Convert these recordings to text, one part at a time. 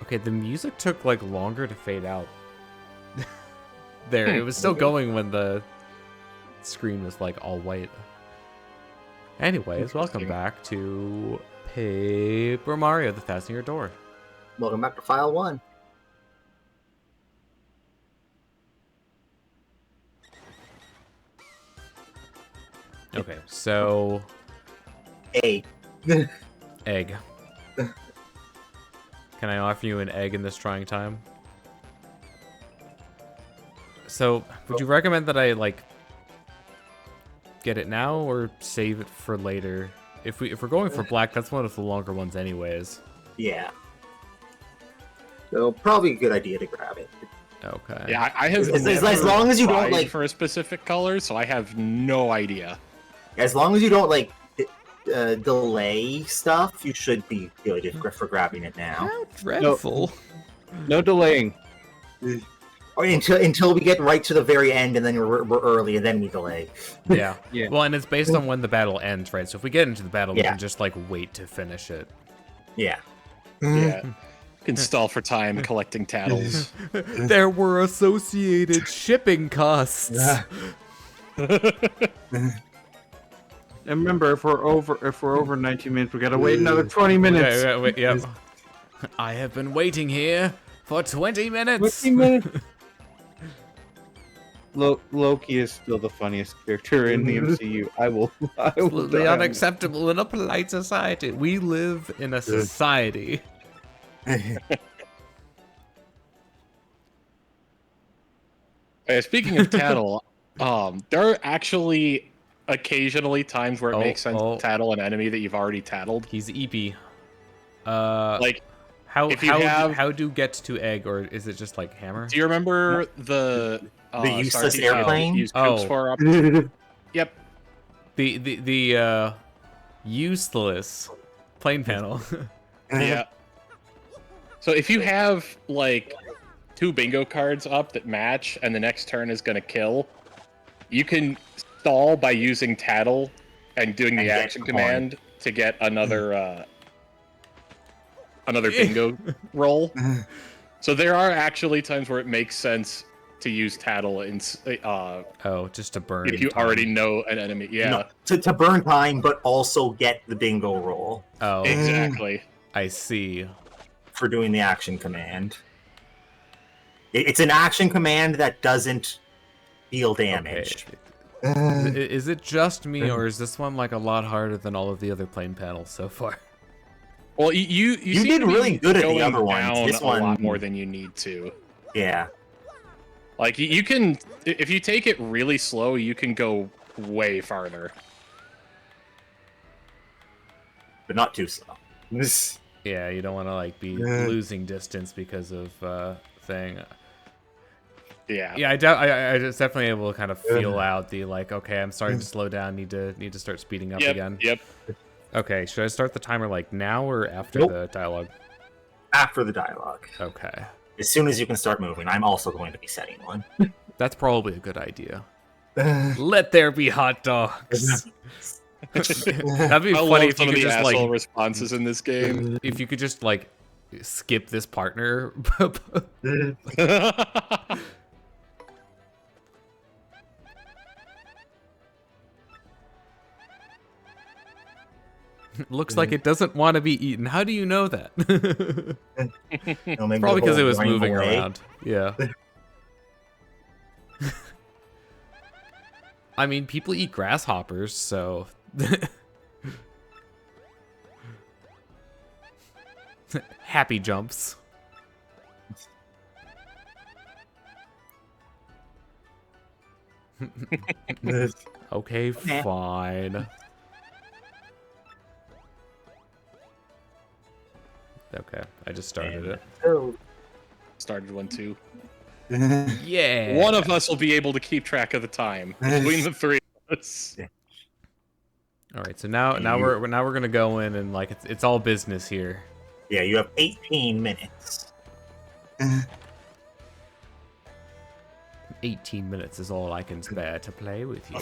Okay, the music took like longer to fade out. There, it was still going when the screen was like all white. Anyways, welcome back to Paper Mario: The Fasten Your Door. Welcome back to File 1. Okay, so... Egg. Egg. Can I offer you an egg in this trying time? So, would you recommend that I, like, get it now or save it for later? If we're going for black, that's one of the longer ones anyways. Yeah. So, probably a good idea to grab it. Okay. Yeah, I have as long as you don't, like... for a specific color, so I have no idea. As long as you don't, like, delay stuff, you should be good for grabbing it now. How dreadful. No delaying. Or until we get right to the very end, and then we're early, and then we delay. Yeah. Yeah. Well, and it's based on when the battle ends, right? So if we get into the battle, we Yeah. can just, like, wait to finish it. Yeah. Yeah. Can stall for time collecting tattles. There were associated shipping costs. And remember, if we're over 19 minutes, we gotta wait another 20 minutes. Okay, wait, yep. I have been waiting here for 20 minutes. 20 minutes. Loki is still the funniest character in the MCU. I will Absolutely die on unacceptable in a polite society. We live in a society. Speaking of tattle, there are actually occasionally times where it makes sense to tattle an enemy that you've already tattled. He's EP. Like, how do get to egg, or is it just like hammer? do you remember the useless airplane? Use Oh. for up? Yep. The useless plane panel. Yeah. So if you have like 2 bingo cards up that match, and the next turn is gonna kill, you can stall by using tattle and doing the action command to get another bingo roll. So there are actually times where it makes sense to use tattle in Just to burn. if you time. already know an enemy. Yeah, No, to burn time, but also get the bingo roll Oh, exactly. I see. for doing the action command. It's an action command that doesn't deal damage. Okay. Is it just me, or is this one like a lot harder than all of the other plane panels so far? Well, you You seem did to be really good at the going other ones. down This a one- lot more than you need to. Yeah. Like, you can, if you take it really slow, you can go way farther. But not too slow. Yeah, you don't want to like be losing distance because of thing. Yeah. Yeah, I was definitely able to kind of feel out the like, okay, I'm starting to slow down. Need to start speeding up again. Yep. Okay, should I start the timer like now or after Nope. the dialogue? After the dialogue. Okay, As soon as you can start moving, I'm also going to be setting one. that's probably a good idea. Let there be hot dogs. That'd be I funny love if some you of could the just asshole like responses in this game. if you could just like skip this partner. Looks like it doesn't want to be eaten. How do you know that? Probably because it was moving around. Yeah. I mean, people eat grasshoppers, so... Happy jumps. Okay, fine. Okay, I just started it. Started one too. Yeah. One of us will be able to keep track of the time between the 3 of us. All right, so now we're gonna go in and like it's all business here. Yeah, you have 18 minutes. 18 minutes is all I can spare to play with you.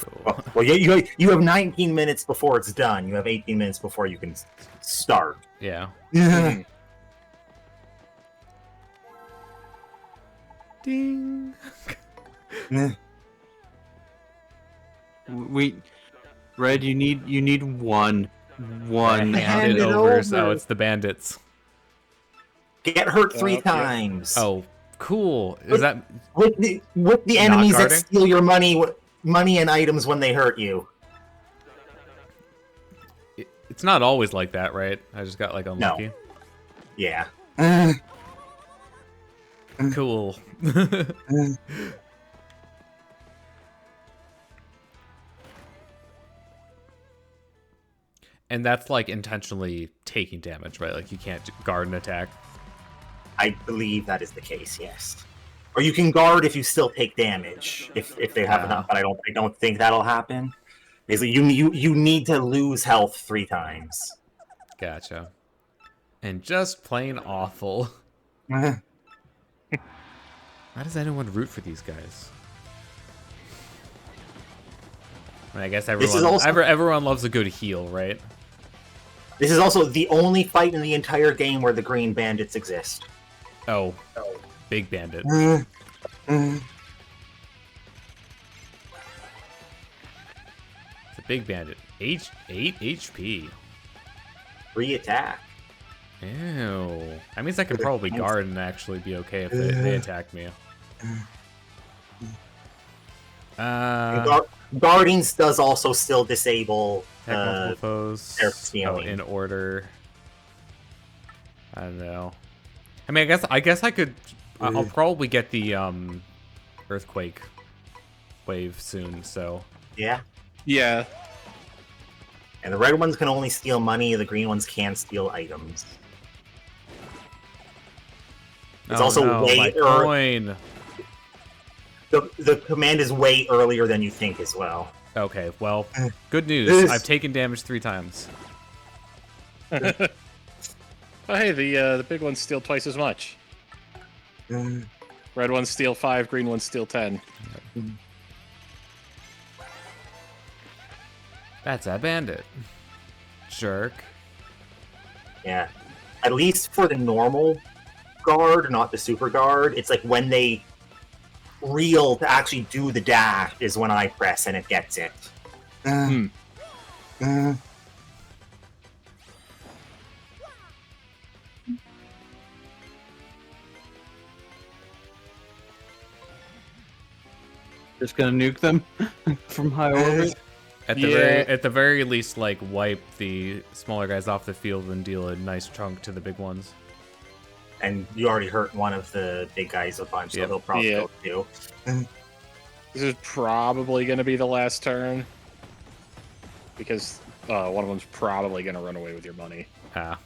Well, you have 19 minutes before it's done. You have 18 minutes before you can start. Yeah. Ding. Red, you need one. Hand Hand it it over. over. So it's the bandits. Get hurt 3 Yep. times. Oh, cool. Is that With the Not enemies that guarding? steal your money and items when they hurt you. it's not always like that, right? I just got like unlucky. Yeah. Cool. And that's like intentionally taking damage, right? Like you can't guard an attack. I believe that is the case, yes. Or you can guard if you still take damage, if they have enough, but I don't think that'll happen. Basically, you need to lose health 3 times. Gotcha. And just plain awful. Why does anyone root for these guys? I mean, I guess This is also- everyone loves a good heal, right? This is also the only fight in the entire game where the green bandits exist. Oh, big bandit. It's a big bandit. 8 HP. 3 attack. Ew. That means I could probably guard and actually be okay if they attack me. Guardings does also still disable Attack multiple foes. their Oh, stealing. in order. I don't know. I mean, I guess I could. I'll probably get the earthquake wave soon. So Yeah. Yeah. And the red ones can only steal money, the green ones can steal items. It's also no, way my coin. The command is way earlier than you think as well. Okay, well, good news. I've taken damage 3 times. Oh, hey, the big ones steal twice as much. Red ones steal 5, green ones steal 10. That's a bandit. Jerk. Yeah. At least for the normal guard, not the super guard, it's like when they reel to actually do the dash is when I press and it gets it. Just gonna nuke them from high orbit. At the very least, like wipe the smaller guys off the field and deal a nice chunk to the big ones. And you already hurt one of the big guys a bunch, so Yep. he'll probably go too. This is probably going to be the last turn. Because one of them's probably going to run away with your money. Ah.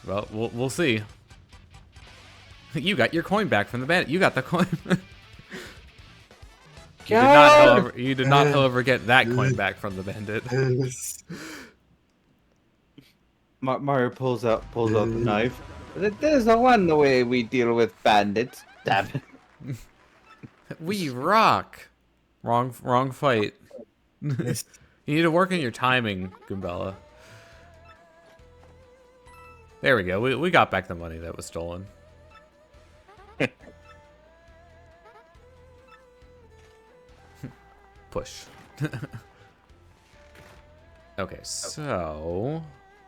Well, we'll see. You got your coin back from the bandit. You got the coin. You did not, however, get that coin back from the bandit. Mario pulls out the knife. There's no one way we deal with bandits. Damn it. We rock. Wrong fight. You need to work on your timing, Goombella. There we go. We got back the money that was stolen. Push. Okay, so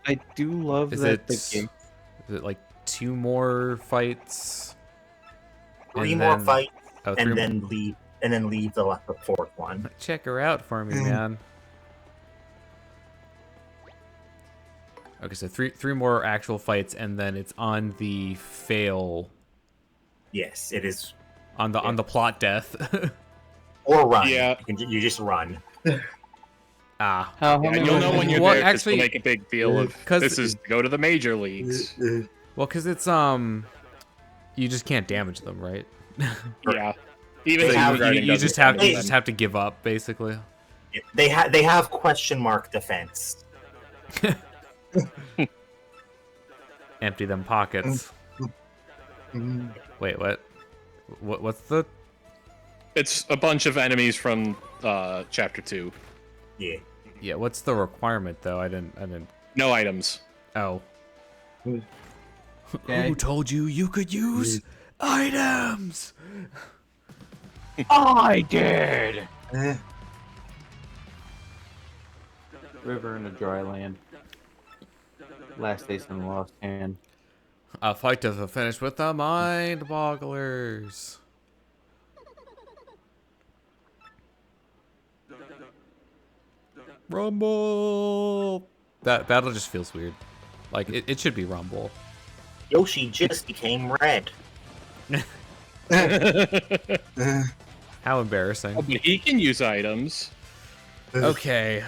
I do love is that the it game. is it like 2 more fights? 3 And more then- fights, Oh, 3 and more. then leave the 4th one. Check her out for me, man. Okay, so three more actual fights, and then it's on the fail Yes, it is. on the plot death. Or run. Yeah. You just run. Ah, How Yeah, many you'll know when you're Well, there 'cause actually- we'll make a big deal of 'cause- this is to go to the major leagues. well, because it's you just can't damage them, right? Yeah. Even They if have- guarding You doesn't just have damage them. to give up, basically. They have question mark defense. Empty them pockets. Wait, what? What's the? It's a bunch of enemies from chapter 2. Yeah. Yeah, what's the requirement though? I didn't. No items. Oh. Okay. Who told you you could use Items! I did! Eh. River in a dry land. Last ace in the lost hand. A fight to the finish with the mind bogglers. Rumble. That battle just feels weird. Like it should be Rumble. Yoshi just became red. How embarrassing. Oh, but he can use items. Okay.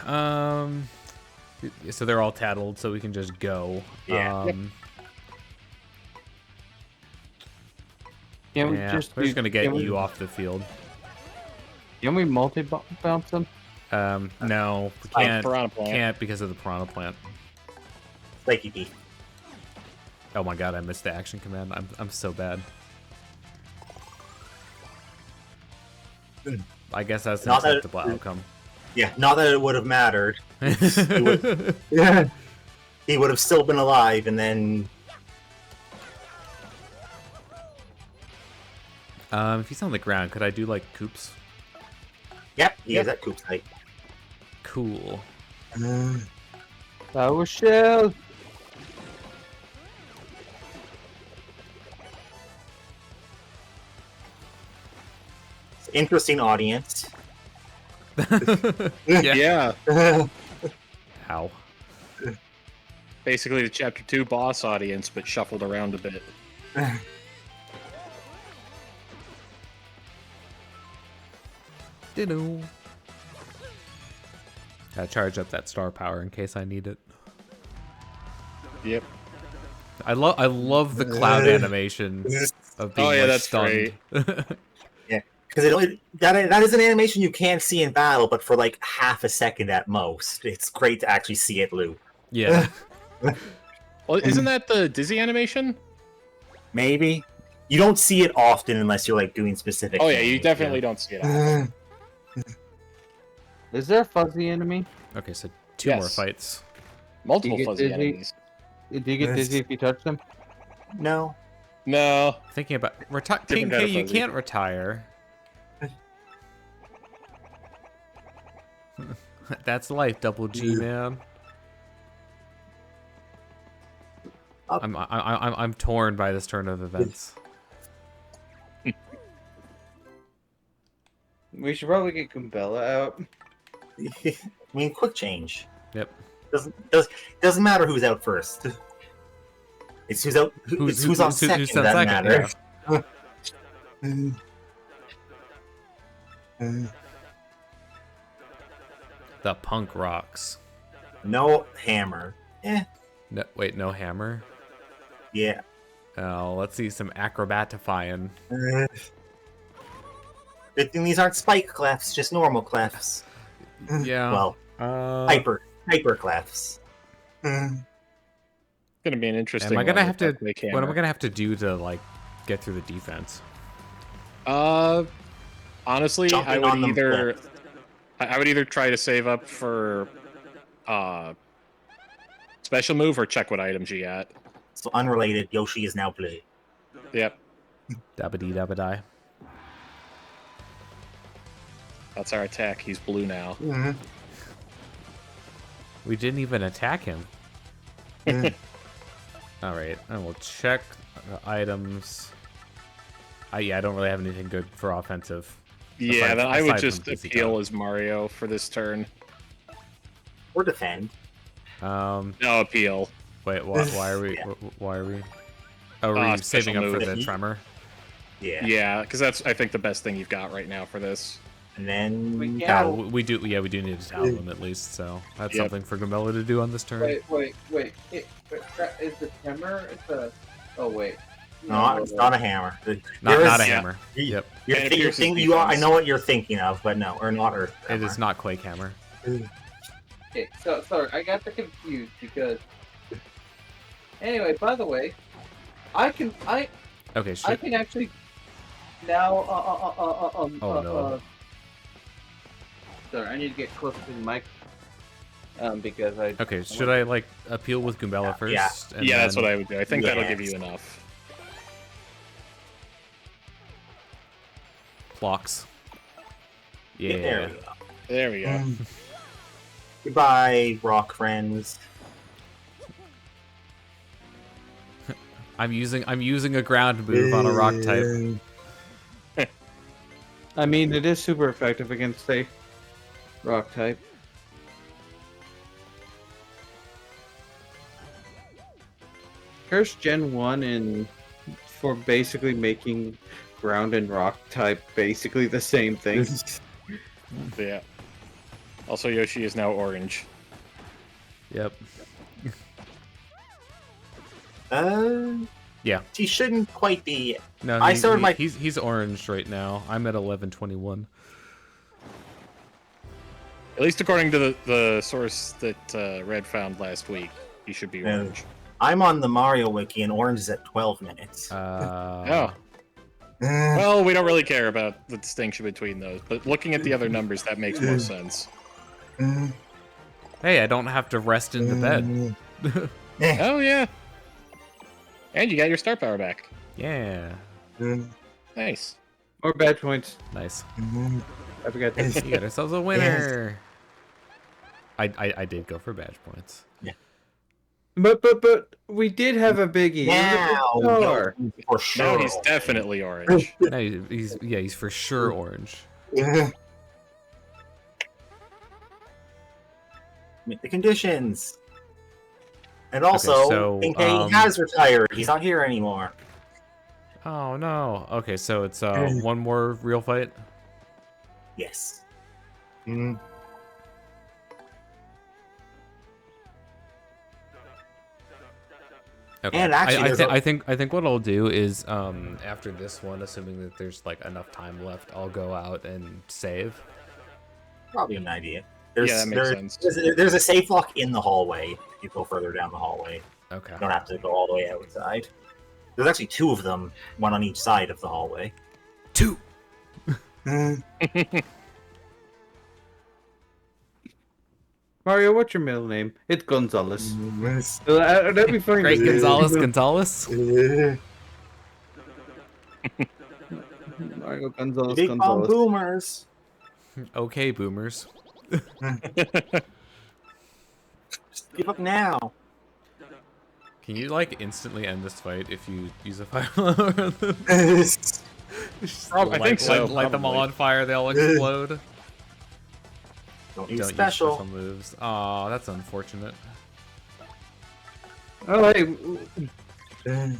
So they're all tattled, so we can just go. Yeah. Can we Yeah, just we're just gonna get can we- you off the field. Can we multi-bounce them? No, we Like can't. Piranha Plant. Can't because of the Piranha Plant. Spiky Pea. Oh my god, I missed the action command. I'm so bad. I guess that's an Not that- acceptable outcome. Yeah, not that it would have mattered. Yeah. He would have still been alive, and then If he's on the ground, could I do like coops? yep, he is at Coop's height. Cool. Power shell! Interesting audience. Yeah. Yeah. How? Basically the chapter 2 boss audience, but shuffled around a bit. Ditto. Gotta charge up that star power in case I need it. Yep. I love the cloud animation of being Oh, yeah, like, that's stunned. Yeah, because that is an animation you can't see in battle, but for like half a second at most. It's great to actually see it loop. Yeah. Well, isn't that the Dizzy animation? Maybe you don't see it often unless you're like doing specific. Oh yeah, you things, definitely don't see it. Often. Is there a fuzzy enemy? Okay, so two Yes. more fights. Multiple Do you get fuzzy Dizzy? enemies. Do you get dizzy if you touch them? No. No. Thinking about Different King kind K, of you fuzzy. can't retire. That's life, Double G, man. Up. I'm torn by this turn of events. We should probably get Kumbella out. I mean, quick change. Yep. Doesn't matter who's out first. It's who's out. Who's on second who's on that second, matters. The punk rocks. No hammer. No, wait, no hammer. Yeah. Oh, let's see some acrobatifying. Good thing these aren't spike clefs, just normal clefs. Yeah. Well, hyper clefs. It's gonna be an interesting. Am I gonna one have with to? that Quake What am I hammer. gonna have to do to like get through the defense? Honestly, Jumping I on would them either cliffs. I would either try to save up for special move or check what items you got. So unrelated, Yoshi is now blue. Yep, Dabba-dee dabba-die. that's our attack. He's blue now. We didn't even attack him. All right, I will check the items. Yeah, I don't really have anything good for offensive. Yeah, Aside- then I would aside just from Dizzy appeal Go. as Mario for this turn. Or defend. No appeal. Wait, why are we? Yeah. Why are we? Oh, are we Special saving up for move. the tremor? Yeah. Yeah, because that's I think the best thing you've got right now for this. And then We Yeah, can't- we do. Yeah, we do need to towel them at least. So that's Yep. something for Gamella to do on this turn. Wait. Is the tremor? It's a. Oh wait. no, it's not a hammer. Not a yeah. hammer. Yep, You're And it you're pierces thinking, you are. I defense. know what you're thinking of, but no, or not Earth. it is not Quake Hammer. Okay, so sorry, I got confused because. Anyway, by the way, I can Okay, shit. actually now. Oh, no. Sorry, I need to get closer to the mic. Because I. Okay, should I like appeal with Goombella first? Yeah. and Yeah, that's then- what I would do. I think that'll Yeah. give you enough. flocks. Yeah. There we go. There we go. Goodbye, rock friends. I'm using a ground move on a rock type. I mean, it is super effective against a rock type. Curse Gen 1 in for basically making ground and rock type basically the same thing. Yeah. Also, Yoshi is now orange. Yep. Yeah. He shouldn't quite be. No, I started my. he's orange right now. I'm at 1121. At least according to the source that Red found last week, he should be orange. I'm on the Mario wiki, and orange is at 12 minutes. Oh. Well, we don't really care about the distinction between those, but looking at the other numbers, that makes more sense. Hey, I don't have to rest in the bed. Oh, yeah. And you got your star power back. Yeah. Nice. More badge points. Nice. I forgot that. We got ourselves a winner. I did go for badge points. Yeah. But we did have a biggie. Now, Star. for sure. Now he's definitely orange. No, he's for sure orange. Meet the conditions. And also, so, Pinkay has retired. He's not here anymore. Oh no. Okay, so it's one more real fight. Yes. Okay. And actually, I think what I'll do is after this one, assuming that there's like enough time left, I'll go out and save. probably an idea. Yeah, that makes sense. There's a safe lock in the hallway. If you go further down the hallway, Okay. you don't have to go all the way outside. There's actually two of them, one on each side of the hallway. Two. Mario, what's your middle name? It's Gonzalez. That'd be funny. Great Gonzalez. Mario Gonzalez. Big bomb boomers. Okay, boomers. Just give up now. Can you like instantly end this fight if you use a fire alarm? I think so. Light them all probably. on fire. They all explode. Don't use Don't special. use special moves. Aw, that's unfortunate. Oh, hey.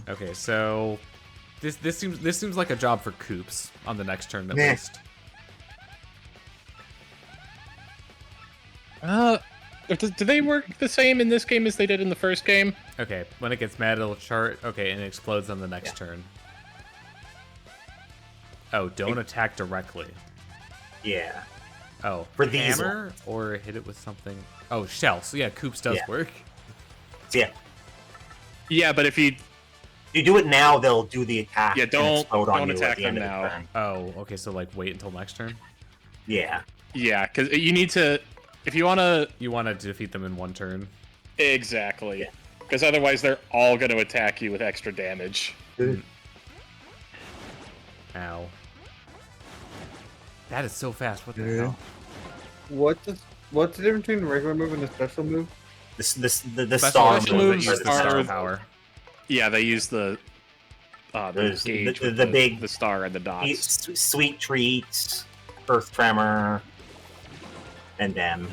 Okay, so this seems like a job for Koops on the next turn at Meh. least. Do they work the same in this game as they did in the first game? Okay, when it gets mad, it'll chart. Okay, and it explodes on the next turn. Oh, don't attack directly. Yeah. Oh, For these hammer or hit it with something. Oh, shell. So yeah, Koops does Yeah. work. So yeah. Yeah, but if you You do it now, they'll do the attack. Yeah, and don't explode on you at attack the end them of the now. turn. Oh, okay. So like, wait until next turn. Yeah. because you need to, if you want to You want to defeat them in one turn. exactly, Yeah. because otherwise they're all going to attack you with extra damage. Ow. That is so fast. What the hell? What's the difference between a regular move and a special move? The Special star special move moves is the star star power. Yeah, they use the There's gauge the with big- the star and the dots. Sweet treats, earth tremor, and them.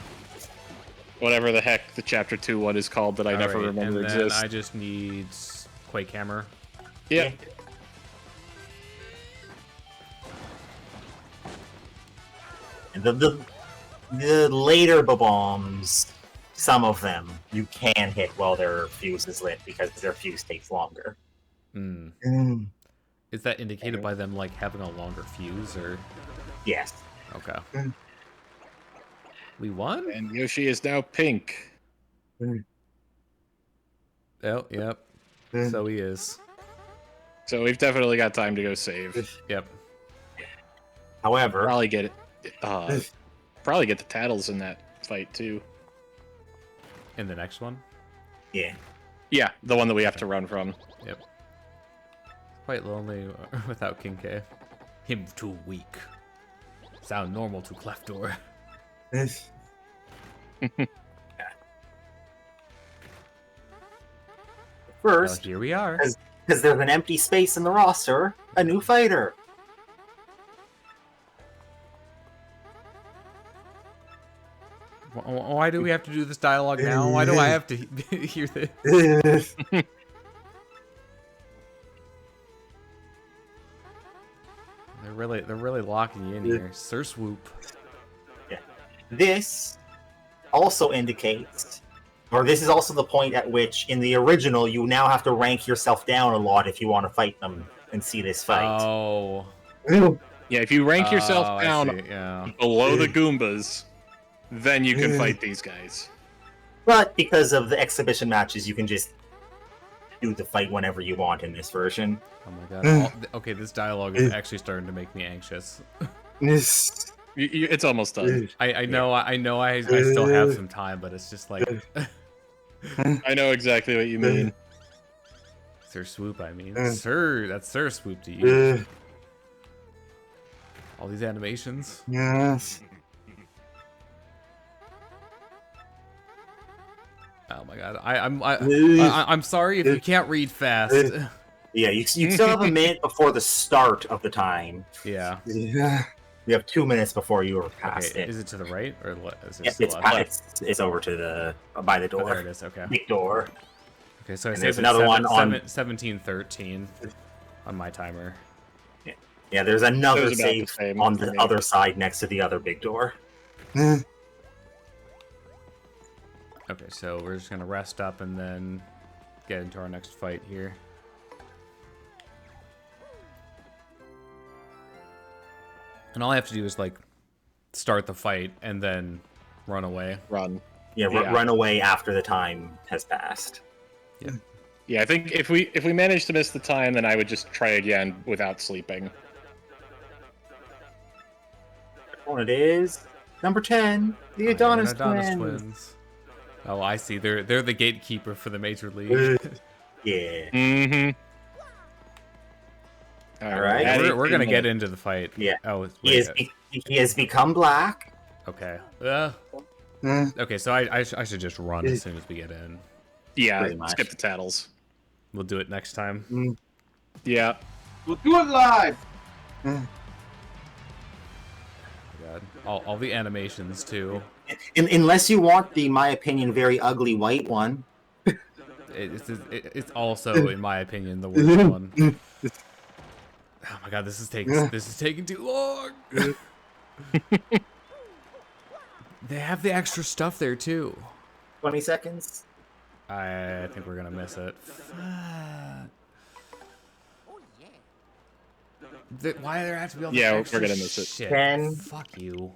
Whatever the heck the chapter 2 one is called that I never Alright, remember and then exists. I just need Quake Hammer. Yep. And the later bombs, some of them you can hit while their fuse is lit because their fuse takes longer. Hmm. Is that indicated by them like having a longer fuse or? Yes. Okay. We won? And Yoshi is now pink. Oh, yep. So he is. So we've definitely got time to go save. Yep. However, Probably get it. Probably get the tattles in that fight too. In the next one? yeah. Yeah, the one that we have to run from. Yep. Quite lonely without King K. Him too weak. Sound normal to cleft door. Well, First, here we are. because there's an empty space in the roster, a new fighter. Why do we have to do this dialogue now? Why do I have to hear this? They're really locking you in here. Sir Swoop. Yeah. This also indicates, or this is also the point at which, in the original, you now have to rank yourself down a lot if you want to fight them and see this fight. Oh. Yeah, if you rank yourself I down see, yeah. below the Goombas, then you can fight these guys. But because of the exhibition matches, you can just do the fight whenever you want in this version. Oh my god. Okay, this dialogue is actually starting to make me anxious. It's almost done. I know I still have some time, but it's just like I know exactly what you mean. Sir Swoop, I mean. Sir, that's Sir Swoop to you. All these animations. Yes. Oh my god. I'm sorry if you can't read fast. Yeah, you still have a minute before the start of the time. Yeah. Yeah. You have 2 minutes before you are past Okay, it. is it to the right or is it Yeah, to the left? it's over to the by the Oh, door. there it is. Okay. Big door. Okay, so I And saved there's it another one on 17:13 on my timer. Yeah, there's another It was about the save same on for the me. other side next to the other big door. Okay, so we're just gonna rest up and then get into our next fight here. And all I have to do is like start the fight and then run away. Run. Yeah, Yeah. run away after the time has passed. Yeah, I think if we manage to miss the time, then I would just try again without sleeping. One it is number 10, the Adonis, Adonis twins. twins. Oh, I see. They're the gatekeeper for the major league. Yeah. Mm-hmm. Alright. Yeah, we're gonna get into the fight. Yeah. Oh, He wait. he has become black. Okay. Okay, so I should just run as soon as we get in. Yeah, Pretty much. skip the tattles. We'll do it next time. Yeah. We'll do it live. Oh, God. All the animations too. Unless you want the, my opinion, very ugly white one. It's also, in my opinion, the worst one. Oh my God, this is taking too long. They have the extra stuff there too. 20 seconds. I think we're gonna miss it. Why do there have to be all this Yeah, we're extra gonna miss it. shit? 10. Fuck you.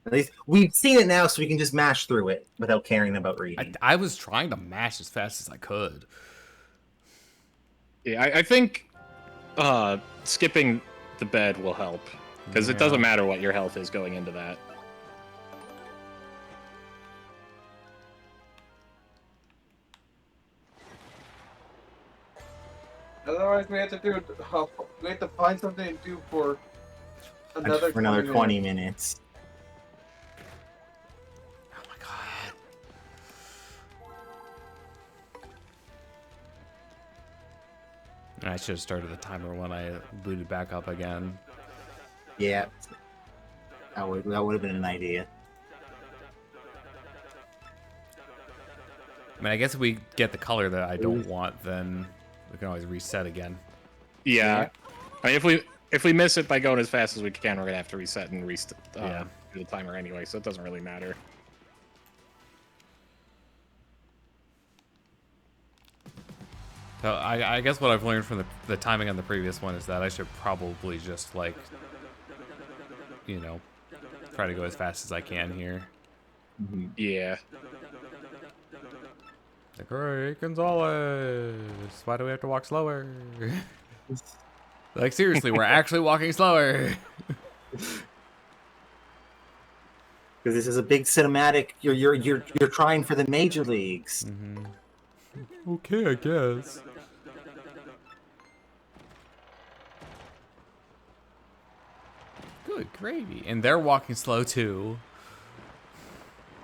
At least we've seen it now, so we can just mash through it without caring about reading. I was trying to mash as fast as I could. Yeah, I think skipping the bed will help. Because it Yeah. doesn't matter what your health is going into that. Otherwise, we have to do. We have to find something to do for another. For another 20 minutes. minutes. Oh my God. I should have started the timer when I booted back up again. Yeah. That would have been an idea. I mean, I guess if we get the color that I don't want, then we can always reset again. Yeah. I mean, if we miss it by going as fast as we can, we're gonna have to reset and Yeah. do the timer anyway, so it doesn't really matter. So I guess what I've learned from the timing on the previous one is that I should probably just, like, you know, try to go as fast as I can here. Yeah. Like, alright, Gonzalez, why do we have to walk slower? Like, seriously, we're actually walking slower. Because this is a big cinematic. You're trying for the major leagues. Okay, I guess. Good gravy. And they're walking slow too.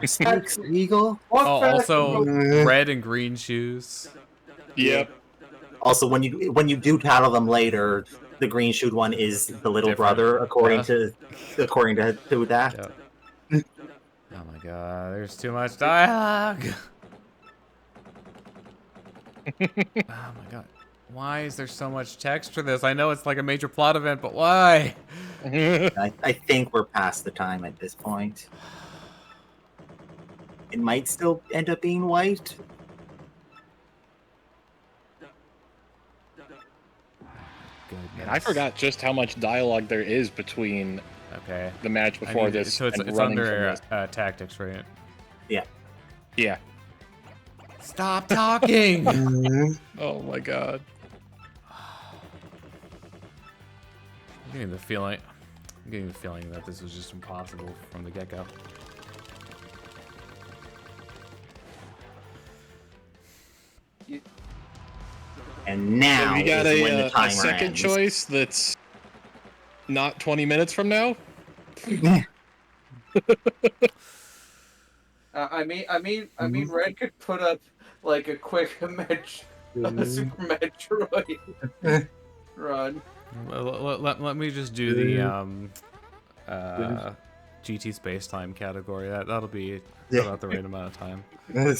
Spikes legal. Oh, also red and green shoes. Yep. Also, when you do tattle them later, the green shoed one is the little Different. brother, according to that. Yep. Oh my god, there's too much dialogue. Oh my god. Why is there so much text for this? I know it's like a major plot event, but why? I think we're past the time at this point. It might still end up being white. Goodness. And I forgot just how much dialogue there is between the match before this. So it's and running under from this. tactics, right? Yeah. Yeah. Stop talking! Oh my god. I'm getting the feeling that this was just impossible from the get-go. And now So we got is when the a timer second ends. choice that's not 20 minutes from now. I mean, Red could put up like a quick Super Metroid run. Let me just do the GT Space Time category. That'll be about the right amount of time. The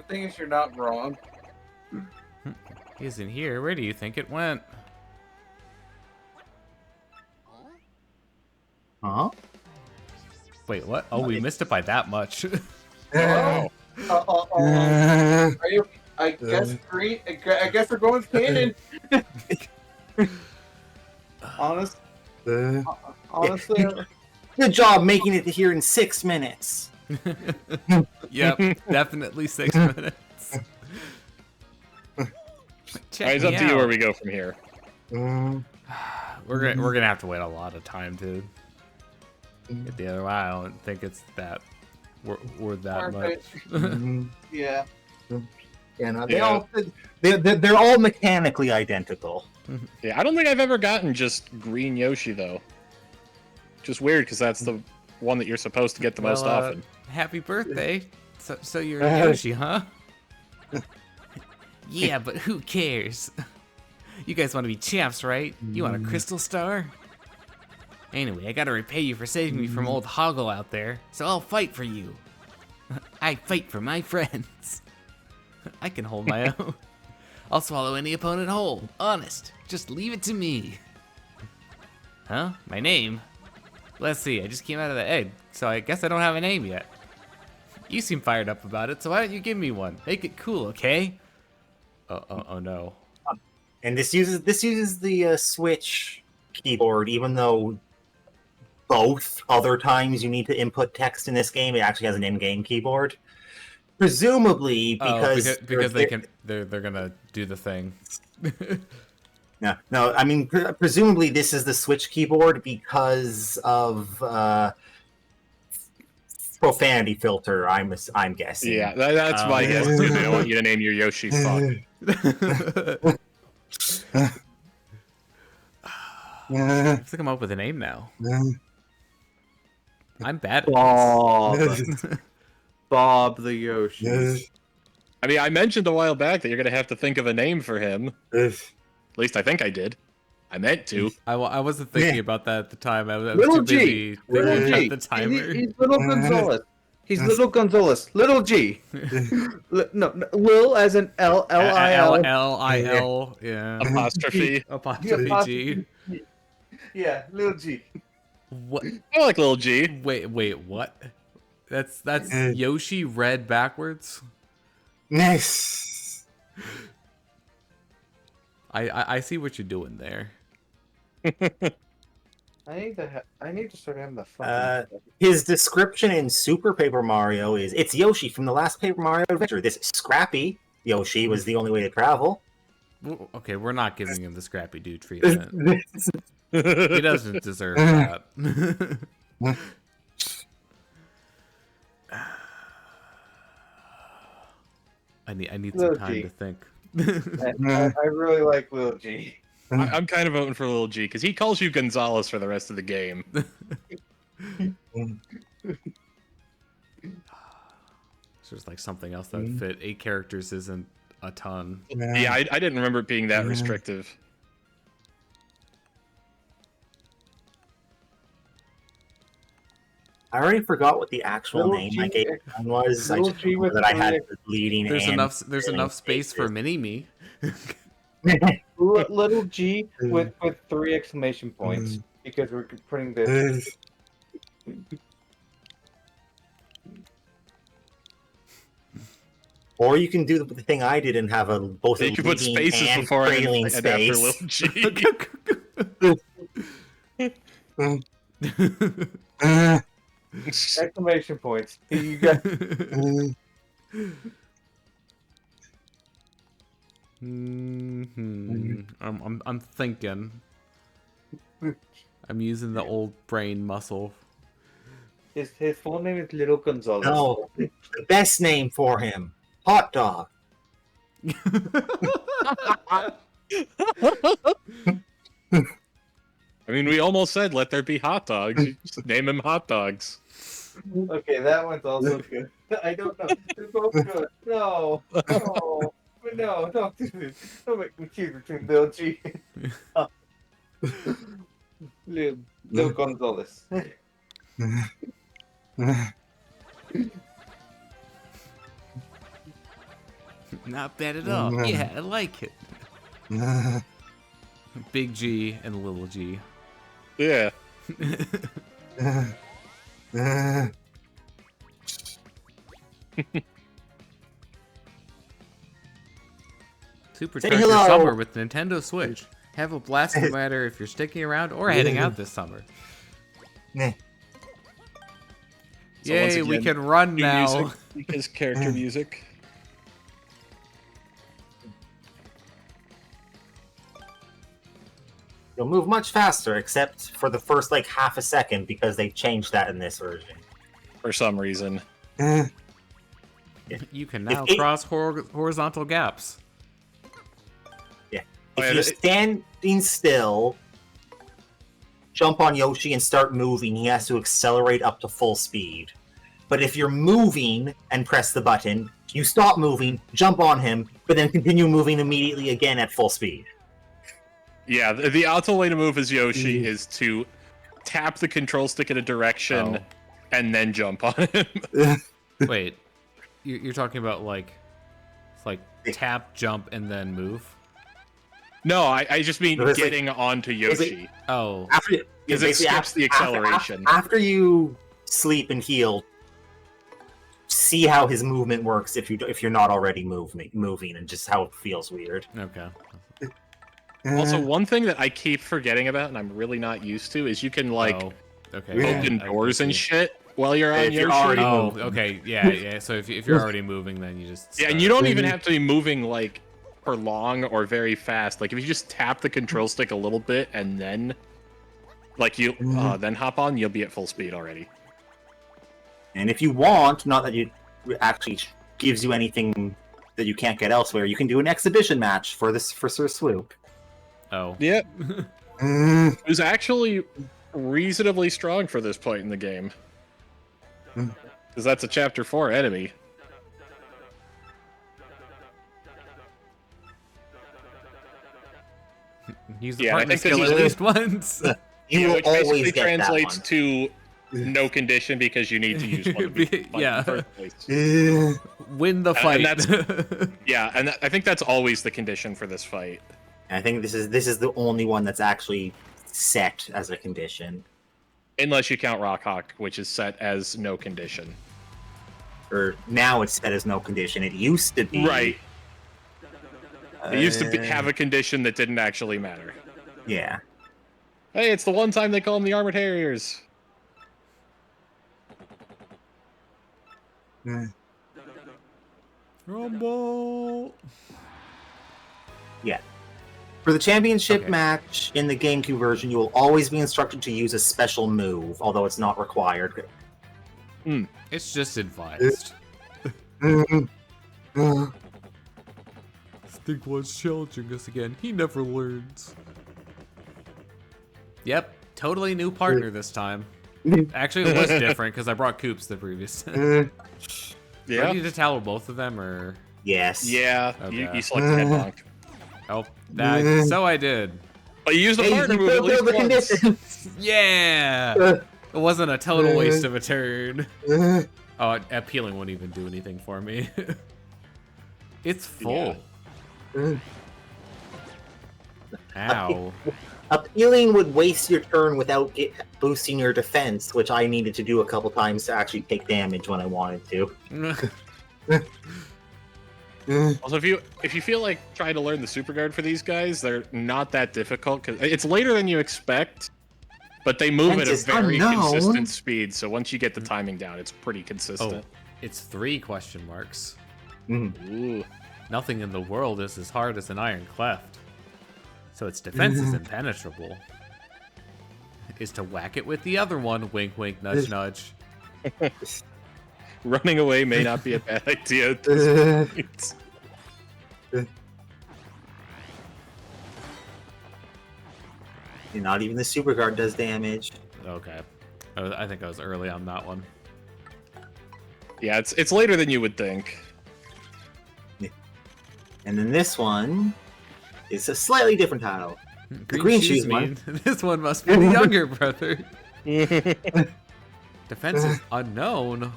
thing is, you're not wrong. He's in here. Where do you think it went? Huh? Wait, what? Oh, we missed it by that much. Oh. Are you? I guess green. I guess we're going with canon. Honestly, Good job making it here in 6 minutes. Yep, definitely 6 minutes. Check Alright, it's me up to you out. where we go from here. We're gonna have to wait a lot of time to get the other one. I don't think it's that worth that much. yeah. You know, Yeah. they're all mechanically identical. Yeah, I don't think I've ever gotten just green Yoshi though. Just weird because that's the one that you're supposed to get the most often. Happy birthday. So you're a Yoshi, huh? Yeah, but who cares? You guys want to be champs, right? You want a crystal star? Anyway, I gotta repay you for saving me from old Hoggle out there, so I'll fight for you. I fight for my friends. I can hold my own. I'll swallow any opponent whole. Honest. Just leave it to me. Huh? My name? Let's see, I just came out of the egg, so I guess I don't have a name yet. You seem fired up about it, so why don't you give me one? Make it cool, okay? Oh no. And this uses the Switch keyboard, even though both other times you need to input text in this game, it actually has an in-game keyboard. Presumably because they're gonna do the thing. No, I mean, presumably this is the Switch keyboard because of profanity filter. I'm guessing. Yeah, that's my guess too. I want you to name your Yoshi fuck. I have to come up with a name now. I'm bad at Bob the Yoshi. I mean, I mentioned a while back that you're gonna have to think of a name for him. At least I think I did. I meant to. I wasn't thinking about that at the time. I was Little too busy G. Little thinking G. about the timer. He's little Gonzalez. He's little Gonzalez. Little G. No, Lil as an L-I-L. L-I-L, yeah. Apostrophe. Apostrophe G. Yeah, little G. What? I like little G. Wait, what? That's Yoshi read backwards? Nice. I see what you're doing there. I need to start having the fun. His description in Super Paper Mario is, "It's Yoshi from the last Paper Mario adventure. This scrappy Yoshi was the only way to travel." Okay, we're not giving him the Scrappy Dude treatment. He doesn't deserve that. I need some Little time G. to think. I really like Lil G. I'm kind of voting for Lil G because he calls you Gonzalez for the rest of the game. So there's like something else that would fit. 8 characters isn't a ton. Yeah, I didn't remember it being that restrictive. I already forgot what the actual Little name G- I gave one was. I Little just G remember with that I had three- the leading. There's enough space for mini-me. Little G with 3 exclamation points because we're putting this. Or you can do the thing I did and have both You a can put leading spaces and before and trailing after Lil space. G. Exclamation points. You got I'm thinking. I'm using the old brain muscle. his full name is Little Gonzalez. No, the best name for him, Hot Dog. I mean, we almost said let there be hot dogs. You just name him hot dogs. Okay, that one's also good. I don't know. They're both good. No, don't do this. Don't make me choose between Lil G. Lil Gonzalez. Not bad at all. Yeah, I like it. Big G and little G. Yeah. Supercharge your hello. summer with Nintendo Switch. Have a blast no matter if you're sticking around or heading out this summer. Meh. So once Yay, we again, can run new now. music, because character music. You'll move much faster, except for the first like half a second because they changed that in this version. For some reason. You can now If it- cross horizontal gaps. Oh, yeah, If you're standing still, jump on Yoshi and start moving, he has to accelerate up to full speed. But if you're moving and press the button, you stop moving, jump on him, but then continue moving immediately again at full speed. Yeah, the optimal way to move as Yoshi is to tap the control stick in a direction Oh. and then jump on him. Wait, you're talking about like tap, jump, and then move? No, I just mean No, it's like- getting onto Yoshi. Oh, After Because it basically skips the acceleration. After you sleep and heal, see how his movement works if you're not already moving and just how it feels weird. okay. Also, one thing that I keep forgetting about and I'm really not used to is you can like Oh, okay. open I doors and see. shit while you're on If you're Yoshi. already- Oh, okay. Yeah. So if you're already moving, then you just Yeah, and start. you don't even have to be moving like for long or very fast. Like if you just tap the control stick a little bit and then like you then hop on, you'll be at full speed already. And if you want, not that it actually gives you anything that you can't get elsewhere, you can do an exhibition match for Sir Swoop. Oh. Yeah. It was actually reasonably strong for this point in the game. Because that's a chapter 4 enemy. Use the Yeah, I partner think skill this at is- least once. You will which always basically get translates that to no condition because you need to use one to be Yeah. in the first place. one. Win the fight. And Yeah, and I think that's always the condition for this fight. I think this is the only one that's actually set as a condition. Unless you count Rock Hawk, which is set as no condition. Or now it's set as no condition. It used to be Right. It used to Uh, have a condition that didn't actually matter. Yeah. Hey, it's the one time they call them the Armored Harriers. Rumble. Yeah. For the championship Okay. match in the GameCube version, you will always be instructed to use a special move, although it's not required. It's just advised. think one's challenging us again. He never learns. Yep, totally new partner this time. Actually, it was different because I brought Coops the previous time. Do I need to towel both of them, or? Yes. Yeah, Okay. you selected Headbonk. Oh, so I did. But you used the partner move at least once. Yeah! It wasn't a total waste of a turn. Oh, appealing won't even do anything for me. It's full. Ow. Appealing would waste your turn without boosting your defense, which I needed to do a couple times to actually take damage when I wanted to. Also, if you feel like trying to learn the super guard for these guys, they're not that difficult because it's later than you expect, but they move at a very consistent speed. So once you get the timing down, it's pretty consistent. Oh, it's 3 question marks. Ooh. Nothing in the world is as hard as an iron cleft. So its defense is impenetrable. Is to whack it with the other one. Wink, wink, nudge, nudge. Running away may not be a bad idea at this point. Not even the super guard does damage. Okay. I think I was early on that one. Yeah, it's later than you would think. And then this one is a slightly different title. The green shoes one. This one must be the younger brother. Defense is unknown.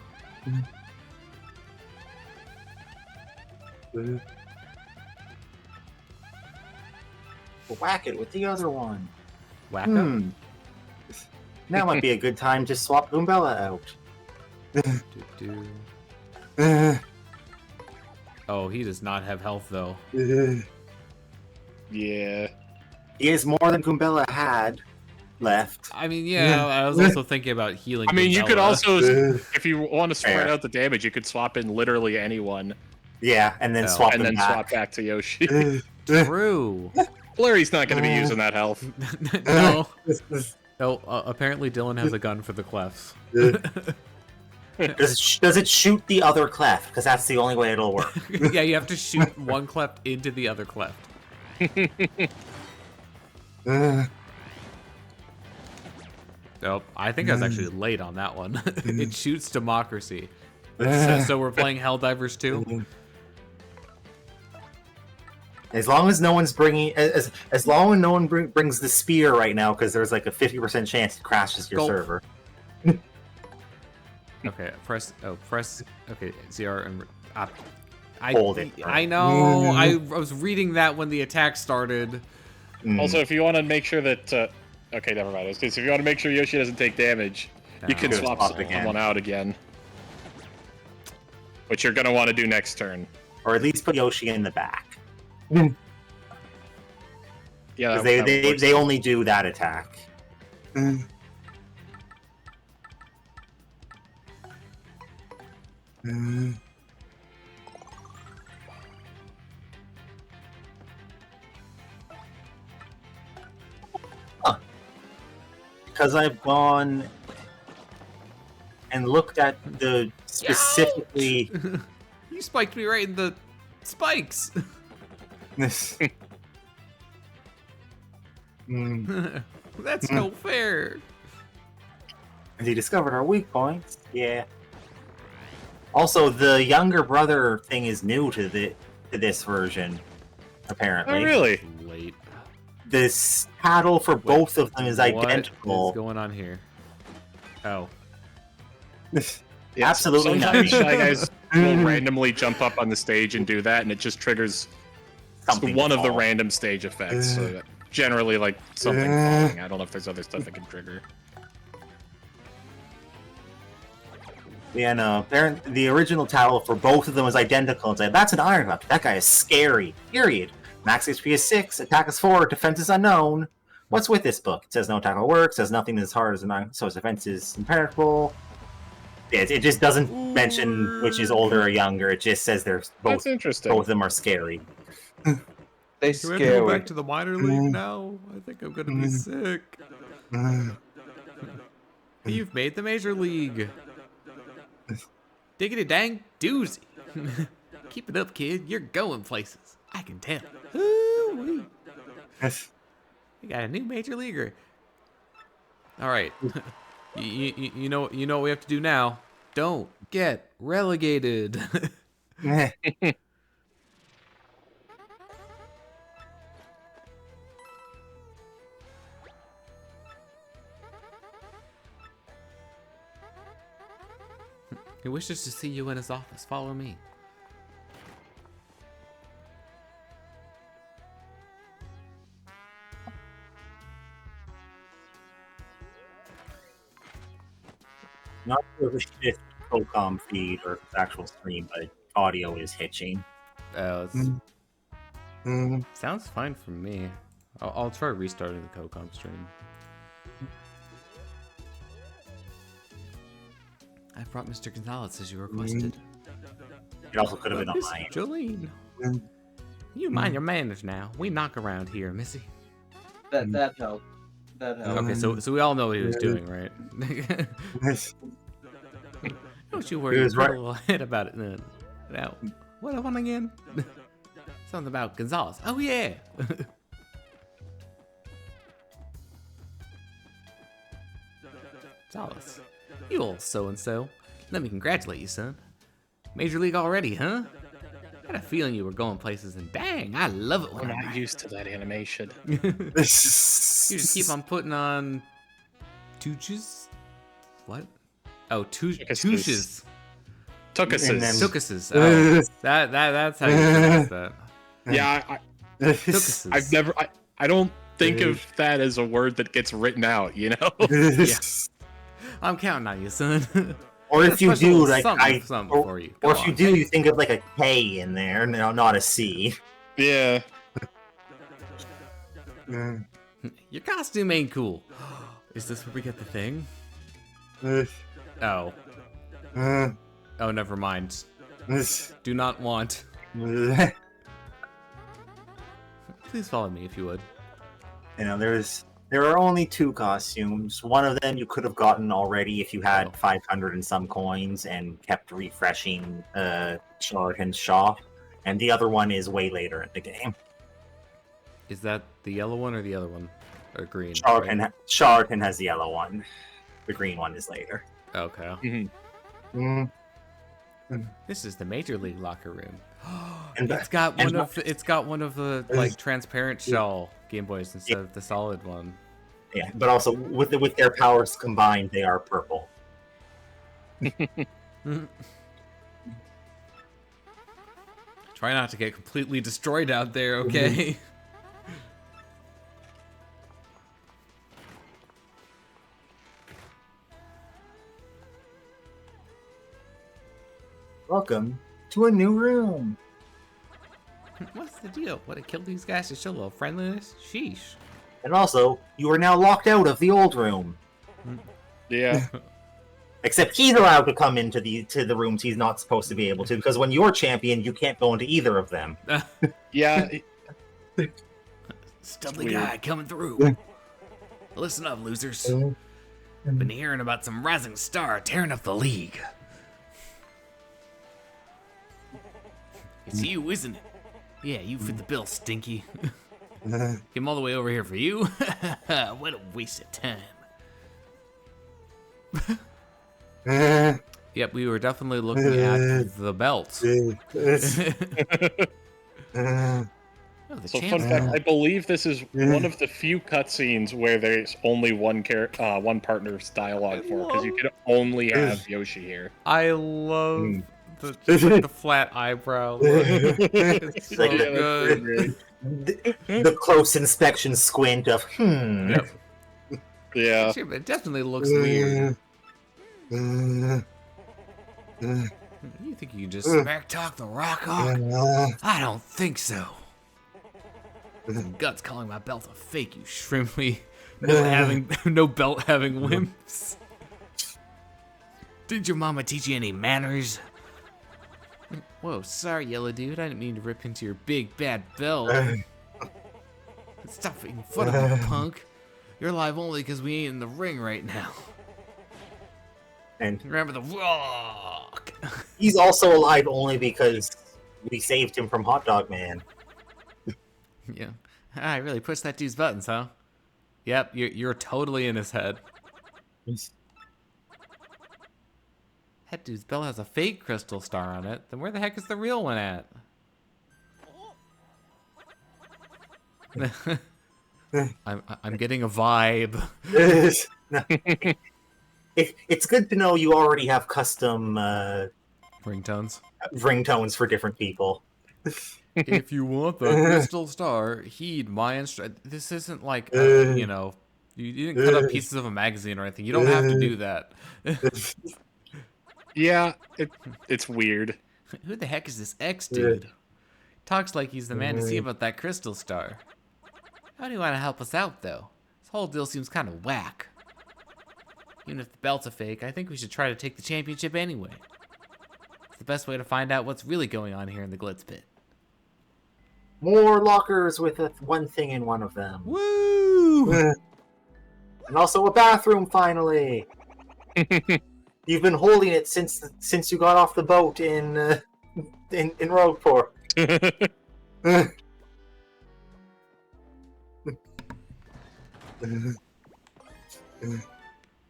Whack it with the other one. Whack up. Now might be a good time to swap Goombella out. Oh, he does not have health though. Yeah. He has more than Goombella had left. I mean, yeah, I was also thinking about healing. I mean, you could Goombella. also, if you want to spread out the damage, you could swap in literally anyone. Yeah, and then swap and them then back. swap back to Yoshi. True. Flurry's not going to be using that health. No. No, apparently Dylan has a gun for the clefs. Does it shoot the other cleft? Because that's the only way it'll work. Yeah, you have to shoot one cleft into the other cleft. Nope, I think I was actually late on that one. It shoots democracy. So we're playing Helldivers 2? As long as no one's bringing, as long as no one brings the spear right now, because there's like a 50% chance it crashes your server. Okay, press. Okay, ZR and Hold it. I know. I was reading that when the attack started. Also, if you want to make sure that, okay, never mind. Because if you want to make sure Yoshi doesn't take damage, you can swap someone out again, which you're gonna want to do next turn, or at least put Yoshi in the back. Yeah, they only do that attack. Because I've gone and looked at the specifically. You spiked me right in the spikes. That's no fair. And he discovered our weak points. Yeah. Also, the younger brother thing is new to this version, apparently. Oh, really? Late. This paddle for both of them is identical. What is going on here? Oh. Yeah, Absolutely sometimes nothing. Shy Guys will randomly jump up on the stage and do that, and it just triggers one of the random stage effects. So generally, like something falling. I don't know if there's other stuff it can trigger. Yeah, no. The original title for both of them is identical. It's like, that's an Iron Cleft. That guy is scary. Period. Max HP is 6, attack is 4, defense is unknown. What's with this book? It says no attack will work, says nothing as hard as an Iron, so his defense is impenetrable. Yeah, it just doesn't mention which is older or younger. It just says they're both. That's interesting. Both of them are scary. They Can we scare go me. back to the minor league now? I think I'm gonna be sick. You've made the major league. Diggity dang doozy. Keep it up, kid. You're going places. I can tell. Ooh-wee. Yes. We got a new major leaguer. All right. You know what we have to do now. Don't get relegated. He wishes to see you in his office. Follow me. Not sure if it's just Procom feed or if it's actual stream, but audio is hitching. Sounds fine for me. I'll try restarting the CoCom stream. I brought Mr. Gonzalez as you requested. It also could have been Miss online. Jolene. You mind your manners now. We knock around here, Missy. That helped. That helped. Okay, so we all know what he was doing, right? Don't you worry He your was right. little head about it then. Now, what one again? Something about Gonzalez. Oh yeah. Gonzalez. You old so-and-so. Let me congratulate you, son. Major League already, huh? I had a feeling you were going places, and dang, I love it when We're I'm not right. used to that animation. You just keep on putting on touches? What? Oh, touches. Tucuses. then- Tucuses. Oh, that's how you pronounce that. Yeah, Tucuses. I've never. I don't think of that as a word that gets written out. You know. I'm counting on you, son. Or if you do, like something or, for you. or Come if you on. do, you think of like a K in there, no, not a C. Yeah. Your costume ain't cool. Is this where we get the thing? Oh. Oh, never mind. Do not want. Please follow me if you would. You know, there are only 2 costumes. One of them you could have gotten already if you had 500 and some coins and kept refreshing Charlton's shop, and the other one is way later in the game. Is that the yellow one or the other one? Or green? Charlton has the yellow one. The green one is later. Okay. Mhm. This is the Major League locker room. And It's got one of the like transparent shell Game Boys instead of the solid one. yeah, but also with their powers combined, they are purple. Try not to get completely destroyed out there, okay? Welcome to a new room. What's the deal? What, it killed these guys to show a little friendliness? Sheesh. And also, you are now locked out of the old room. Yeah. Except he's allowed to come into the rooms he's not supposed to be able to, because when you're champion, you can't go into either of them. Yeah. Stubbly weird. guy coming through. Listen up, losers. Been hearing about some rising star tearing up the league. It's you, isn't it? Yeah, you fit the bill, Stinky. Came all the way over here for you? What a waste of time. Yep, we were definitely looking at the belt. Oh, the So champ. fun fact, I believe this is one of the few cutscenes where there's only one partner's dialogue for, because you can only have Yoshi here. I love the flat eyebrow look. It's so Like, good. the close inspection squint of Yep. Yeah. Actually, but it definitely looks weird. You think you can just smack talk the rock off? I don't think so. Some guts calling my belt a fake, you shrimply. No belt having wimps. Did your mama teach you any manners? Whoa, sorry, yellow dude. I didn't mean to rip into your big bad belt. Stop making fun of me, punk. You're alive only because we ain't in the ring right now. and Remember the rock. he's also alive only because we saved him from Hot Dog Man. Yeah. I really pushed that dude's buttons, huh? Yep, you're totally in his head. That dude's belt has a fake crystal star on it. Then where the heck is the real one at? I'm getting a vibe. It's good to know you already have custom Ringtones. ringtones for different people. If you want the crystal star, heed my This isn't like, you know, you didn't cut up pieces of a magazine or anything. You don't have to do that. Yeah, it's weird. Who the heck is this X dude? Talks like he's the man to see about that crystal star. How do you want to help us out, though? This whole deal seems kind of whack. Even if the belt's a fake, I think we should try to take the championship anyway. It's the best way to find out what's really going on here in the Glitz Pit. More lockers with one thing in one of them. Woo! And also a bathroom, finally. You've been holding it since you got off the boat in Rogueport.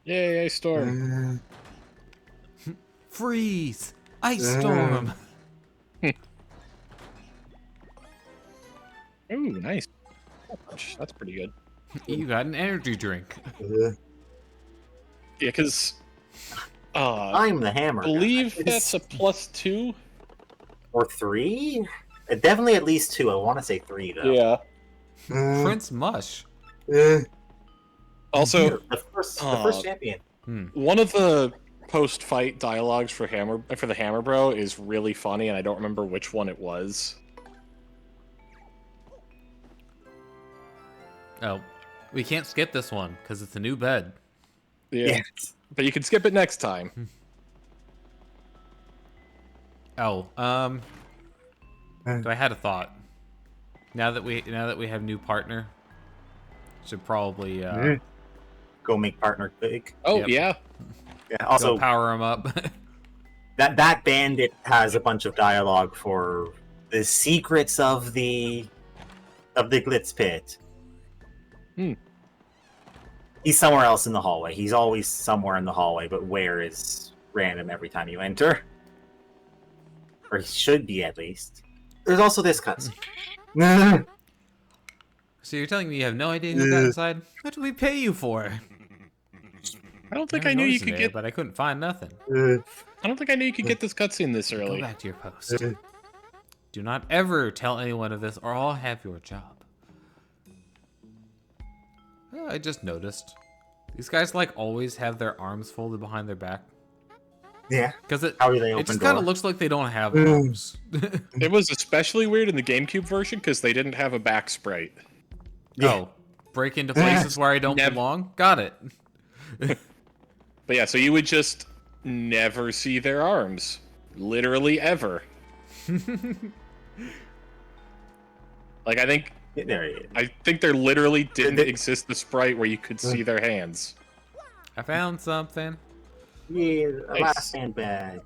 Yay, Ice Storm. Freeze! Ice storm! Ooh, nice. That's pretty good. You got an energy drink. Uh, Yeah, because I'm the hammer. I believe guy. that's a +2. Or 3? Definitely at least 2. I want to say 3 though. Yeah. Prince Mush. Also, the first champion. one of the post-fight dialogues for the Hammer Bro is really funny, and I don't remember which one it was. Oh, we can't skip this one because it's a new bed. Yeah. Yes. But you can skip it next time. Oh, so I had a thought. Now that we have new partner, should probably Go make partner big. Oh, Yep. yeah. Yeah. Also, go power him up. that bandit has a bunch of dialogue for the secrets of the Glitz Pit. He's somewhere else in the hallway. He's always somewhere in the hallway, but where is random every time you enter. Or he should be, at least. There's also this cutscene. So you're telling me you have no idea who got inside? What did we pay you for? I don't think There I were knew you noises in could there, get. but I couldn't find nothing. I don't think I knew you could get this cutscene this Go early. back to your post. Do not ever tell anyone of this, or I'll have your job. I just noticed. These guys like always have their arms folded behind their back. Yeah. Because How do they it open just kind of door? looks like they don't have arms. It was especially weird in the GameCube version because they didn't have a back sprite. Yeah. Oh, break into places where I don't Never- belong? Got it. But yeah, so you would just never see their arms. Literally ever. Like, There he is. I think there literally didn't exist the sprite where you could see their hands. I found something. Yeah, a Nice. last stand badge.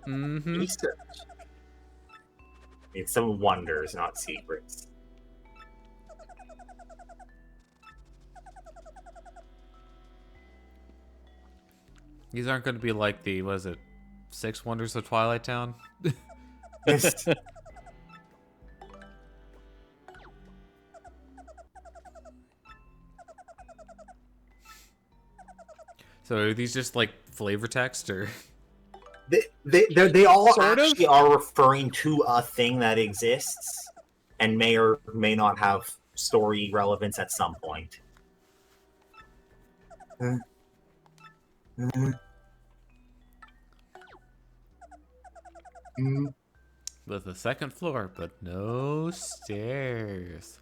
Mm-hmm. Research. It's some wonders, not secrets. These aren't going to be like the, what is it, 6 Wonders of Twilight Town? So are these just like flavor text or? They all Sort of. actually are referring to a thing that exists and may or may not have story relevance at some point. With a second floor, but no stairs.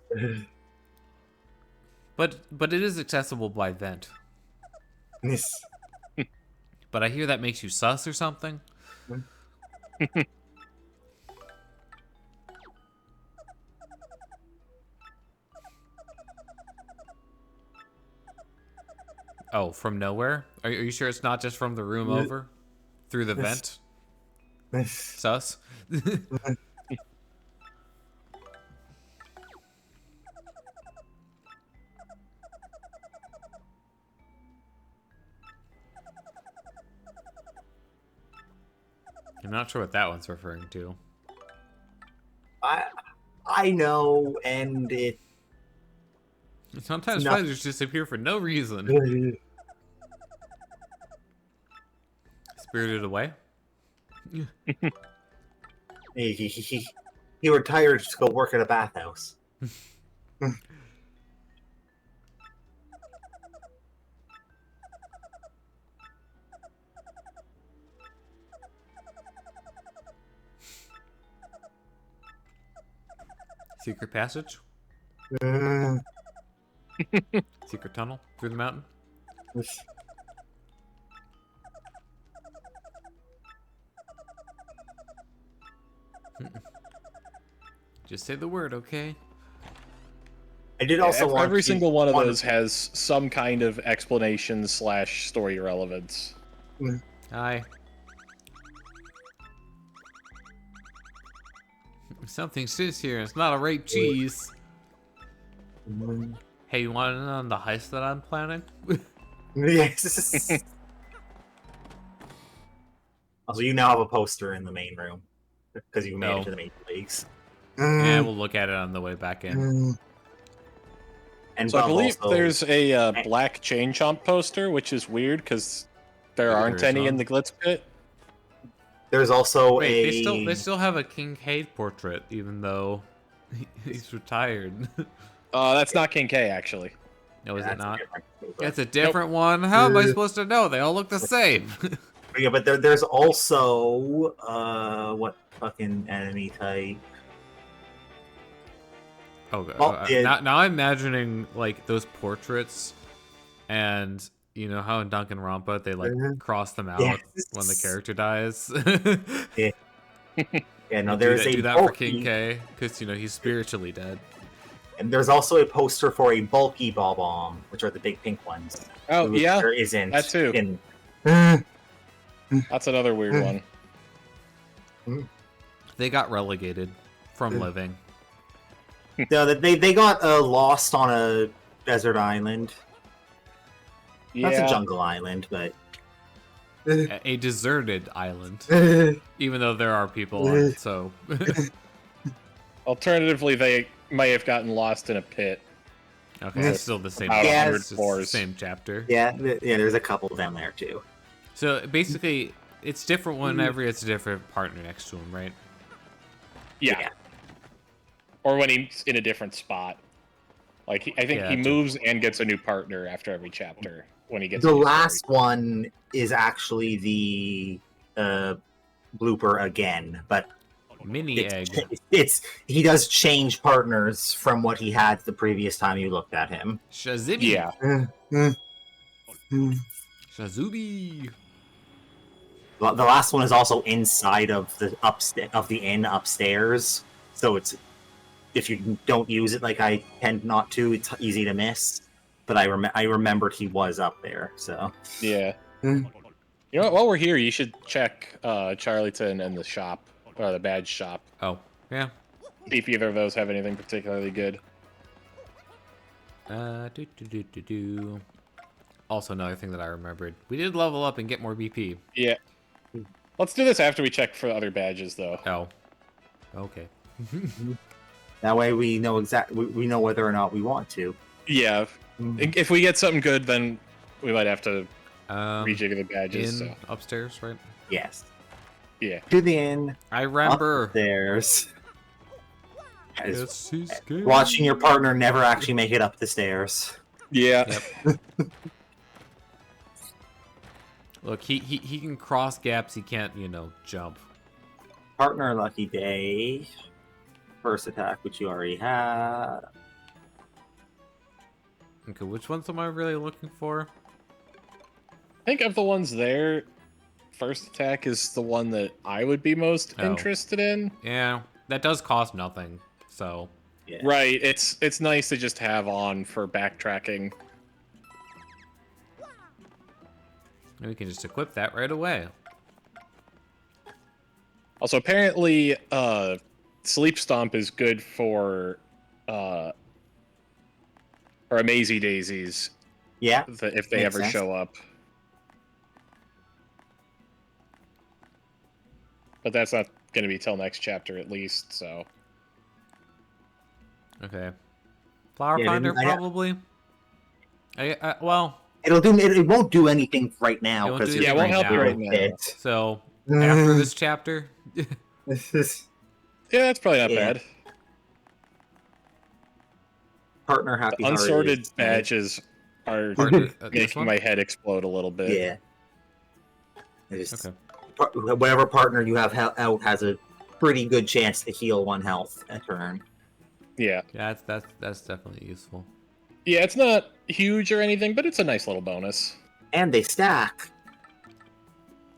But it is accessible by vent. This- But I hear that makes you sus or something. Oh, from nowhere? Are you sure it's not just from the room over? Through the vent? Sus. I'm not sure what that one's referring to. I know, and it. Sometimes Not- fighters disappear for no reason. Spirited Away? He retired to go work at a bathhouse. Secret Passage? Secret Tunnel through the mountain? Just say the word, okay? I did also want every to- single one of want those has some kind of explanation / story relevance. Hi. Something sits here, it's not a rape cheese. Hey, you want to know on the heist that I'm planning? Yes. Also, you now have a poster in the main room because you made Oh. it to the major leagues. Yeah, we'll look at it on the way back in. And So I Bob believe also, there's a black chain chomp poster, which is weird because there There aren't is any in none. the Glitz Pit. there's also Wait, a. they still have a Kincaid portrait, even though he's retired. That's not King K, actually. No, is That's it not? a different poster. It's a different one. How am I supposed to know? They all look the same. Yeah, but there's also what fucking enemy type? Oh, God. Well, yeah. Now I'm imagining like those portraits, and you know how in Danganronpa they like cross them out Yes. when the character dies. Yeah, no, do there's that, a do that for bulky, King K, because you know he's spiritually dead. and there's also a poster for a bulky Bob-omb, which are the big pink ones. Oh, Which yeah, there isn't that too. in. That's another weird one. They got relegated from living. No, they got lost on a desert island. Yeah. That's a jungle island, but A deserted island, even though there are people on it. So Alternatively, they may have gotten lost in a pit. okay, it's still the same. About Yeah, 100 it's just the floors. same chapter. yeah, there's a couple down there too. So basically, it's different whenever it's a different partner next to him, right? Yeah. Or when he's in a different spot. Like, I think Yeah, he that's moves and gets a new partner after every chapter when he gets The a new last story. one is actually the blooper again, but Mini egg. it's he does change partners from what he had the previous time you looked at him. Shazibi. Yeah. Shazubi. The last one is also inside of the inn upstairs, so it's if you don't use it like I tend not to, it's easy to miss. But I remembered he was up there, so Yeah. Mm. You know what? While we're here, you should check Charlieton and the shop, or the badge shop. Oh, yeah. See if either of those have anything particularly good. Do. Also, another thing that I remembered. We did level up and get more BP. Yeah. Let's do this after we check for other badges, though. Oh. Okay. that way we know we know whether or not we want to. Yeah. If we get something good, then we might have to rejigger the In badges. So. upstairs, right? Yes. Yeah. To the inn. I remember. Upstairs. Yes, he's good. Watching your partner never actually make it up the stairs. Yeah. Yep. Look, he can cross gaps. He can't, you know, jump. Partner lucky day. First attack, which you already had. Okay, which ones am I really looking for? Think of the ones there. First attack is the one that I would be most Oh. interested in. Yeah, that does cost nothing. So Yeah. Right. It's nice to just have on for backtracking. we can just equip that right away. Also, apparently, Sleep Stomp is good for Amazy Daisies Yeah. if they Makes ever sense. show up. But that's not going to be till next chapter at least, so. Okay. Flower Yeah, Finder, I- probably. Well, It won't do anything right now It won't because do Yeah, it won't anything help you right right now. now. so after this chapter, This is Yeah, that's probably not Yeah. bad. partner happy The heart unsorted is- badges are partner, this making one? my head explode a little bit. Yeah. It's just- Okay. Whatever partner you have out has a pretty good chance to heal 1 health a turn. Yeah. Yeah, that's definitely useful. Yeah, it's not huge or anything, but it's a nice little bonus. And they stack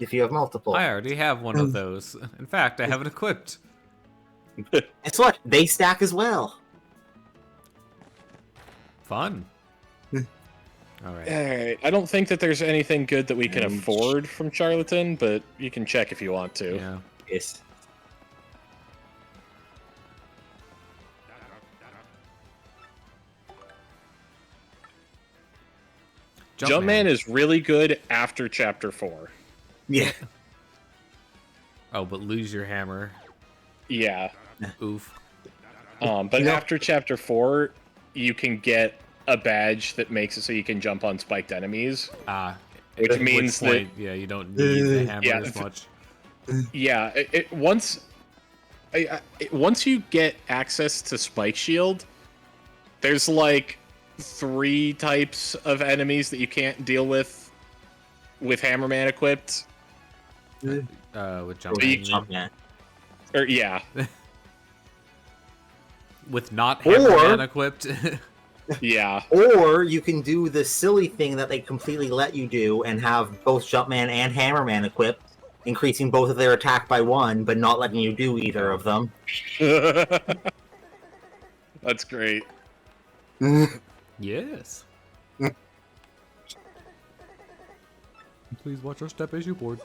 if you have multiple. I already have one of those. In fact, I have it equipped. Guess what? They stack as well. Fun. All right. Alright, I don't think that there's anything good that we can Ouch. afford from Charlatan, but you can check if you want to. Yeah. Yes. Jumpman is really good after Chapter 4. Yeah. Oh, but lose your hammer. Yeah. Oof. But No. after Chapter 4, you can get a badge that makes it so you can jump on spiked enemies. Which Which means that- point, yeah, you don't need the hammer Yeah. as much. Yeah, once you get access to Spike Shield, there's like 3 types of enemies that you can't deal with Hammerman equipped. With So you Jumpman. Jump, yeah. Or yeah, With not Or- Hammerman equipped. yeah. Or you can do the silly thing that they completely let you do and have both Jumpman and Hammerman equipped, increasing both of their attack by 1, but not letting you do either of them. That's great. Yes. Please watch our step issue board.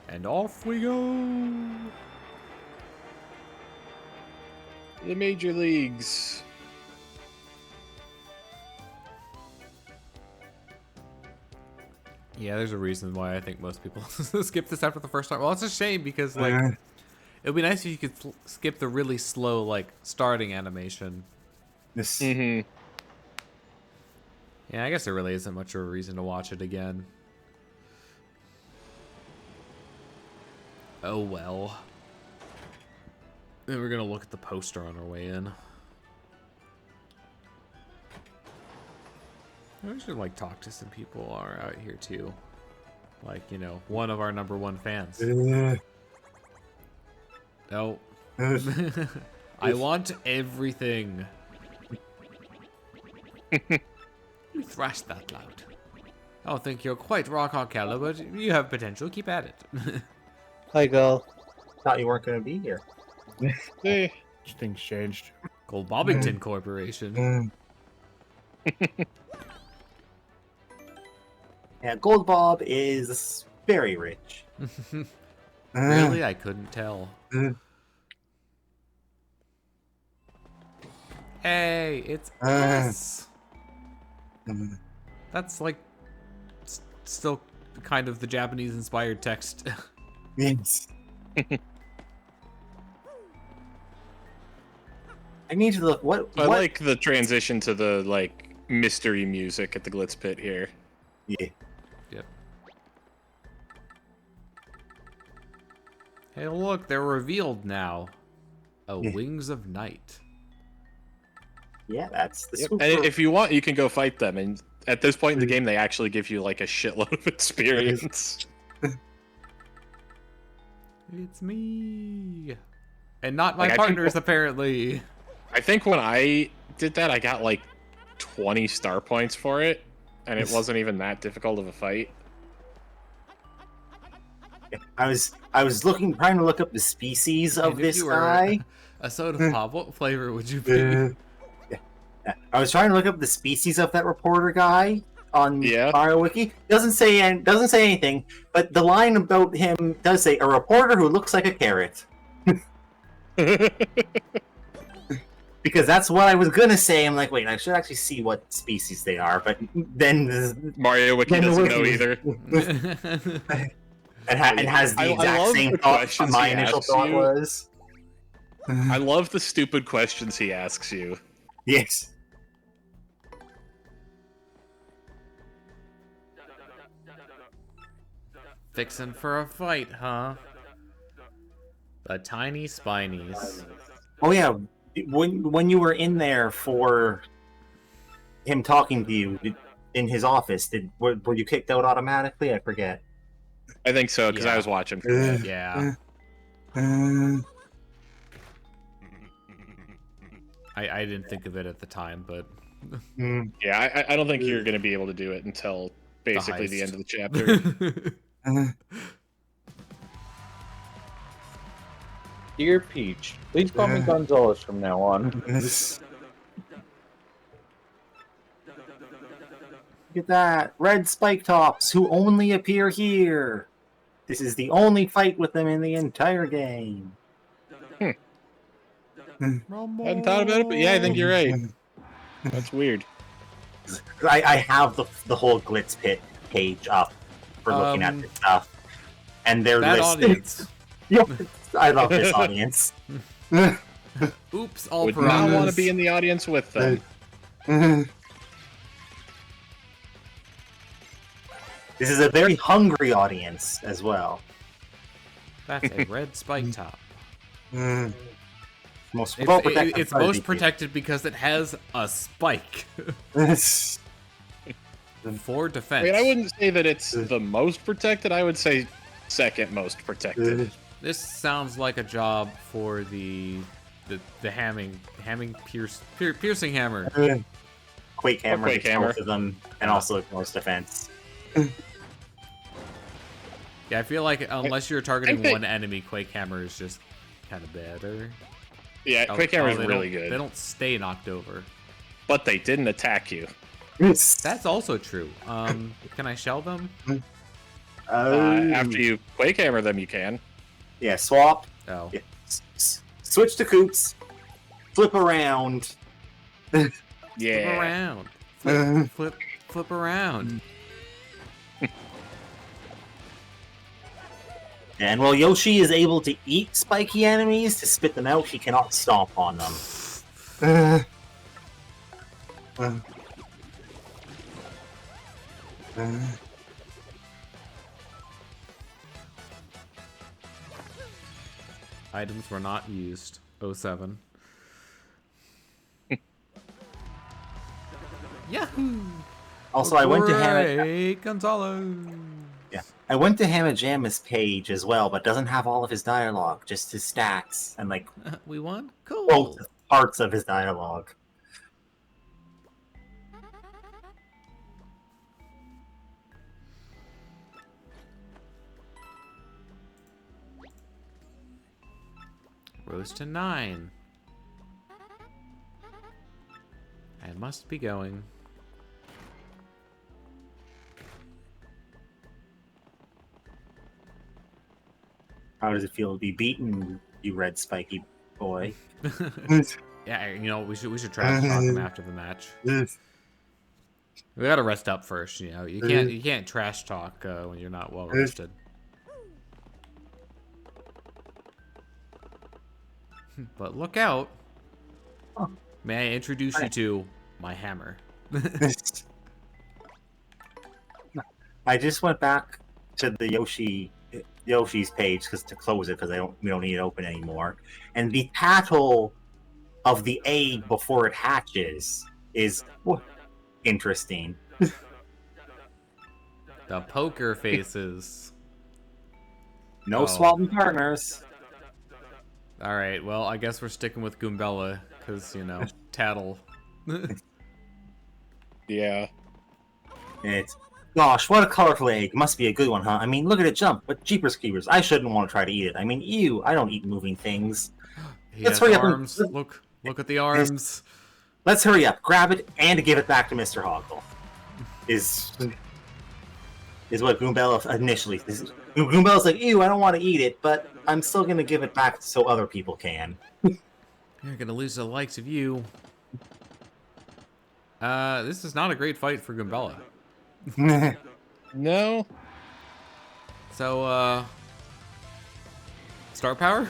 And off we go. The major leagues. Yeah, there's a reason why I think most people skip this after the first time. Well, it's a shame because like it'd be nice if you could skip the really slow like starting animation. This, Mm-hmm. Yeah, I guess there really isn't much of a reason to watch it again. Oh well. Then we're gonna look at the poster on our way in. We should like talk to some people who are out here too. Like, you know, one of our #1 fans. No. I want everything. You thrashed that loud. I don't think you're quite rock on Keller, but you have potential. Keep at it. Hi, girl. thought you weren't going to be here. Eh, Things changed. Gold Bobbington Corporation. Yeah, Gold Bob is very rich. Really? I couldn't tell. Hey, it's us. That's like still kind of the Japanese inspired text. Yes. I need to look. What? I what? like the transition to the like mystery music at the Glitz Pit here. Yeah. Yep. Hey, look, they're revealed now. Oh, Yeah. Wings of Night. Yeah, that's the Yep. super. And if you want, you can go fight them. And at this point in the game, they actually give you like a shitload of experience. It's me. And not my Like, I think- partners, apparently. I think when I did that, I got like 20 star points for it, and it wasn't even that difficult of a fight. I was trying to look up the species of And if this you were guy. a soda pop, what flavor would you be? I was trying to look up the species of that reporter guy on Yeah. BioWiki. Doesn't say anything, but the line about him does say a reporter who looks like a carrot. Because that's what I was gonna say. I'm like, wait, I should actually see what species they are. But then Mario Wiki Then doesn't the know wiki- either. and has the I exact love same the thought questions my he initial asks thought you. was. I love the stupid questions he asks you. Yes. Fixin' for a fight, huh? The tiny spinies. Oh yeah. When you were in there for him talking to you in his office, were you kicked out automatically? I forget. I think so, because Yeah. I was watching for that. Yeah. I didn't think of it at the time, but Yeah, I don't think you're going to be able to do it until basically the heist. end of the chapter. Dear Peach, please call me Gonzalez from now on. Look at that. Red spike tops who only appear here. This is the only fight with them in the entire game. I hadn't thought about it, but yeah, I think you're right. That's weird. I have the whole Glitz Pit page up for looking at this stuff. And they're that listed. audience. I love this audience. Oops, all Would not piranhas. want to be in the audience with them. This is a very hungry audience as well. That's a red spike top. Most It's, well-protected it's part of most the protected because it has a spike game. for I defense. mean, I wouldn't say that it's the most protected. I would say second most protected. This sounds like a job for the piercing hammer. Quake Hammer, Quake gets Hammer. both of them, and also most defense. Yeah, I feel like unless you're targeting think- one enemy, Quake Hammer is just kind of better. Yeah, Quake Hammer is they really don't- good. They don't stay knocked over. But they didn't attack you. That's also true. Can I shell them? After you Quake Hammer them, you can. Yeah, swap. Oh. Yeah. Switch to Coops. Flip around. Flip Yeah. around. Flip around. And while Yoshi is able to eat spiky enemies to spit them out, he cannot stomp on them. Items were not used. 07. Yahoo! Also, I went to Hooray, Gonzalo. I went to Hamajama's page as well, but doesn't have all of his dialogue, just his stats and like We won? Cool. both parts of his dialogue. Rose to 9. I must be going. How does it feel to be beaten, you red spiky boy? Yeah, you know, we should trash talk him after the match. We gotta rest up first, you know. You can't trash talk when you're not well rested. But look out. May I introduce you to my hammer? I just went back to the Yoshi's page to close it because we don't need it open anymore. And the tattle of the egg before it hatches is interesting. The poker faces. No Oh. swapping partners. Alright, well, I guess we're sticking with Goombella, because, you know, tattle. Yeah. And it's, gosh, what a colorful egg. Must be a good one, huh? I mean, look at it jump. But jeepers creepers, I shouldn't want to try to eat it. I mean, I don't eat moving things. He Let's has hurry up and- arms. Look at the arms. let's hurry up, grab it, and give it back to Mr. Hoggle. Is what Goombella initially. Goombella's like, ew, I don't want to eat it, but I'm still gonna give it back so other people can. You're gonna lose to the likes of you. This is not a great fight for Goombella. No. So, star power?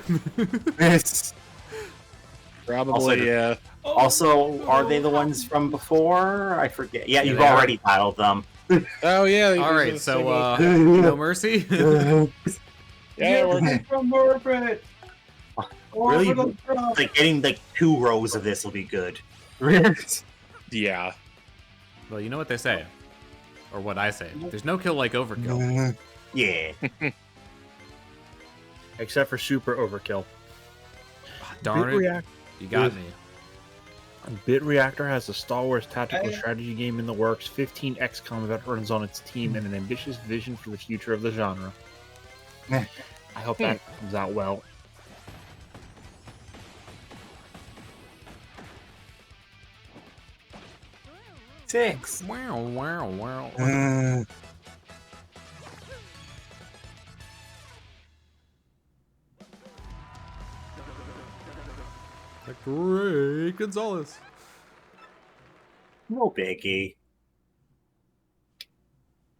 It's- Probably, yeah. Also, are they the ones from before? I forget. Yeah, Yeah, you've they are. already battled them. Oh, yeah. All right, these so, are the no mercy? yeah, it works. From orbit. Really? Orbital drop. Like getting like 2 rows of this will be good. Yeah. Well, you know what they say. Or what I say. There's no kill like overkill. Yeah. Except for super overkill. Darn it. React- You got me. Bit Reactor has a Star Wars tactical Hey. strategy game in the works, 15 XCOM veterans on its team, and an ambitious vision for the future of the genre. I hope that comes out well. Six. Wow, wow, wow. The great Gonzalez. No biggie.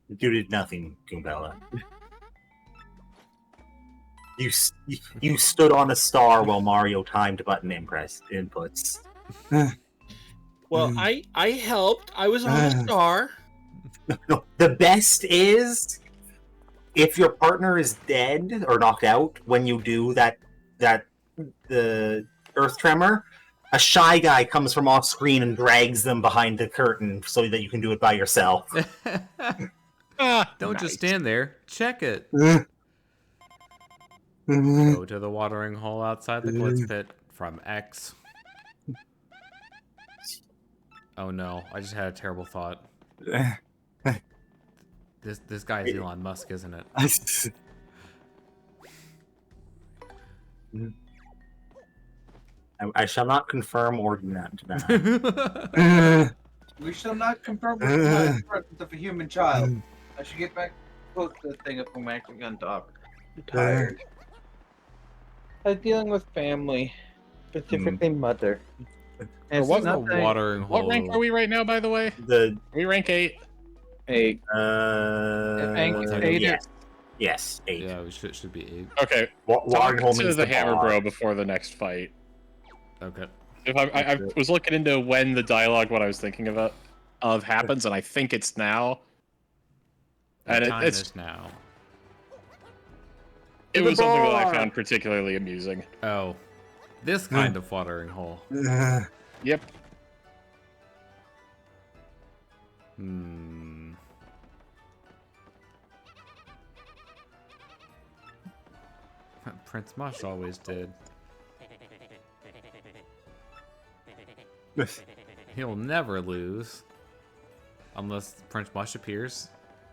You did nothing, Goombella. You stood on a star while Mario timed button inputs. Well, I helped. I was on a star. No, the best is if your partner is dead or knocked out when you do the earth tremor, a shy guy comes from off screen and drags them behind the curtain so that you can do it by yourself. Don't just stand there. Check it. Go to the watering hole outside the glitz pit from X. Oh no, I just had a terrible thought. This guy is Elon Musk, isn't it? I shall not confirm or deny. We shall not confirm with the presence of a human child. I should get back close to the thing if I'm actually gonna talk. I'm tired. I'm dealing with family, specifically mother. And what it's The nothing- watering hole. What rank are we right now, by the way? The We rank 8. Hey, What's that? yes, 8. Yeah, we should be 8. Okay. Watering Talk hole to means the the hammer bar. bro before the next fight. Okay. If I was looking into when the dialogue, what I was thinking of happens, and I think it's now. And The time it's is now. it was something that I found particularly amusing. Oh, this kind of watering hole. Yep. Hmm. Prince Mush always did. He'll never lose. Unless Prince Mush appears.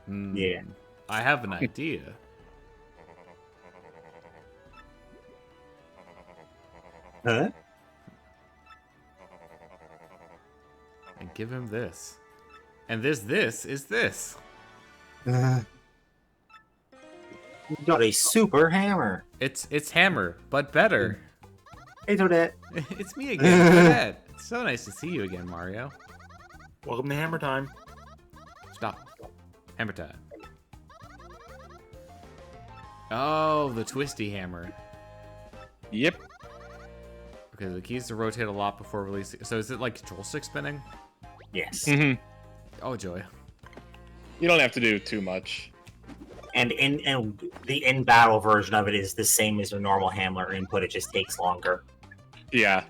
Hmm. Yeah. I have an idea. Huh? And give him this. And this is this. You got a super hammer. It's Hammer, but better. Hey, Toadette. It's me again, Toadette. It's so nice to see you again, Mario. Welcome to Hammer Time. Stop. Hammer time. Oh, the twisty hammer. Yep. Okay, the keys to rotate a lot before releasing. So is it like control stick spinning? Yes. Hmm. Oh, joy. You don't have to do too much. And the in battle version of it is the same as your normal hammer input. It just takes longer. Yeah.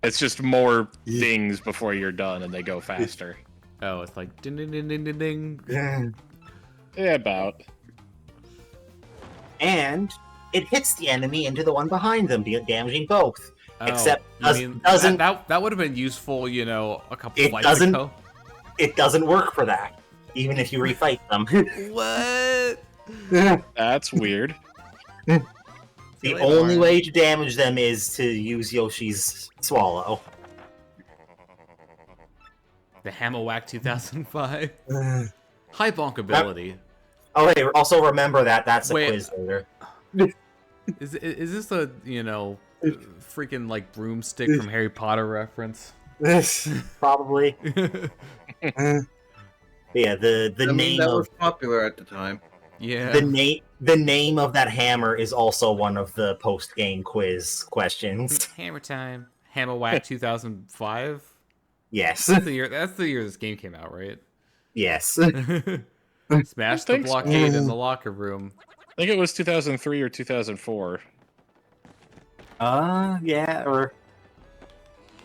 It's just more things before you're done, and they go faster. Oh, it's like ding ding ding ding ding ding. Yeah, about. And it hits the enemy into the one behind them, damaging both. Oh, Except you mean doesn't that would have been useful, you know, a couple It flights doesn't- ago. it doesn't work for that, even if you refight them. What? That's weird. The you later, only Mario. way to damage them is to use Yoshi's swallow. The Hammer Whack 2005. High bonkability. Oh, hey, also remember that that's a Wait. quiz later. Is this a, you know, freaking like broomstick from Harry Potter reference? Probably. Yeah, the I mean, name that of was popular at the time. Yeah. the name of that hammer is also one of the post game quiz questions. Hammer time. Hammer Whack 2005. Yes. That's the year this game came out, right? Yes. Smash the think so. blockade in the locker room. I think it was 2003 or 2004. Yeah, or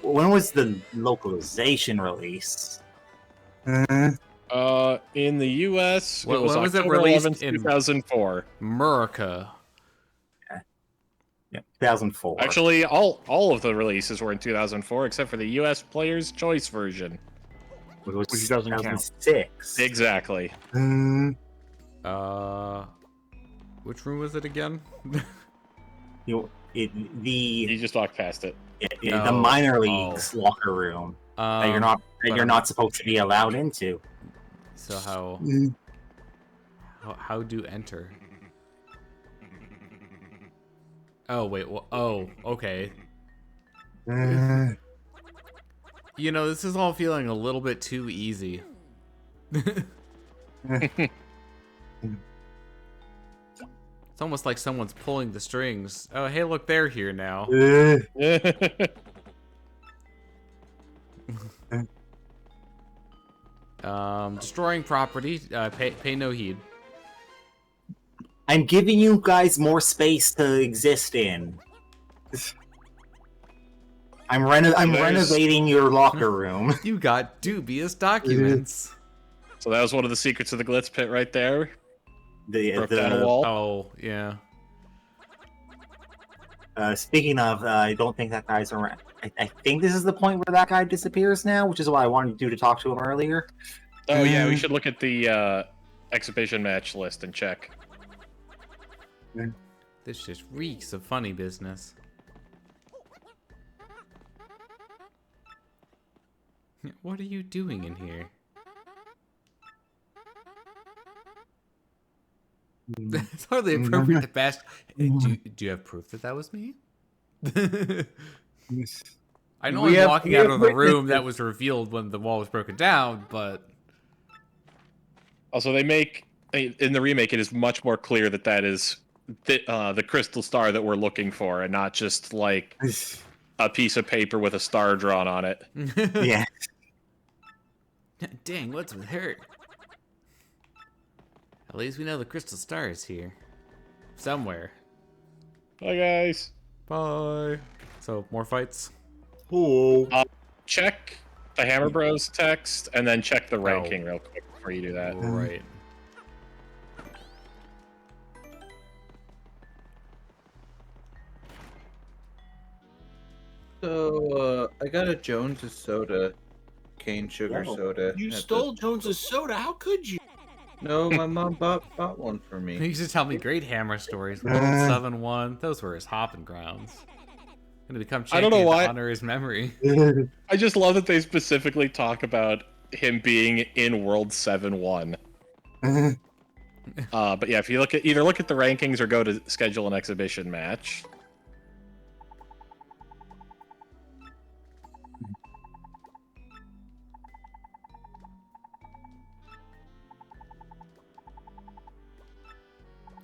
when was the localization release? In the U.S., When it was was it October released 11th, in- 2004. America. Yeah, 2004. Actually, all of the releases were in 2004, except for the U.S. Player's Choice version. which Which doesn't count. 2006. Exactly. Which room was it again? You You just walked past it. the Oh, minor leagues locker room that you're not supposed to be allowed into. So how do enter? Oh wait. Well, oh, okay. You know, this is all feeling a little bit too easy. It's almost like someone's pulling the strings. Oh, hey, look, they're here now. Destroying property. Pay no heed. I'm giving you guys more space to exist in. I'm renovating your locker room. You got dubious documents. So that was one of the secrets of the Glitz Pit right there. Broke down a The wall. Oh, yeah. speaking of, I don't think that guy's around. I think this is the point where that guy disappears now, which is why I wanted you to talk to him earlier. Oh yeah, we should look at the exhibition match list and check. This just reeks of funny business. What are you doing in here? It's hardly appropriate to bash. Hey, do you have proof that that was me? I know I'm walking out of the room that was revealed when the wall was broken down, but Also, they make in the remake it is much more clear that that is the crystal star that we're looking for, and not just like a piece of paper with a star drawn on it. Yeah. Dang, what's with her? At least we know the crystal star is here. Somewhere. Bye, guys. Bye. So, more fights? Cool. Check the Hammer Bros text, and then check the ranking real quick before you do that. Right. So, I got a Jones's soda, cane sugar Oh. soda. You at the- stole Jones's soda. How could you? No, my mom bought one for He me. used to tell me great hammer stories. World 7-1. Those were his hopping grounds. Gonna become I don't know champion why- to honor his memory. I just love that they specifically talk about him being in World 7-1. But yeah, if you either look at the rankings or go to schedule an exhibition match.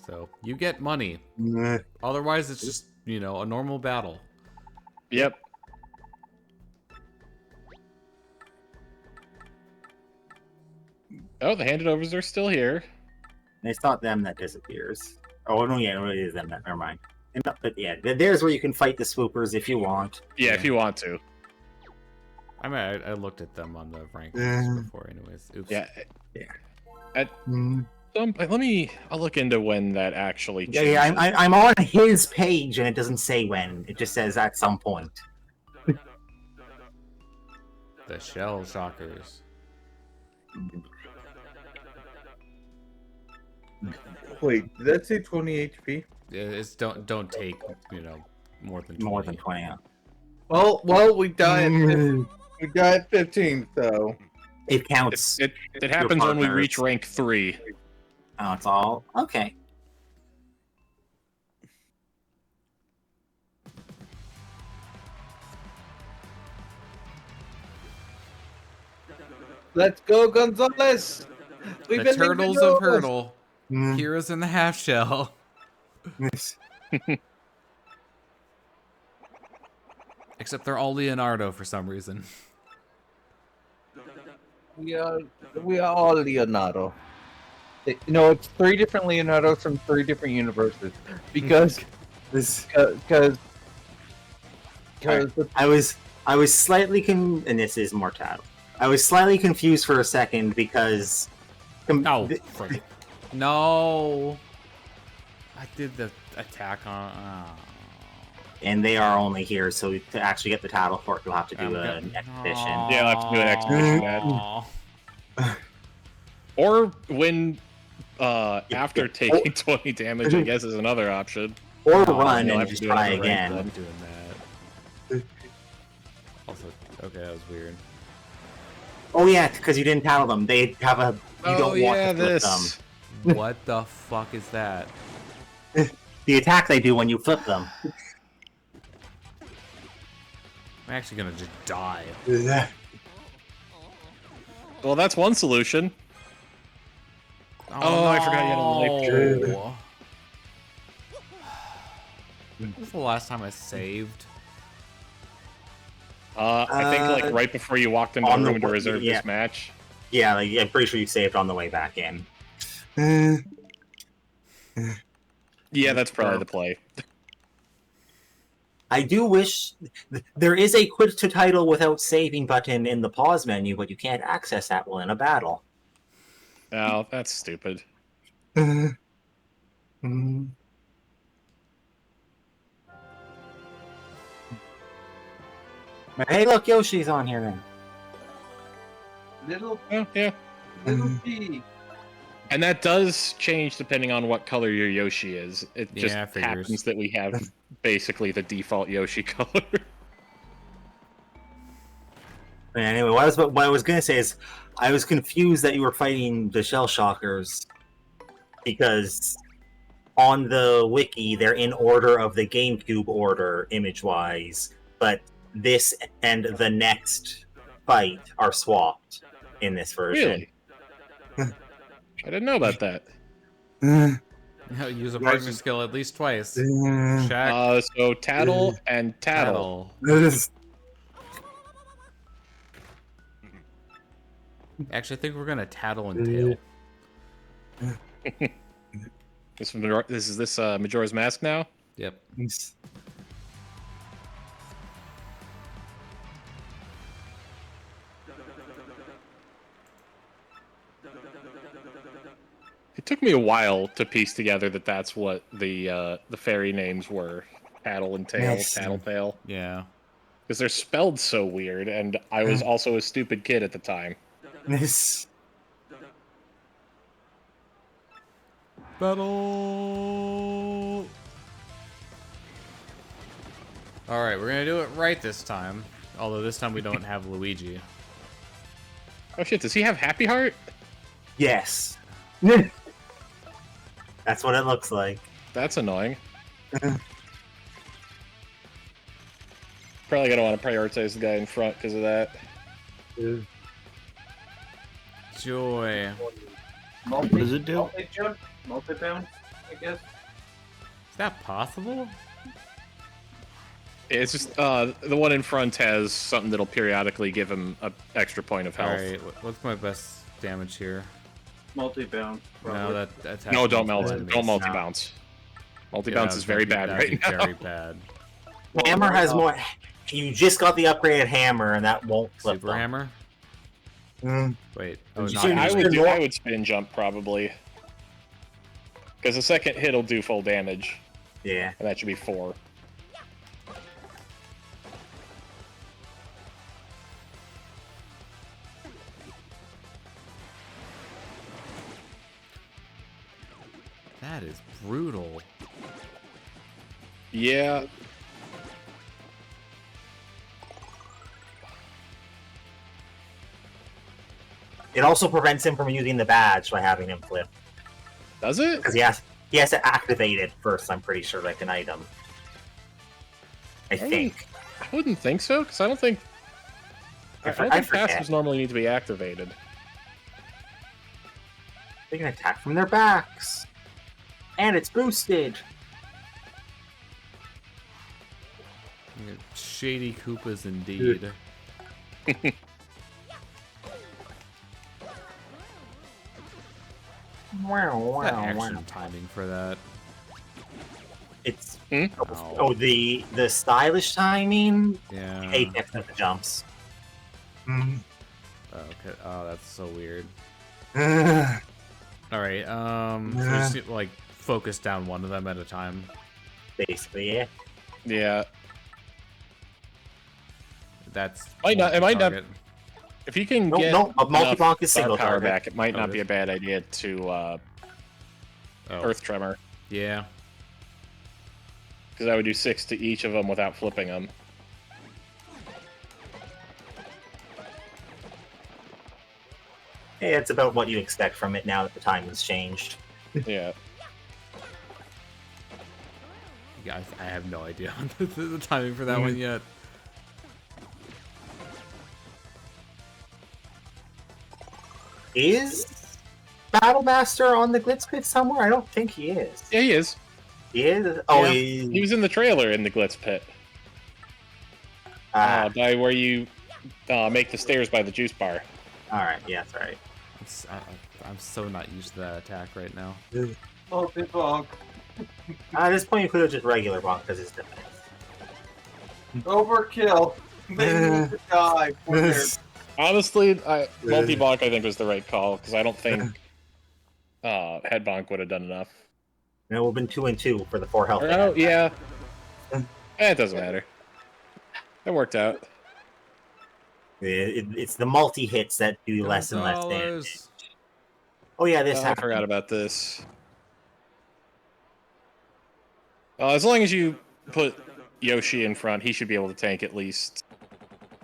So, you get money. Otherwise, it's just, you know, a normal battle. Yep. Oh, the handed overs are still here. It's not them that disappears. Oh no, yeah, it is them. Never mind. But yeah, there's where you can fight the swoopers if you want. Yeah, if you want to. I mean, I looked at them on the rankings before, anyways. Oops. Yeah. Yeah. I'll look into when that actually Yeah, changes. yeah. I'm on his page and it doesn't say when. It just says at some point. The shell shockers. Wait, did that say 20 HP? It's don't take, you know, more than 20. More than 20. Well, we died. We died 15, so It counts. It happens when we partners. reach rank 3. Oh, it's all okay. Let's go, Gonzalez! The Turtles of Hurdle. Mm. Heroes in the half shell. Yes. Except they're all Leonardo for some reason. We are all Leonardo. It's 3 different Leonardos from 3 different universes because This. I was slightly and this is Mortal. I was slightly confused for a second because. Oh, frick. No. I did the attack on. Oh. And they are only here, so to actually get the title for it, you'll have to do an exhibition. Yeah, I'll have to do an exhibition match. Or win after taking 20 damage, I guess, is another option. Or run you'll and have to just do try another rank again. then. I'm doing that. Also, okay, that was weird. Oh yeah, because you didn't tattle them. They have a. You don't want to flip them. What the fuck is that? The attack they do when you flip them. I'm actually gonna just die. Well, that's one solution. Oh, I forgot you had a life. no. When was the last time I saved? I think like right before you walked into on the the room to wa- reserve yeah. this match. Yeah, like, I'm pretty sure you saved on the way back in. Yeah, that's probably the play. I do wish there is a quit to title without saving button in the pause menu, but you can't access that while in a battle. Oh, that's stupid. Hey, look, Yoshi's on here then. Little Yeah. G. And that does change depending on what color your Yoshi is. It just Yeah, figures. happens that we have basically the default Yoshi color. Anyway, what I was gonna say is, I was confused that you were fighting the Shell Shockers because on the wiki they're in order of the GameCube order image-wise, but this and the next fight are swapped in this version. Really? I didn't know about that. Use a partner skill at least twice. Check. So Tattle and Tattle. Actually, I think we're gonna tattle and tail. This is Majora's Mask now? Yep. It took me a while to piece together that that's what the fairy names were. Tattle and Tail, Yes. Tattletale. Yeah. Because they're spelled so weird, and I was also a stupid kid at the time. This. Battle. All right, we're gonna do it right this time. Although this time we don't have Luigi. Oh shit, does he have Happy Heart? Yes. That's what it looks like. That's annoying. Probably gonna want to prioritize the guy in front because of that. Joy. What does it do? Multi-jump? Multi-bounce, I guess? Is that possible? It's just the one in front has something that'll periodically give him an extra point of All health. right. What's my best damage here? Multi-bounce. No, that attack. No, don't melt. blend Don't me. multi bounce. Multi bounce is very bad That'd right be now. very bad. Hammer has more. You just got the upgraded hammer, and that won't flip Super them. hammer. Mm. Wait. Oh, Oh, you not should- hammer. I would spin jump probably. Because the second hit will do full damage, Yeah. and that should be 4. That is brutal. Yeah. It also prevents him from using the badge by having him flip. Does it? Because he has to activate it first, I'm pretty sure, like an item. I think. I wouldn't think so, because I don't think... I don't think forget. passives normally need to be activated. They can attack from their backs. And it's boosted. Shady Koopas indeed. Wow, That action timing for that. It's Oh. the stylish timing. Yeah. Apex of the jumps. Oh, okay. Oh, that's so weird. All right. So we just need to, like, focus down one of them at a time. Basically, yeah. Yeah. That's It might not. target. If you can No, get no, a multi-bonk is star single power target. back, it might not Oh, be a bad idea to Oh. Earth Tremor, Yeah. because I would do 6 to each of them without flipping them. Hey, it's about what you expect from it now that the time has changed. Yeah. Yeah, I have no idea the timing for that one yet. Is Battlemaster on the Glitz Pit somewhere? I don't think he is. Yeah, he is. He is? Oh, Yeah. He was in the trailer in the Glitz Pit. By where you make the stairs by the juice bar. Alright, yeah, that's right. I'm so not used to that attack right now. Multi-bonk. At this point, you could have just regular bonk because it's defense. Overkill. They need to die. For their... Honestly, multi-bonk I think was the right call, because I don't think head bonk would have done enough. And it would have been 2 and 2 for the 4 health. Oh, yeah. It doesn't matter. It worked out. It's the multi-hits that do less and less damage. $2. Oh yeah, this I happened. forgot about this. As long as you put Yoshi in front, he should be able to tank at least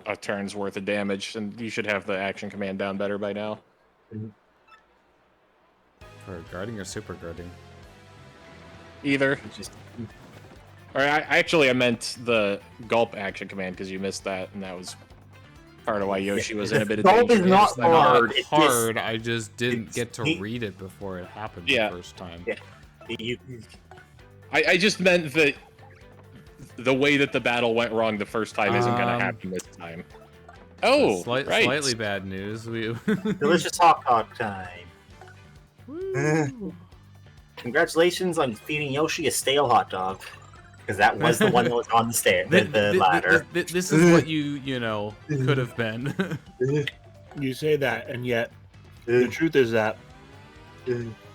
a turn's worth of damage, and you should have the action command down better by now. For guarding or super guarding? Either. Just, Or I meant the gulp action command, because you missed that, and that was part of why Yoshi was in a bit of Gulp danger. is not It's like, hard. Not It hard. I just didn't get to he- read it before it happened Yeah. the first time. Yeah. you, I just meant that the way that the battle went wrong the first time isn't going to happen this time. Oh, right. Slightly bad news. We delicious hot dog time. Woo. Congratulations on defeating Yoshi a stale hot dog. Because that was the one that was on the stair, the ladder. This is what you know could have been. You say that, and yet the truth is that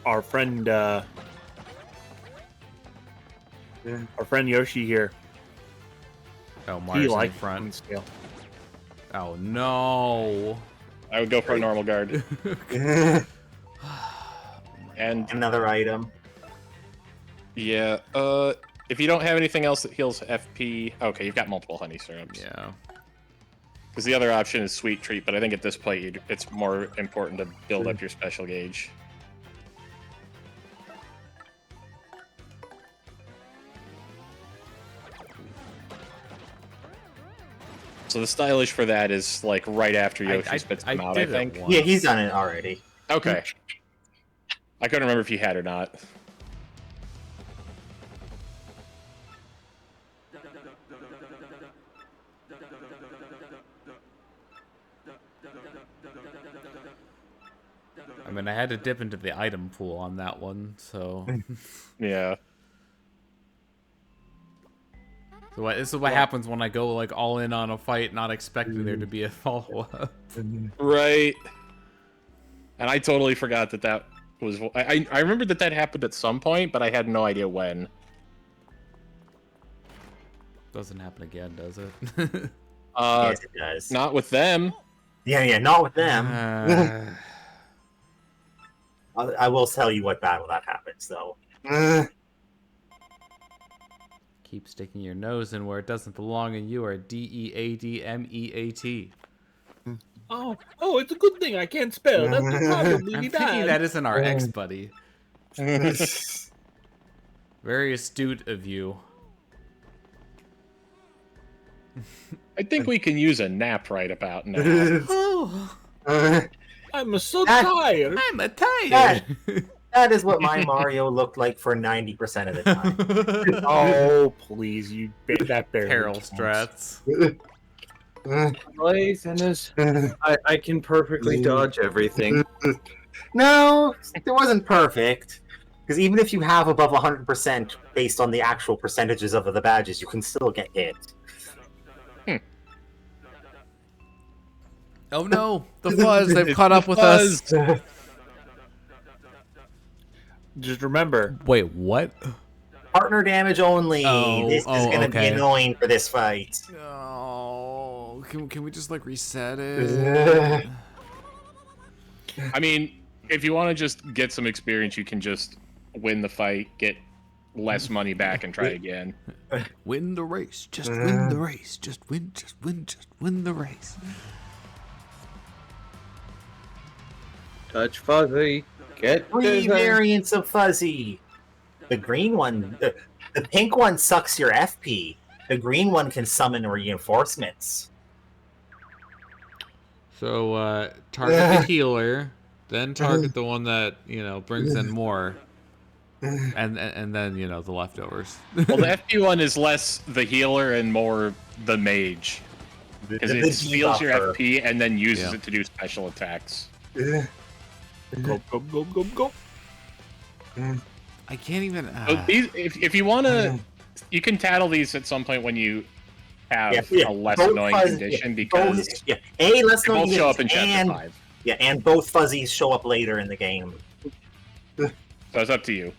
our friend Yoshi here, Oh, he Mars in liked front. scale. Oh no. I would go for a normal guard. And Another item. yeah, if you don't have anything else that heals FP, okay, you've got multiple honey syrups. Yeah. Because the other option is sweet treat, but I think at this point it's more important to build up your special gauge. So the stylish for that is like right after Yoshi spits them out, I did it think. once. Yeah, he's done it already. Okay. I couldn't remember if you had or not. I mean, I had to dip into the item pool on that one, so. Yeah. So this is what happens when I go like all in on a fight, not expecting there to be a follow-up. Right. And I totally forgot that was... I remembered that happened at some point, but I had no idea when. Doesn't happen again, does it? Yes, it does. Not with them. Yeah, not with them. I will tell you what battle that happens, though. Keep sticking your nose in where it doesn't belong, and you are DEADMEAT. Oh, it's a good thing I can't spell. That's probably I'm thinking bad. that isn't our ex buddy. Very astute of you. I think we can use a nap right about now. Oh, I'm so That- tired. I'm a tired. That is what my Mario looked like for 90% of the time. Oh, please, that barely Peril counts. strats. Place and this, I can perfectly dodge everything. No, it wasn't perfect. Because even if you have above 100% based on the actual percentages of the badges, you can still get hit. Oh no, the fuzz, they've caught up with us. Just remember, Wait, what? Partner damage only. Oh, This is going to okay. be annoying for this fight. Oh, can we just like reset it? I mean, if you want to just get some experience, you can just win the fight, get less money back, and try again. Win the race. Just win the race. Just win the race. Touch Fuzzy. Get 3 this. variants of Fuzzy. The green one, the pink one sucks your FP. The green one can summon reinforcements. So target the healer, then target the one that brings in more, and then the leftovers. Well, the FP one is less the healer and more the mage. Because The it steals your debuffer. FP and then uses Yeah. it to do special attacks. go. I can't even. So if you want to, you can tattle these at some point when you have a less both annoying fuzz- condition both- because yeah, A, less they annoying both show up in condition, chapter 5. Yeah, and both fuzzies show up later in the game. So it's up to you.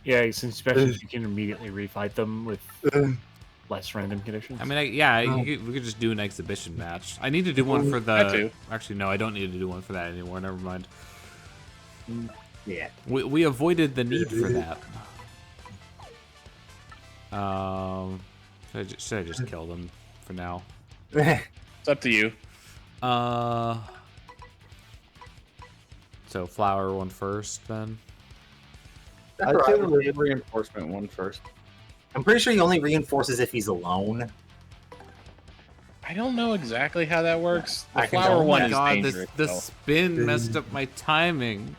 Yeah, since specials you can immediately refight them with less random conditions. I mean, we could just do an exhibition match. I need to do one for That the. too. Actually, no, I don't need to do one for that anymore. Never mind. Yeah. We avoided the need for that. Should I just kill them for now? It's up to you. So flower one first, then. I'd say the reinforcement one first. I'm pretty sure he only reinforces if he's alone. I don't know exactly how that works. The I can flower tell. one Oh is God, dangerous. the though. spin messed up my timing.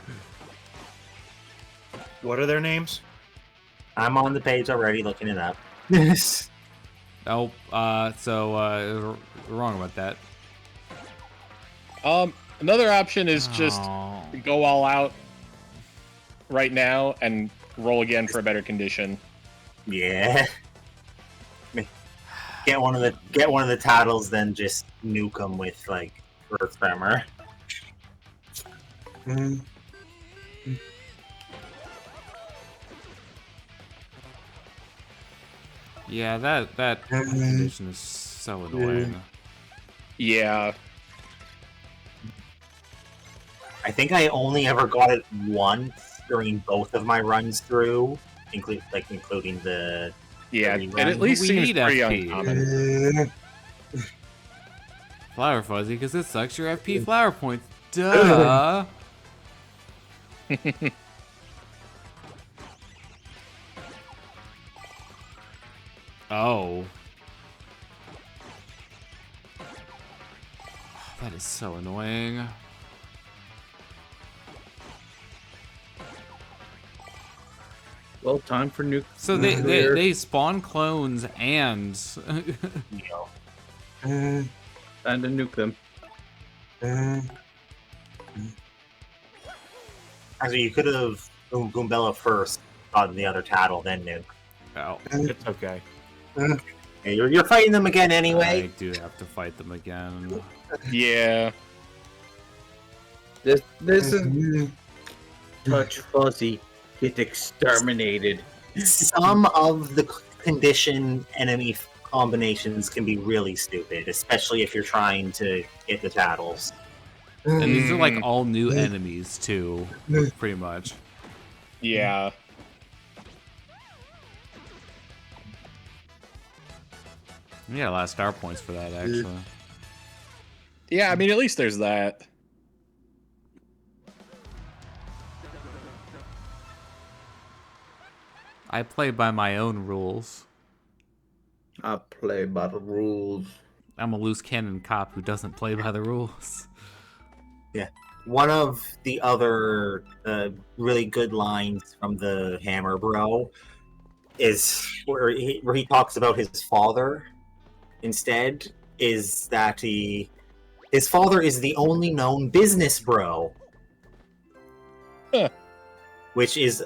What are their names? I'm on the page already looking it up. Oh, wrong about that. Another option is just Oh. go all out right now and roll again for a better condition. Yeah. Get one of the titles, then just nuke them with like Earth Tremor. Yeah, that condition is so annoying. Yeah. I think I only ever got it once during both of my runs through, including the. Yeah, We it at least we seems need pretty FP. uncommon. Flower fuzzy, because it sucks your FP flower points. Duh. Oh. That is so annoying. Well, time for nuke. So they spawn clones and Time to nuke them. Actually, you could have Goombella first, gotten the other tattle, then nuke. oh, It's okay. Yeah, you're fighting them again I anyway. do have to fight them again. Yeah. This is Touch Fuzzy. Get exterminated. Some of the condition enemy combinations can be really stupid, especially if you're trying to get the tattles. And these are like all new enemies too, pretty much. Yeah. Yeah, a lot of star points for that actually. Yeah, I mean, at least there's that. I play by my own rules. I play by the rules. I'm a loose cannon cop who doesn't play by the rules. Yeah. One of the other really good lines from the Hammer Bro is where he talks about his father instead, is that his father is the only known business bro. Huh. Which is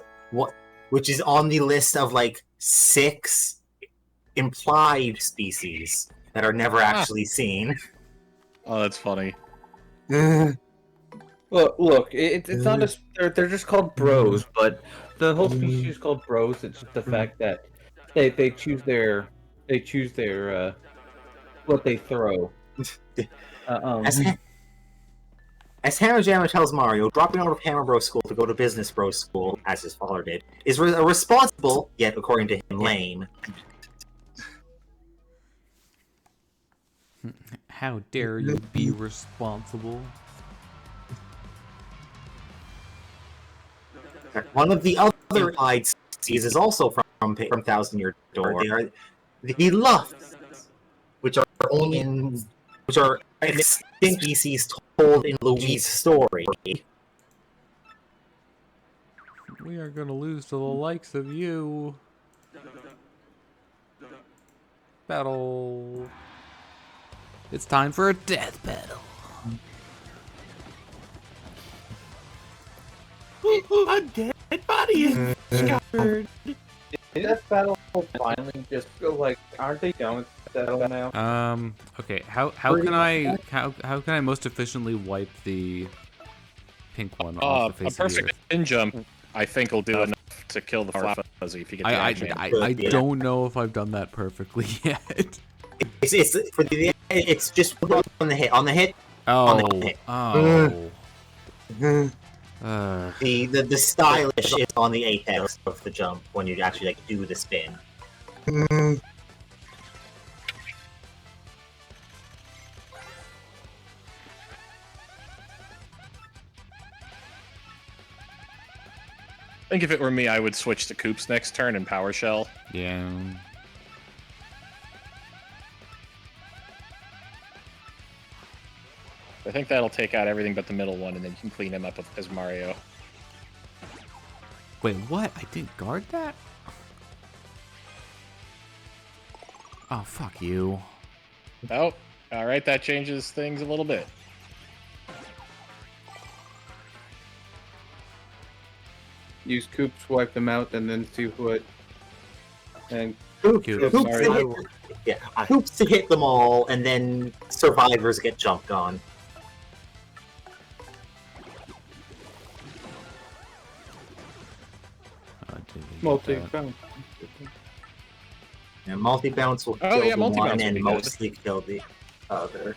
on the list of like 6 implied species that are never actually seen. Oh, that's funny. Look, it's not a. They're just called bros, but the whole species is called bros. It's just the fact that they choose their what they throw. As Hammer Jammer tells Mario, dropping out of Hammer Bro School to go to Business Bro School, as his father did, is a responsible, yet according to him, lame. How dare you be responsible? One of the other implied species is also from Thousand Year Door. They are the Luffs, which are extinct species told in Luigi's story. We are gonna lose to the likes of you. Battle. It's time for a death battle. A dead body is discovered. Did that battle finally just feel like? Aren't they done with that battle now? Okay. How can I most efficiently wipe the pink one off the A face of the perfect earth? spin jump, I think, will do enough to kill the Fire Fuzzy if you get the I action. don't know if I've done that perfectly yet. It's just on the hit. On the hit. Oh. The stylish is on the apex of the jump when you actually like do the spin. I think if it were me, I would switch to Koops next turn and Power Shell. Yeah. I think that'll take out everything but the middle one, and then you can clean him up as Mario. Wait, what? I didn't guard that? Oh, fuck you. Oh, alright, that changes things a little bit. Use Coops, wipe them out, and then see what. And Hoops Coops. Hoops to hit them all, and then survivors get jumped on. multi-bounce. And multi-bounce will kill the multi-bounce one will and be mostly kill the other.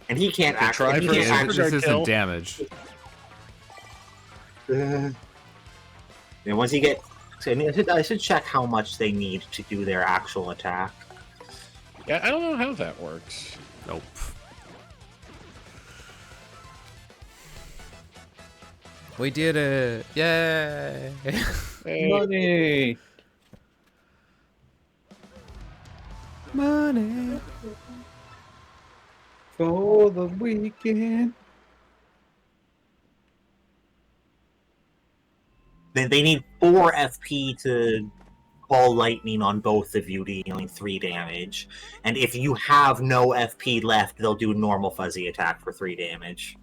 And he can't try actually. for He a can't super This guard kill. isn't damage. and once you get, I should check how much they need to do their actual attack. Yeah, I don't know how that works. Nope. We did it! Yay! Money! Money! For the weekend. They need 4 FP to call lightning on both of you, dealing 3 damage. And if you have no FP left, they'll do normal fuzzy attack for 3 damage.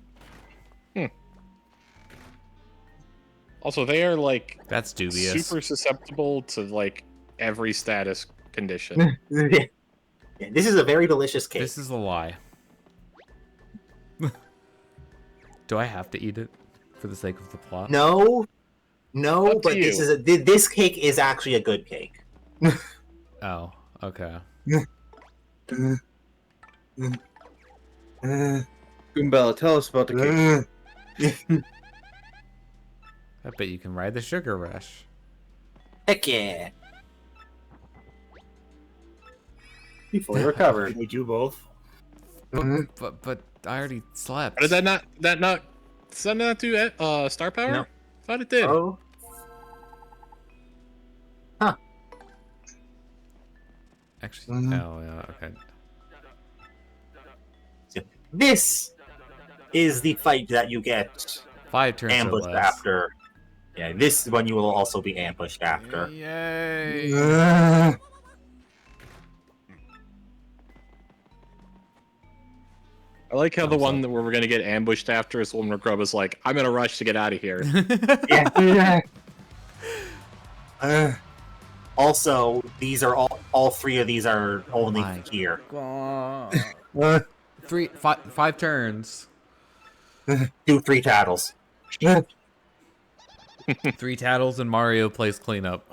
Also, they are, like, That's dubious. super susceptible to, like, every status condition. Yeah, this is a very delicious cake. This is a lie. Do I have to eat it for the sake of the plot? No, Up but to this you. is this cake is actually a good cake. Oh, okay. Goombella, tell us about the cake. I bet you can ride the sugar rush. Heck yeah! You fully recovered. We do both. But I already slept. Did that not do star power? No. Thought it did. Oh. Actually, oh yeah, okay. This is the fight that you get 5 turns or ambushed less. after. Yeah, this one you will also be ambushed after. Yay! I like how the Thumbs one up. that where we're gonna get ambushed after is the one where Grub is like, I'm in a rush to get out of here. Yeah. Also, these are all 3 of these are only my here. God. 5 turns. Do 3 tattles. 3 tattles and Mario plays cleanup.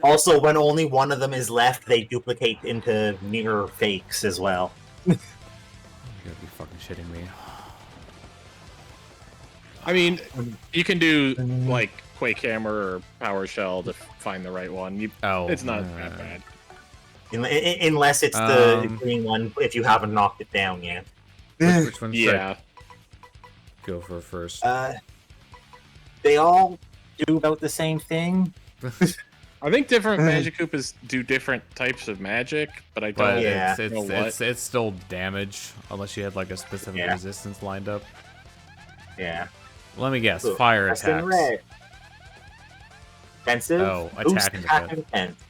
Also, when only one of them is left, they duplicate into mirror fakes as well. You gotta be fucking shitting me. I mean, you can do like Quake Hammer or Power Shell to find the right one. It's not that bad. Unless it's the green one, if you haven't knocked it down yet. Which one should I Yeah. go for first? They all do about the same thing. I think different Magic Koopas do different types of magic, but I don't But Yeah. know what. it's still damage unless you had like a specific Yeah. resistance lined up. Yeah. Let me guess, Look, fire that's in attacks. red. Defensive. Oh, boost attack and attack defense. and defense.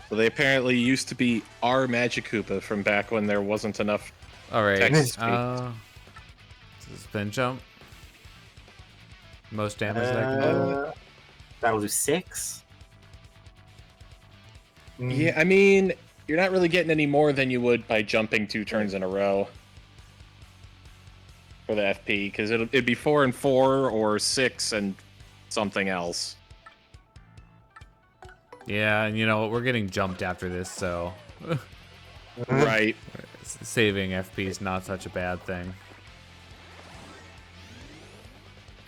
So they apparently used to be our Magic Koopa from back when there wasn't enough. All right. Text speed. Spin jump. Most damage that I can do. That'll do 6. Yeah, I mean, you're not really getting any more than you would by jumping 2 turns in a row for the FP, because it'd be 4 and 4 or 6 and something else. Yeah, and you know what? We're getting jumped after this, so Right. saving FP is not such a bad thing.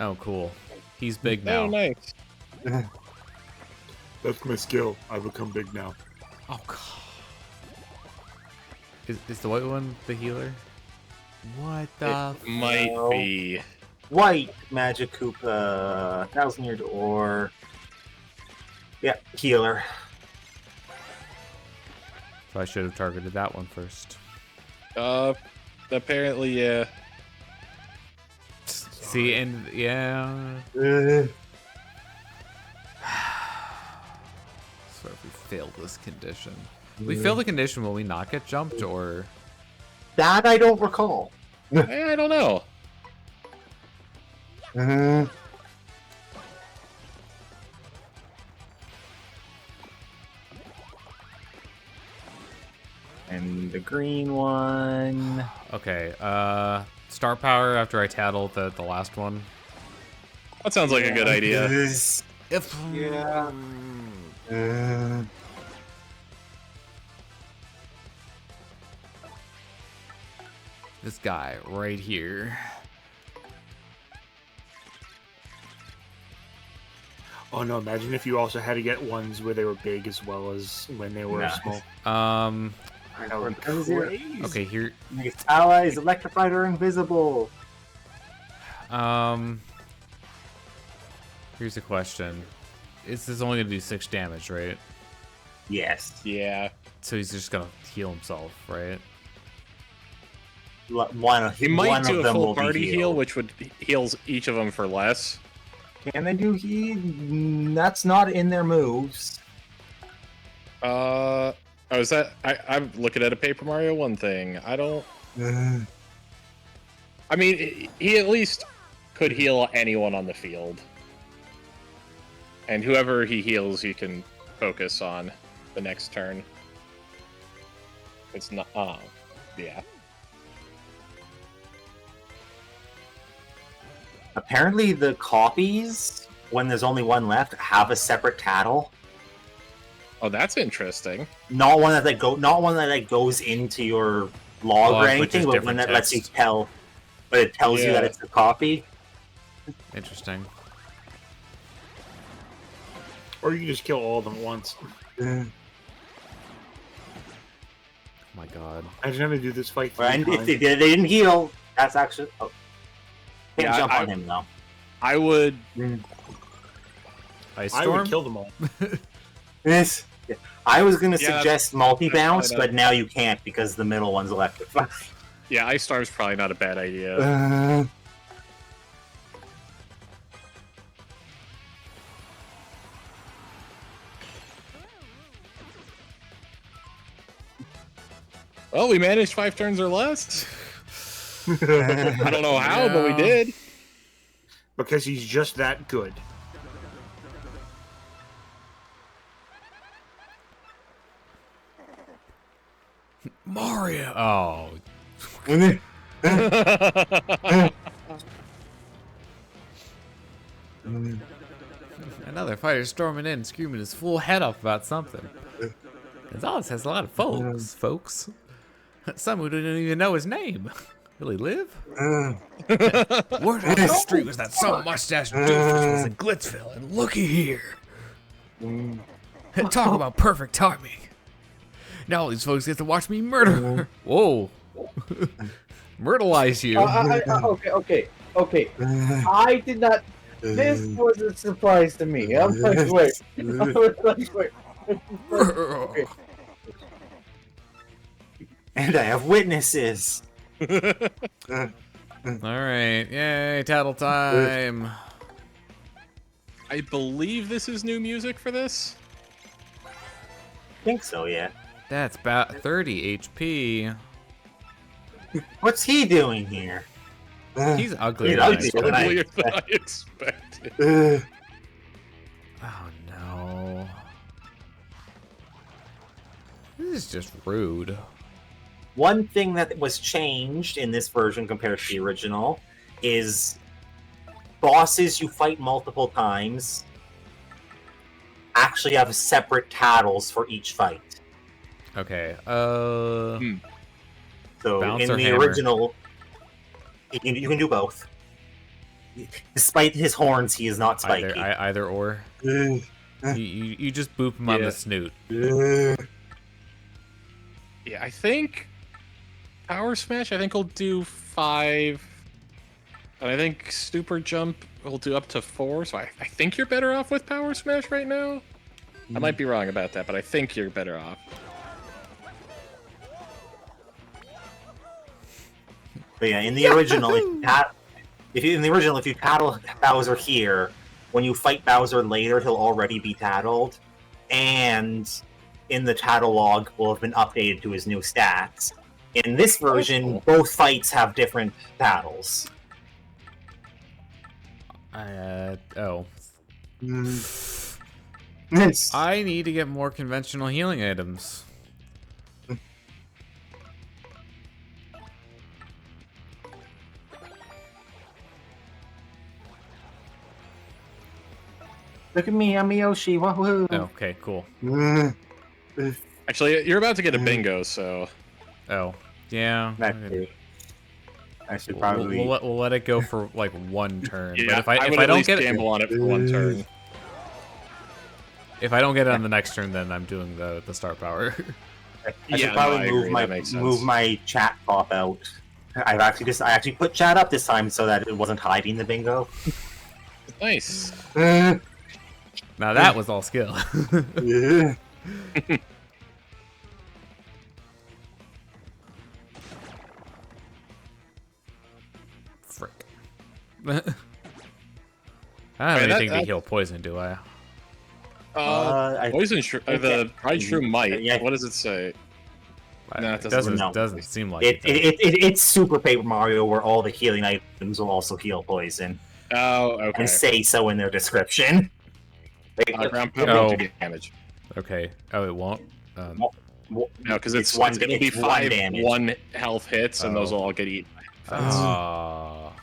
Oh, cool. He's big now. Oh, nice. That's my skill. I become big now. Oh, God. Is the white one the healer? What the? It might No. be. White Magic Koopa, 1,000 Year Door. Yeah, healer. So I should have targeted that one first. Apparently, yeah. See, and yeah. Uh, So if we fail this condition, we fail the condition, will we not get jumped, or? that I don't recall. I don't know. And the green one. Okay, star power after I tattle the last one. That sounds like a good idea. Is- If Yeah. Uh, this guy right here. Oh no! Imagine if you also had to get ones where they were big as well as when they were Nice. small. that would be crazy. Okay, here. Make allies electrified or invisible. Here's a question. This is only gonna do 6 damage, right? Yes. Yeah. So he's just gonna heal himself, right? One, You might one do of a them will full be party heal, healed. which would heals each of them for less. Can they do heal? That's not in their moves. Oh, is that? I'm looking at a Paper Mario 1 thing. I don't. I mean, he at least could heal anyone on the field. And whoever he heals, you can focus on the next turn. It's not. Yeah. Apparently, the copies, when there's only one left, have a separate tattle. Oh, that's interesting. Not one that goes into your log Log, or which anything, is but one different that lets you text. tell. But it tells you that Yeah. it's a copy. Interesting. Or you just kill all of them at once. Oh my god. Imagine having to do this fight 3 And if times. they didn't heal, that's actually. Oh. Can't Yeah, jump on him though. I would. Ice I Storm? would kill them all. Yes. I was gonna Yeah, suggest multi-bounce, that's but now you can't because the middle one's electrified. Yeah, Ice Storm's probably not a bad idea. Well, we managed 5 turns or less. I don't know how, but we Yeah. did. Because he's just that good. Mario! Oh. Another fighter storming in, screaming his full head off about something. Gonzalez has a lot of folks. Some who didn't even know his name. Will he live? Word on the street was that some mustache doofus was in Glitzville, and looky here. Talk about perfect timing. Now all these folks get to watch me murder her. Whoa. Myrtleize you. Okay. I did not. This was a surprise to me. I'm like, wait. I was like, wait. Okay. And I have witnesses. Alright, yay, tattle time. I believe this is new music for this. I think so, yeah. That's about 30 HP. What's he doing here? He's ugly. He's tonight. ugly. Uglier than I expected. Oh no. This is just rude. One thing that was changed in this version compared to the original is bosses you fight multiple times actually have separate tattles for each fight. Okay, So Bounce in or the hammer? original, you can do both. Despite his horns, he is not spiky. either or. You just boop him on Yeah. the snoot. Yeah, I think Power Smash, I think will do 5. And I think Super Jump will do up to 4. So I think you're better off with Power Smash right now. I might be wrong about that, but I think you're better off. But yeah, in the original, if you tattle Bowser here, when you fight Bowser later, he'll already be tattled, and in the tattle log will have been updated to his new stats. In this version, both fights have different tattles. Oh. Yes. I need to get more conventional healing items. Look at me, I'm Yoshi. Wahoo! Oh, okay, cool. Actually, you're about to get a bingo, so Oh, yeah. I should We'll, probably. we'll let it go for like one turn. yeah, But if would I at don't least get it, gamble on it for 1 turn. if I don't get it on the next turn, then I'm doing the star power. I Yeah, should no, probably I move agree, my that makes sense. move my chat pop out. I actually put chat up this time so that it wasn't hiding the bingo. Nice. Now that was all skill. Yeah. Frick. I don't have Wait, anything to that- heal poison, do I? Poison shroom. The Pride Shroom might. Yeah. What does it say? No, it doesn't. No. Doesn't seem like It, it. it's Super Paper Mario where all the healing items will also heal poison Oh, okay. and say so in their description. Ground pound Oh. won't do damage. Okay. Oh, it won't. No, because it's one- going to be it's one 5 damage. 1 health hits, and those Oh. will all get eaten. Ah.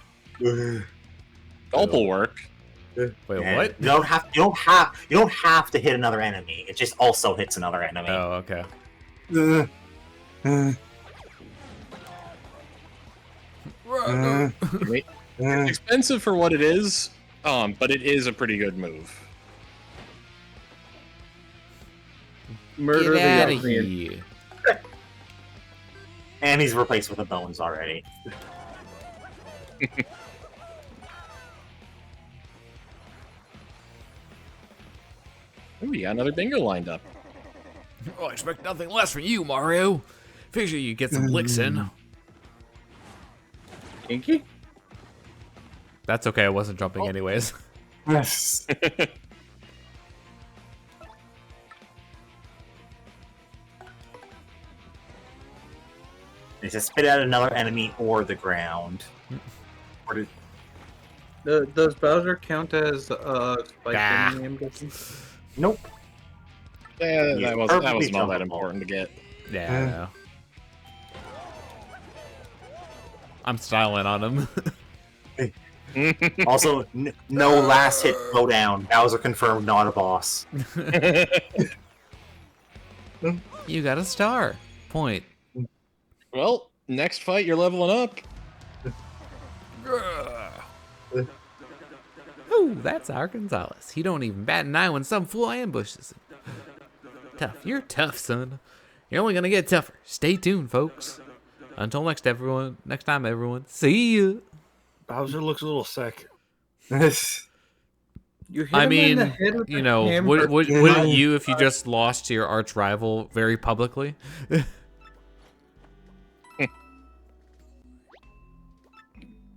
Gulp will work. Wait, And what? You don't have to hit another enemy. It just also hits another enemy. Oh, okay. It's expensive for what it is, but it is a pretty good move. Murder the Get out young of man. here. And he's replaced with the bones already. Ooh, you got another bingo lined up. Oh, I expect nothing less from you, Mario. Figure you get some licks in. Kinky? That's okay, I wasn't jumping anyways. Yes. He says spit out another enemy or the ground. Or did... Does Bowser count as spiked Ah. enemy, I'm guessing? Nope. Yeah, He's that perfectly wasn't all that jumpable. important to get. Yeah, I know. I'm styling on him. Also, no last hit go down. Bowser confirmed not a boss. You got a star. Point. Well, next fight, you're leveling up. Ooh, that's our Gonzalez. He don't even bat an eye when some fool ambushes him. Tough. You're tough, son. You're only gonna get tougher. Stay tuned, folks. Until next time, everyone. See ya. Bowser looks a little sick. You hit I him in the mean, head with you a know, hammer. wouldn't you if you just lost to your arch rival very publicly?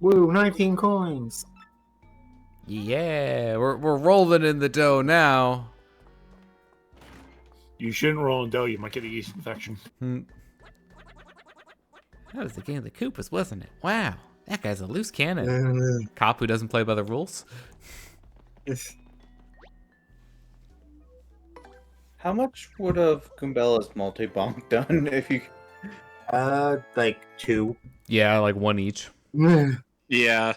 Woo, 19 coins. Yeah, we're rolling in the dough now. You shouldn't roll in dough, you might get a yeast infection. That was the game of the Koopas, wasn't it? Wow, that guy's a loose cannon. Cop who doesn't play by the rules. How much would have Goombella's multi-bonk done if you... Like 2. Yeah, like one each. Yeah.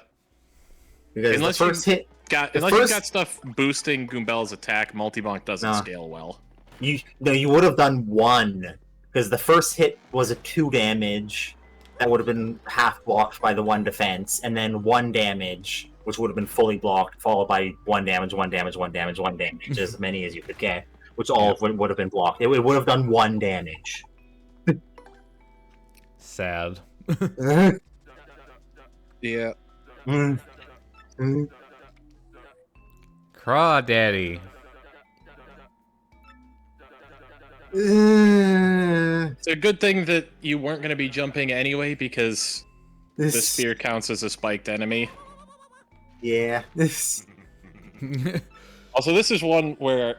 Because Unless the first hit, Unless you've got stuff boosting Goombella's attack, multi-bonk doesn't Nah. scale well. you would have done 1. Because the first hit was a 2 damage. That would have been half blocked by the 1 defense, and then 1 damage, which would have been fully blocked, followed by 1 damage, 1 damage, 1 damage, 1 damage, as many as you could get, which all would have been blocked. It would have done 1 damage. Sad. Yeah. Crawdaddy. It's a good thing that you weren't going to be jumping anyway, because the spear counts as a spiked enemy. Yeah. Also, this is one where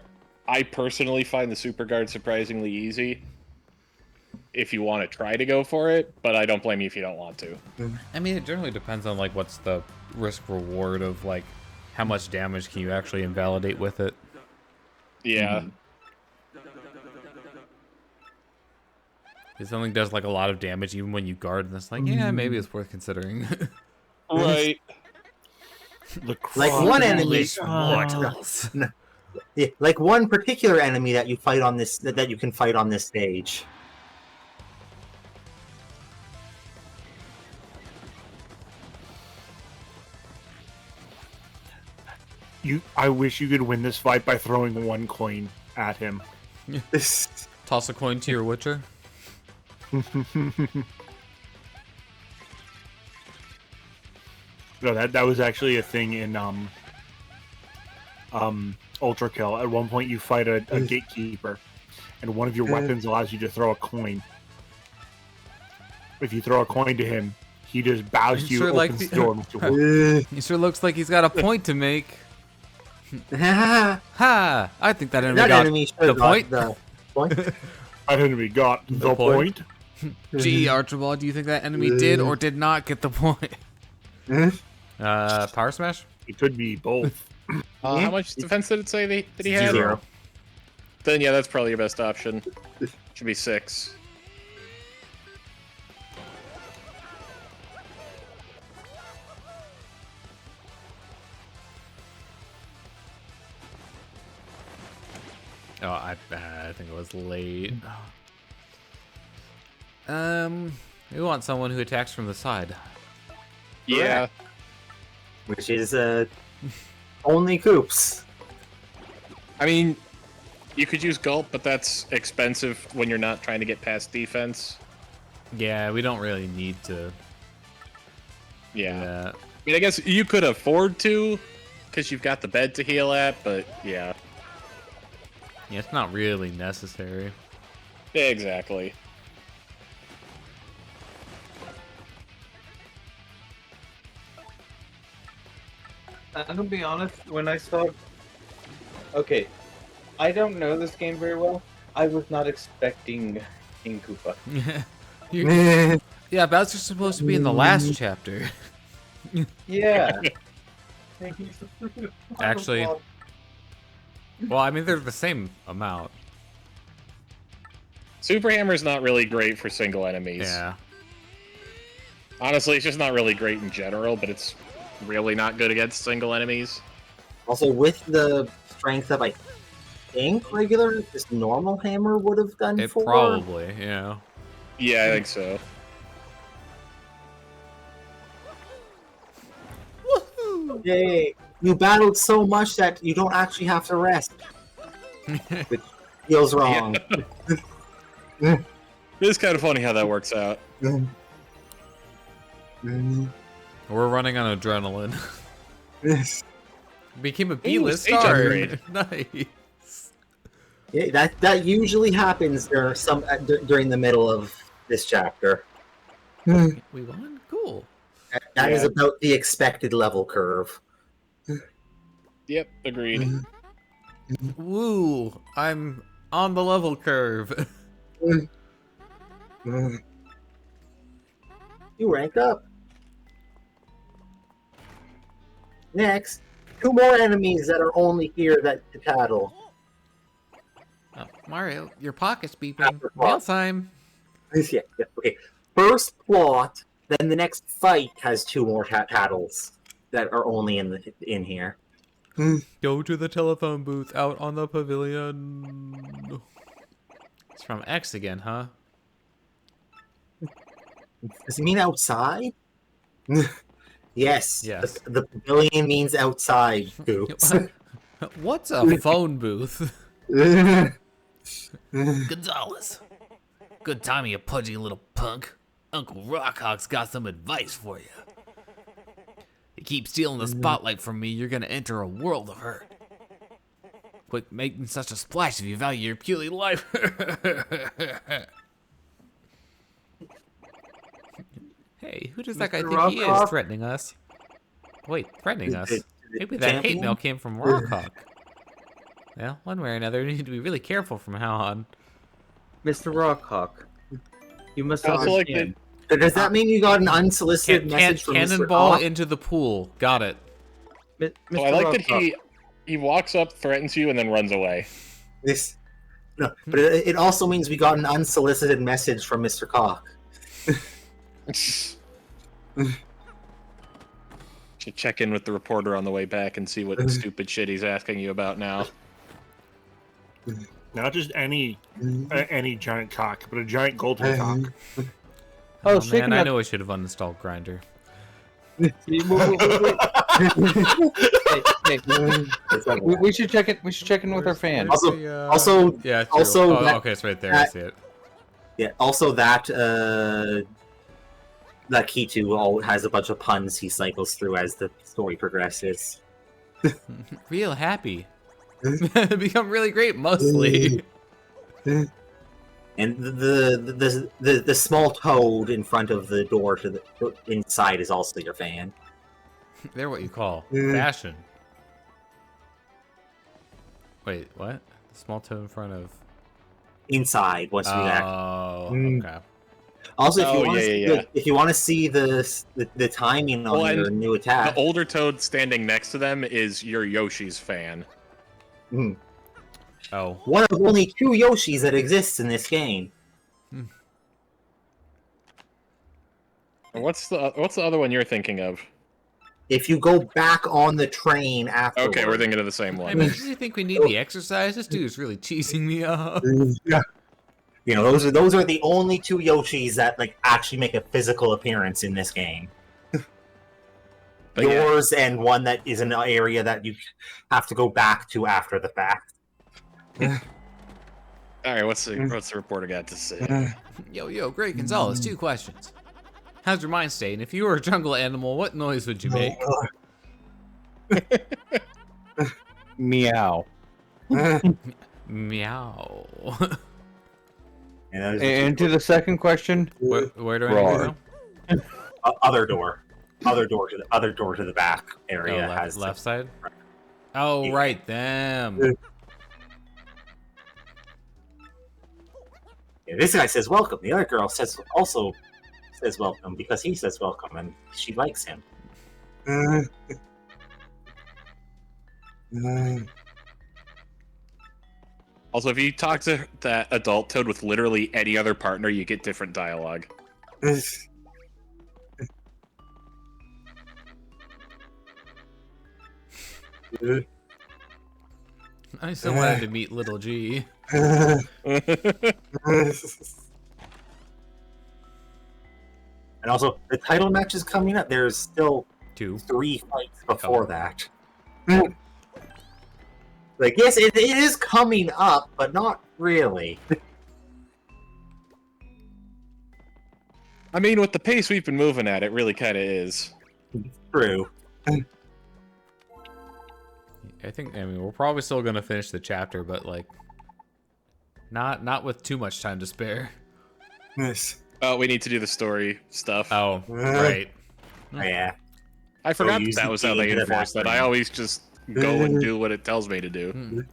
I personally find the super guard surprisingly easy if you want to try to go for it, but I don't blame you if you don't want to. I mean, it generally depends on like what's the risk reward of like how much damage can you actually invalidate with it. Yeah. If something does like a lot of damage even when you guard, and it's like, yeah, maybe it's worth considering. Right. Like one enemy, Mortals. yeah, like one particular enemy that you fight on this, that you can fight on this stage. I wish you could win this fight by throwing 1 coin at him. Toss a coin to your Witcher. No, that was actually a thing in Ultra Kill. At one point, you fight a gatekeeper, and one of your weapons allows you to throw a coin. If you throw a coin to him, he just bows to you, Sure, opens like the the- door, and makes you walk. He sure looks like he's got a point to make. Ha! I think that enemy That got enemy should the have got point. the point. I enemy got the point. point. Gee, Archibald, do you think that enemy did or did not get the point? Power Smash? It could be both. How much defense did it say that he had? 0. Then yeah, that's probably your best option. Should be 6. Oh, I think it was late. We want someone who attacks from the side. Yeah. Which is only Coops. I mean, You could use Gulp, but that's expensive when you're not trying to get past defense. Yeah, we don't really need to. Yeah. do that. I mean, I guess you could afford to, because you've got the bed to heal at, but yeah. Yeah, it's not really necessary. Exactly. I'm gonna be honest, when I saw... Okay, I don't know this game very well. I was not expecting King Koopa. Yeah, Bowser's supposed to be in the last chapter. Yeah. Actually, well, I mean, they're the same amount. Super Hammer's not really great for single enemies. Yeah. Honestly, it's just not really great in general, but it's really not good against single enemies. Also, with the strength of, I think, regular, this normal hammer would have done It for. probably, yeah. Yeah, I think so. Yay! You battled so much that you don't actually have to rest. Which feels wrong. It's kind of funny how that works out. We're running on adrenaline. Became a Ooh, B-list stage star. upgrade. Nice. Yeah, that usually happens during the middle of this chapter. We won? Cool. That is Yeah. about the expected level curve. Yep, agreed. Woo! I'm on the level curve. You rank up. Next, 2 more enemies that are only here that to tattle. Oh, Mario, your pocket's beeping. After Mail plot. time. Yeah, okay. First plot, then the next fight has 2 more tattles that are only in here. Go to the telephone booth out on the pavilion. It's from X again, huh? Does it mean outside? Yes. Yes. The pavilion means outside, Goops. What's a phone booth? Gonzalez. Good timing, you pudgy little punk. Uncle Rockhawk's got some advice for you. You keep stealing the spotlight from me, you're gonna enter a world of hurt. Quit making such a splash if you value your puny life. Hey, who does that guy Mr. think he is Rockhawk? threatening us? Wait, threatening us? Maybe that hate champion? mail came from Rockhawk. Well, one way or another, we need to be really careful from now on. Mr. Rockhawk, you must I also like understand. Does that mean you got an unsolicited message from Mr. Cannonball Hawk? into the pool. Got it. Mr. So I like that Rockhawk, he walks up, threatens you, and then runs away. This, no, but it also means we got an unsolicited message from Mr. Cock. Should check in with the reporter on the way back and see what stupid shit he's asking you about now. Not just any giant cock, but a giant golden cock. Oh, speaking man, I of- know I should have uninstalled Grinder. Hey, we should check it. We should check in with our fans. Also, Yeah, true. also Oh, that- okay, it's right there. I see it. yeah. Also, that Kitu has a bunch of puns he cycles through as the story progresses. Real happy. Become really great, mostly. And the small toad in front of the door to the inside is also your fan. They're what you call Yeah. fashion. Wait, what? Small toe in front of. Inside, once we act. Oh, Mm. okay. Also, if you Oh, want to yeah, see yeah. if you want to see the timing on Well, and your new The attack, older toad standing next to them is your Yoshi's fan. Oh, one of only 2 Yoshis that exists in this game. And what's the other one you're thinking of? If you go back on the train after, Okay, we're thinking of the same I one. mean, do you think we need the exercise? This dude's really cheesing me up. You know, those are the only 2 Yoshis that like actually make a physical appearance in this game. But yeah. Yours and one that is an area that you have to go back to after the fact. All right, what's the reporter got to say? Yo, Great Gonzalez, 2 questions. How's your mind state? And if you were a jungle animal, what noise would you make? Meow. Meow. Yeah, that is And to the second question, Where do I Roar. need to other door. Other door to the back go? area Oh, has left side? Oh, Yeah. right, them. Yeah, this guy says welcome. The other girl also says welcome because he says welcome and she likes him. Also, if you talk to that adult toad with literally any other partner, you get different dialogue. I still wanted to meet Little G. And also, the title match is coming up. There's still 2. 3 fights before that. Like, yes, it is coming up, but not really. I mean, with the pace we've been moving at, it really kind of is. True. I mean, we're probably still gonna finish the chapter, but like, not with too much time to spare. Yes. Oh, we need to do the story stuff. Oh, right. Yeah. I forgot use that the was how key they to the enforced that. I bathroom. always just go and do what it tells me to do.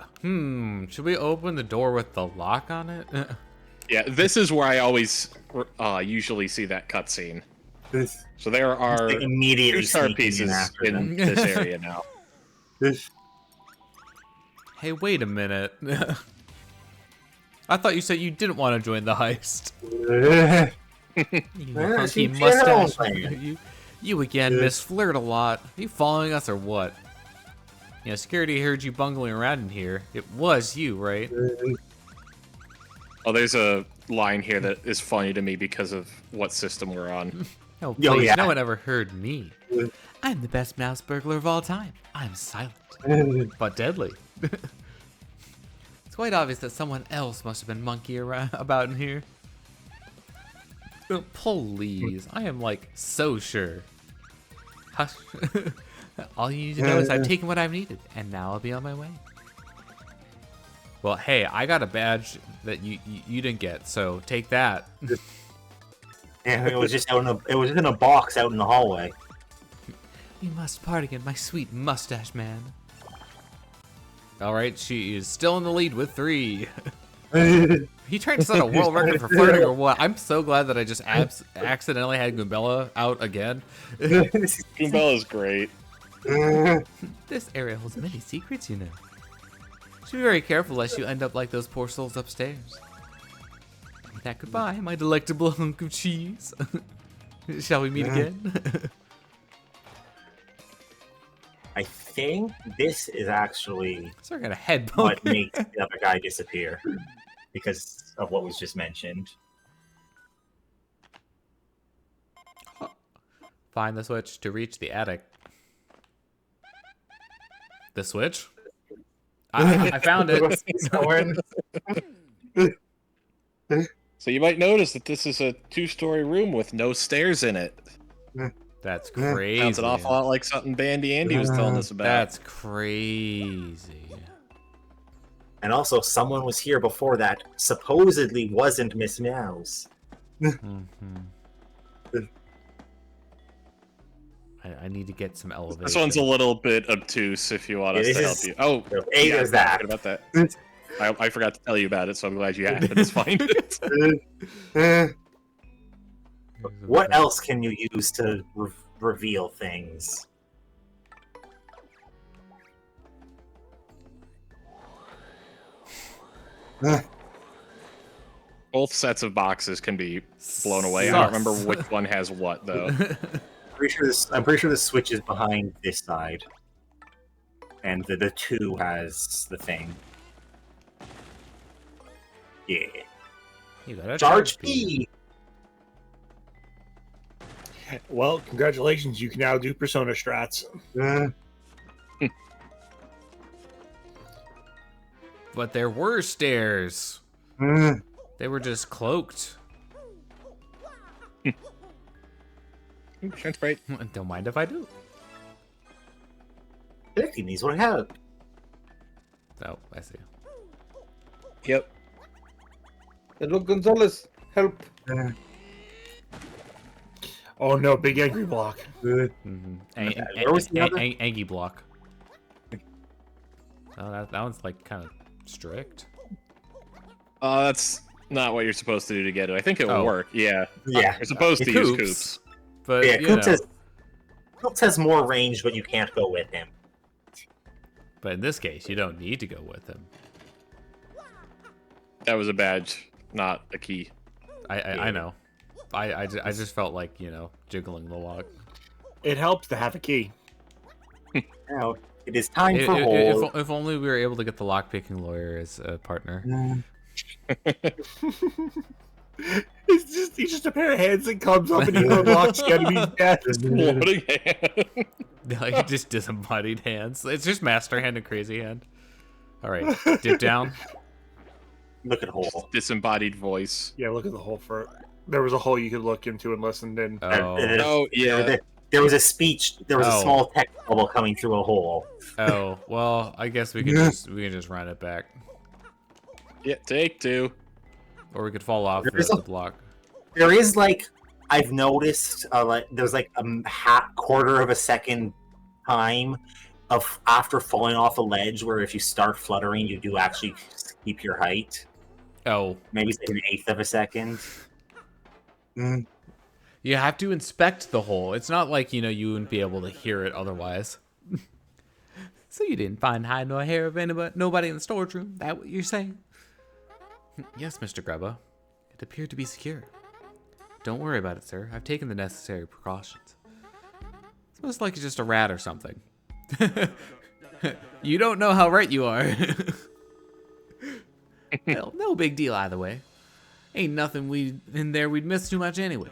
Should we open the door with the lock on it? Yeah, this is where I always usually see that cutscene. So there are They immediately 2-star sneaking in pieces after in them. this area now. Hey, wait a minute. I thought you said you didn't want to join the heist. You Yeah, hunky she mustache. did. You again, Miss Flirt a lot. Are you following us or what? Yeah, security heard you bungling around in here. It was you, right? Oh, there's a line here that is funny to me because of what system we're on. Oh, Yo, please, yeah. no one ever heard me. I'm the best mouse burglar of all time. I'm silent, but deadly. It's quite obvious that someone else must have been monkeying around about in here. Please, I am like so sure. Hush. All you need to know is I've taken what I've needed, and now I'll be on my way. Well, hey, I got a badge that you didn't get, so take that. Yeah, it was just in a box out in the hallway. We must part again, my sweet mustache man. All right, she is still in the lead with 3. He trying to set a world record for flirting or what? I'm so glad that I just accidentally had Goombella out again. Goombella's great. This area holds many secrets, you know. Should be very careful lest you end up like those poor souls upstairs. With that, goodbye, my delectable hunk of cheese. Shall we meet again? I think this is actually So I got a head what bump. makes the other guy disappear because of what was just mentioned. Find the switch to reach the attic. The switch? I found it. So you might notice that this is a 2-story room with no stairs in it. That's crazy. Sounds an awful lot like something Bandy Andy was telling us about. That's crazy. And also, someone was here before that supposedly wasn't Miss Meows. I need to get some elevation. This one's a little bit obtuse if you want us Yeah, to help this you. is- Oh, A, yeah, there's I that. forgot about that. I forgot to tell you about it, so I'm glad you happened to find it. What else can you use to reveal things? Both sets of boxes can be blown away. I don't remember which one has what, though. I'm pretty sure the switch is behind this side, and the 2 has the thing. Yeah. You got a Charge P. Well, congratulations. You can now do Persona strats. But there were stairs. They were just cloaked. Shine sprite. Don't mind if I do. He needs what help. Oh, I see. Yep. Hello, Gonzalez. Help. Oh no, big angry block. Where was the other? Angie block. Oh, that one's like kind of strict. That's not what you're supposed to do to get it. I think it will Oh. work. Yeah. Yeah. You're supposed to use Coops. But Yeah, you Coops know, has more range, but you can't go with him. but in this case, you don't need to go with him. That was a badge, not a key. I know. I just felt like, jiggling the lock. It helps to have a key. Now, it is time for hold. If only we were able to get the lockpicking lawyer as a partner. He's just a pair of hands that comes up and he unlocks the enemy's death. Exploding hand. Like just disembodied hands. It's just master hand and crazy hand. All right, dip down. Look at hole. Disembodied voice. Yeah, look at the hole for it. There was a hole you could look into and listen in. Oh, yeah. There was a speech. There was a Oh. small text bubble coming through a hole. Oh, well, I guess we can just run it back, Yeah, take 2. or we could fall off There is the a- block. There is I've noticed there's a quarter of a second time of after falling off a ledge where if you start fluttering, you do actually keep your height. Oh, Maybe it's like an eighth of a second. you have to inspect the hole. It's not like you wouldn't be able to hear it otherwise. So you didn't find hide nor hair of nobody in the storage room? That what you're saying? Yes, Mr. Grubba. It appeared to be secure. Don't worry about it, sir. I've taken the necessary precautions. It's most likely just a rat or something. You don't know how right you are. Well, no big deal either way. Ain't nothing in there we'd miss too much anyway.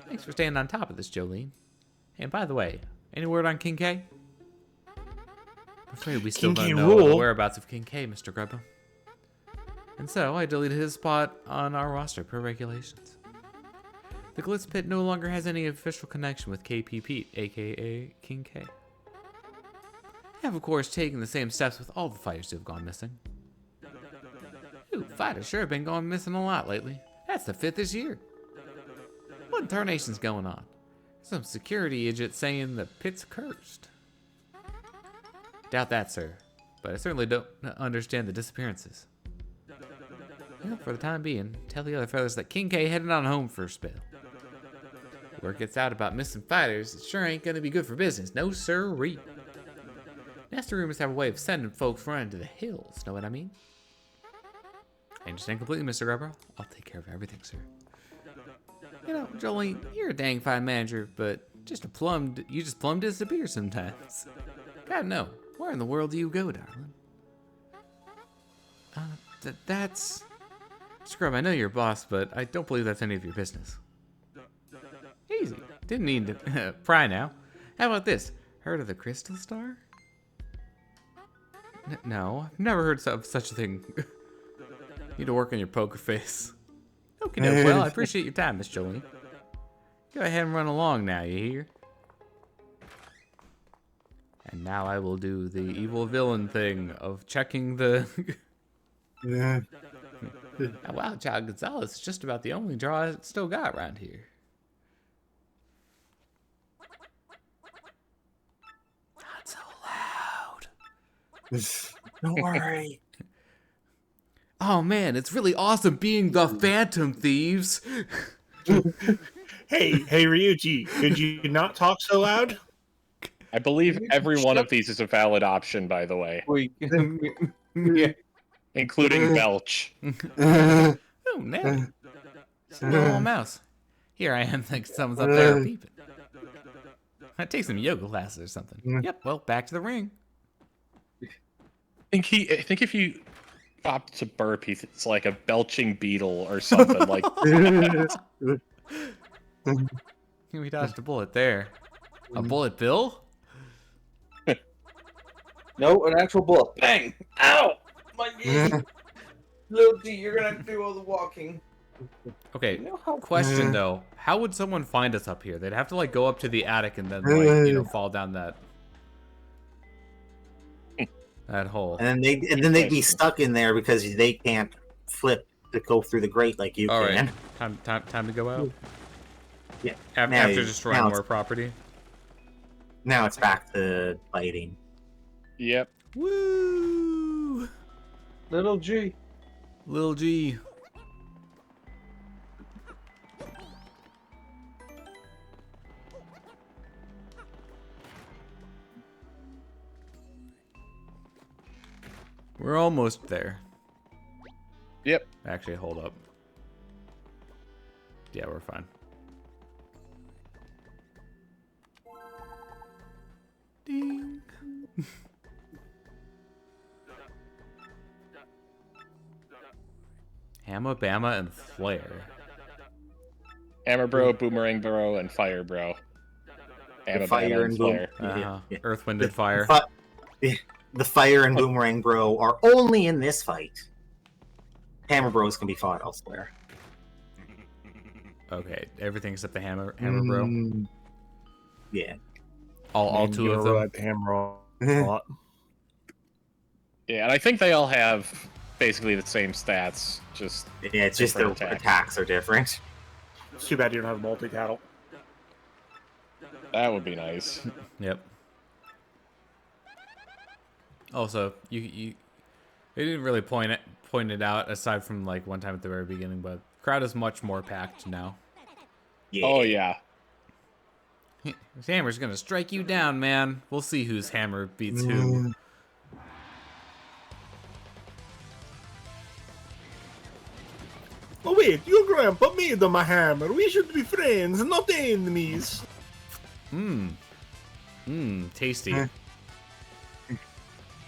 Thanks for staying on top of this, Jolene. And by the way, any word on King K? I'm afraid we still King don't K know the rule. whereabouts of King K, Mr. Grubba. And so I deleted his spot on our roster per regulations. The Glitz Pit no longer has any official connection with KP Pete, aka King K. I have of course taken the same steps with all the fighters who have gone missing. Ooh, fighters sure have been going missing a lot lately. That's the 5th this year. What in tarnation's going on? Some security idiot saying the pit's cursed. Doubt that, sir. But I certainly don't understand the disappearances. Well, for the time being, tell the other fellas that King K headed on home for a spell. The word gets out about missing fighters, it sure ain't gonna be good for business, no sirree. Nasty rumors have a way of sending folks running to the hills, know what I mean? I understand completely, Mr. Grubber. I'll take care of everything, sir. Jolene, you're a dang fine manager, but you just plumb disappear sometimes. God no, where in the world do you go, darling? That's... Scrub, I know you're a boss, but I don't believe that's any of your business. Easy. Didn't need to pry now. How about this? Heard of the Crystal Star? No, I've never heard of such a thing. Need to work on your poker face. Okay, no, well, I appreciate your time, Miss Jolene. Go ahead and run along now, you hear? And now I will do the evil villain thing of checking the... Oh, wow, Child Gonzalez is just about the only draw I still got around here. Not so loud. Don't worry. Oh man, it's really awesome being the Phantom Thieves. Hey, Ryuji, could you not talk so loud? I believe every one of these is a valid option, by the way, Yeah. including belch. Oh, no. It's a little mouse. Here I am thinking someone's up there peeping. I'd take some yoga classes or something. Yep, well, back to the ring. I think if you opt to burp, it's like a belching beetle or something like. We dodged a bullet there. A bullet bill? No, an actual bullet. Bang! Ow! My knee! Little G, you're gonna have to do all the walking. Okay, You know how question though. How would someone find us up here? They'd have to like go up to the attic and then like, fall down that hole. And then they'd be stuck in there because they can't flip to go through the grate like you All can. right, time to go out. Yeah. After destroying more property. Now it's back to fighting. Yep. Woo! Little G. Lil G. We're almost there. Yep. Actually, hold up. Yeah, we're fine. Ding. Hammer, Bama, and Flare. Hammer Bro, Boomerang Bro, and Fire Bro. Hammer, Fire Bama, and Flare. Yeah. Earth, Wind, and Fire. The Fire and Boomerang Bro are only in this fight. Hammer Bros can be fought elsewhere. Okay, everything except the Hammer Bro. Yeah. All two of them. Right, hammer a lot. Yeah, and I think they all have basically the same stats. Just Yeah, it's just their different attacks are different. It's too bad you don't have multi-tattle. that would be nice. Yep. Also, you they didn't really point it out aside from like one time at the very beginning, but crowd is much more packed now. Yeah. Oh yeah. This hammer's gonna strike you down, man. We'll see whose hammer beats who. Oh wait, your grandpa made my hammer. We should be friends, not enemies. Tasty.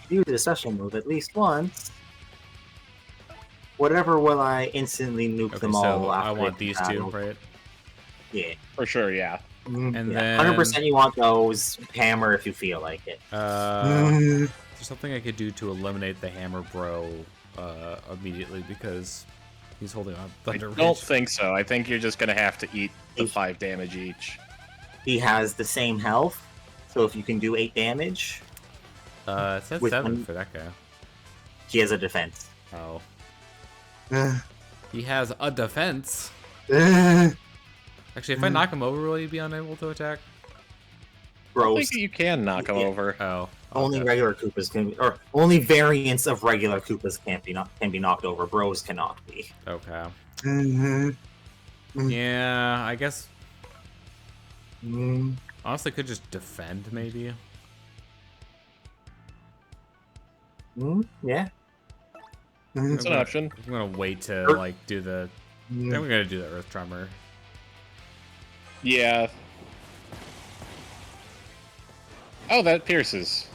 Use a special move at least once. Whatever will I instantly nuke Okay, them all so after I want they these battle. two, right? Yeah. For sure, yeah. And yeah. then 100% you want those. Hammer if you feel like it. There's something I could do to eliminate the Hammer Bro immediately because he's holding on I Thunder don't Ridge. think so. I think you're just gonna have to eat the 5 damage each. He has the same health, so if you can do 8 damage, It says with 7 one- for that guy. he has a defense. Oh. He has a defense. Actually, if I knock him over, will he be unable to attack? I Gross. think you can knock him Yeah. over. Oh. Only okay. regular Koopas can, or only variants of regular Koopas can be knocked over. Bros cannot be. Okay. Mm. Yeah, I guess. Honestly, could just defend maybe. Yeah. It's an option. I'm gonna wait to Earth- like do the. Then we're gonna do the Earth Tremor. Yeah. Oh, that pierces.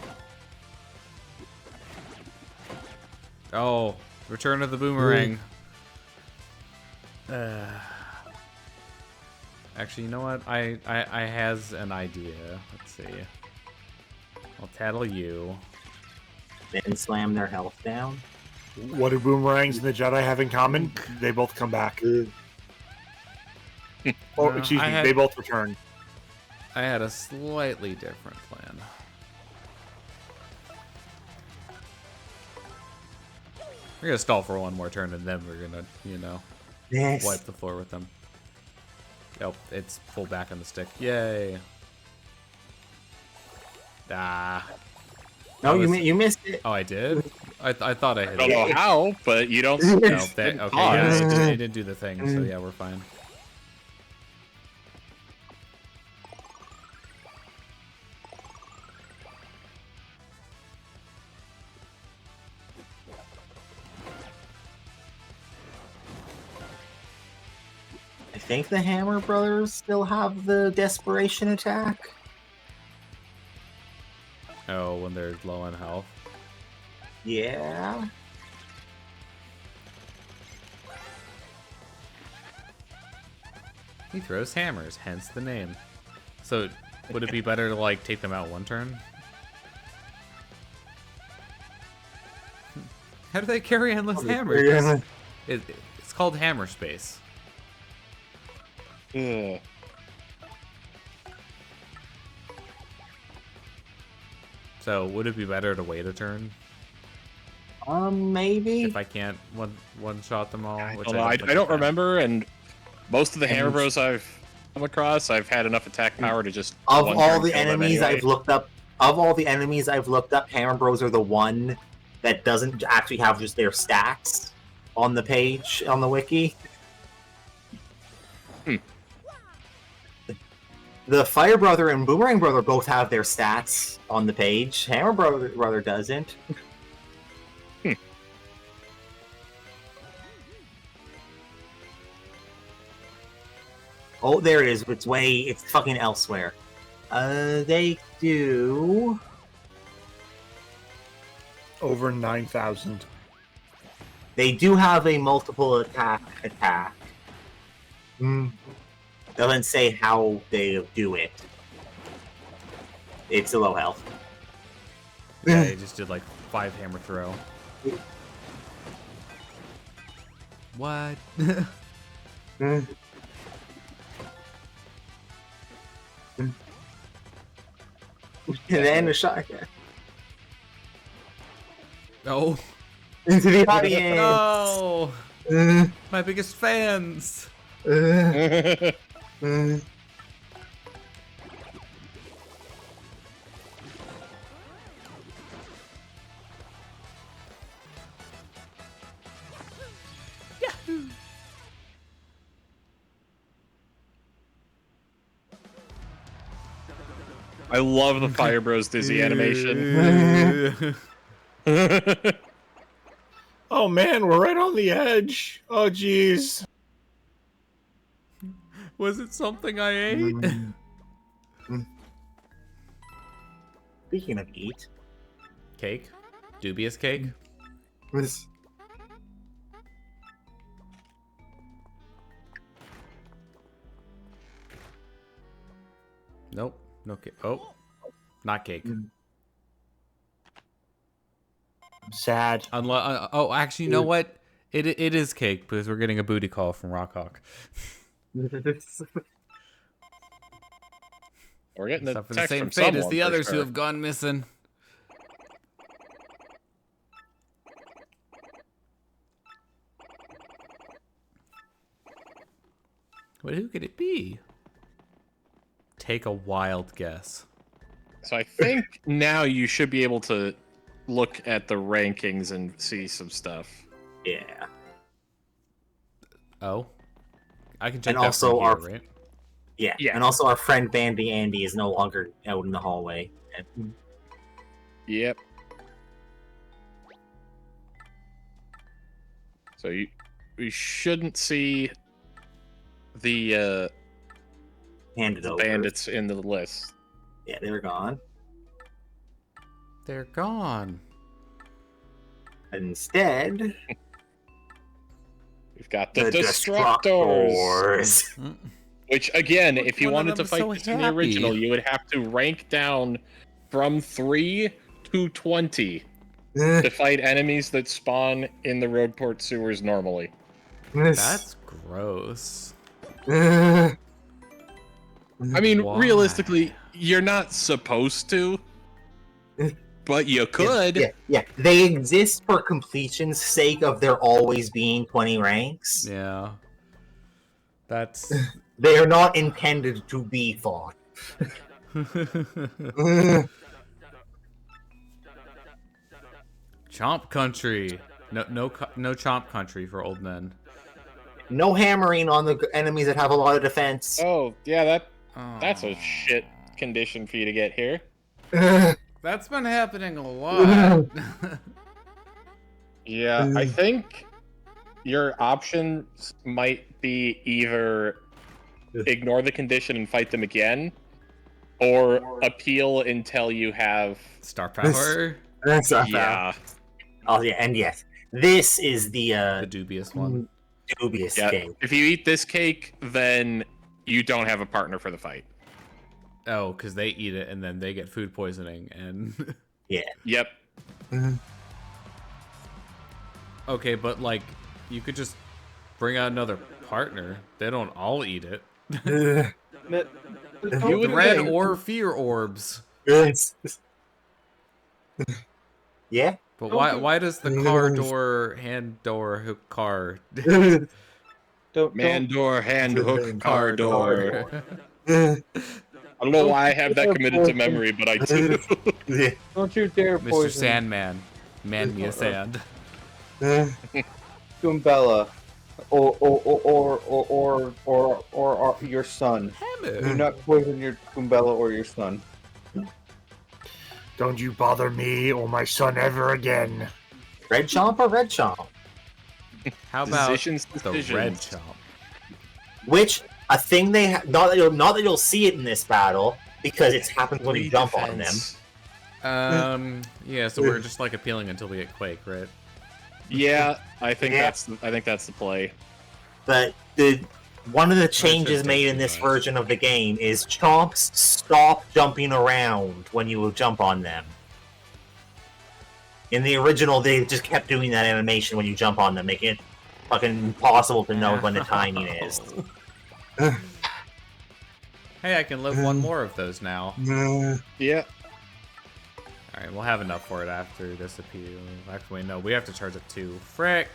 Oh, Return of the Boomerang. Actually, you know what? I has an idea. Let's see. I'll tattle you. Then slam their health down. What do boomerangs and the Jedi have in common? They both come back. Oh, excuse me, they both return. I had a slightly different plan. We're gonna stall for one more turn and then we're gonna, Yes. wipe the floor with them. Oh, it's pulled back on the stick. Yay. Ah. No, I was- you missed it. Oh, I did? I thought I hit I don't know it. how, but you don't. No, didn't okay, yeah, pause. it didn't do the thing, so yeah, we're fine. I think the Hammer Brothers still have the Desperation attack. Oh, when they're low on health. Yeah. He throws hammers, hence the name. So, would it be better to, like, take them out one turn? How do they carry endless hammers? Yeah. It's called hammer space. Ugh. So would it be better to wait a turn Maybe. if I can't one shot them all? I Which don't know. I think don't is bad. remember, and most of the Hammer Bros I've come across, I've had enough attack power to just Of one all turn the kill them enemies anyway. I've looked up, Hammer Bros are the one that doesn't actually have just their stats on the page on the wiki. The Fire Brother and Boomerang Brother both have their stats on the page. Hammer Brother doesn't. Oh, there it is. It's fucking elsewhere. They do. Over 9,000. They do have a multiple attack. Doesn't say how they do it. It's a low health. Yeah, they just did like 5 hammer throw. What? And then a shot Oh. into the audience. No! Uh, My biggest fans. uh, I love the Fire Bros Dizzy animation. Oh man, we're right on the edge. Oh jeez. Was it something I ate? Speaking of eat, Cake? Dubious cake? this Nope. No cake. Oh. Not cake. Sad. Oh, actually, you know what? It is cake because we're getting a booty call from Rockhawk. We're getting a Suffer the text same from fate as someone, the for others who sure. have gone missing. But who could it be? Take a wild guess. So I think now you should be able to look at the rankings and see some stuff. yeah. Oh, I can check And that also from here, our- right? Yeah. Yeah. And also our friend Bandy Andy is no longer out in the hallway. Yep. So we shouldn't see the Handed over. bandits in the list. Yeah, they're gone. They're gone. Instead, We've got the, the Destructors. Destructors. Which, again, Which if you one of wanted to them is fight so this in the happy? original, you would have to rank down from 3 to 20 to fight enemies that spawn in the Roadport sewers normally. That's gross. I mean, Why? realistically, you're not supposed to, but you could. Yeah. They exist for completion's sake of there always being 20 ranks. Yeah. That's. They are not intended to be fought. Chomp country. No chomp country for old men. No hammering on the enemies that have a lot of defense. Oh, yeah, that's a Oh. shit condition for you to get here. That's been happening a lot. Yeah, I think your options might be either ignore the condition and fight them again, or appeal until you have. Star power. That's not bad. Yeah, Oh yeah, and yes, this is The the dubious one. dubious yeah. cake. If you eat this cake, then you don't have a partner for the fight. Oh, because they eat it and then they get food poisoning and. Yeah. Yep. Okay, but like, you could just bring out another partner. They don't all eat it. You would Red think- or fear orbs. Yeah. But why does the car door, hand door, hook car? Man door, hand hook, car Car door. I don't know why I have that committed to memory, but I do. Yeah. Don't you dare Mr. poison Sandman. Man me a sand. Goombella or your son. Do not poison your Goombella or your son. Don't you bother me or my son ever again. Red Chomp or Red Chomp? How about Decisions. the red chomp? Which a thing they not that you'll see it in this battle because it happens when you jump on them. Yeah, so we're just like appealing until we get Quake, right? Yeah, I think Yeah. that's the play. But one of the changes just made takes in too this much. version of the game is chomps stop jumping around when you jump on them. In the original, they just kept doing that animation when you jump on them, making it fucking impossible to know when the timing is. Hey, I can live one more of those now. Yeah. Alright, we'll have enough for it after this appeal. Actually, no, we have to charge it too. Frick!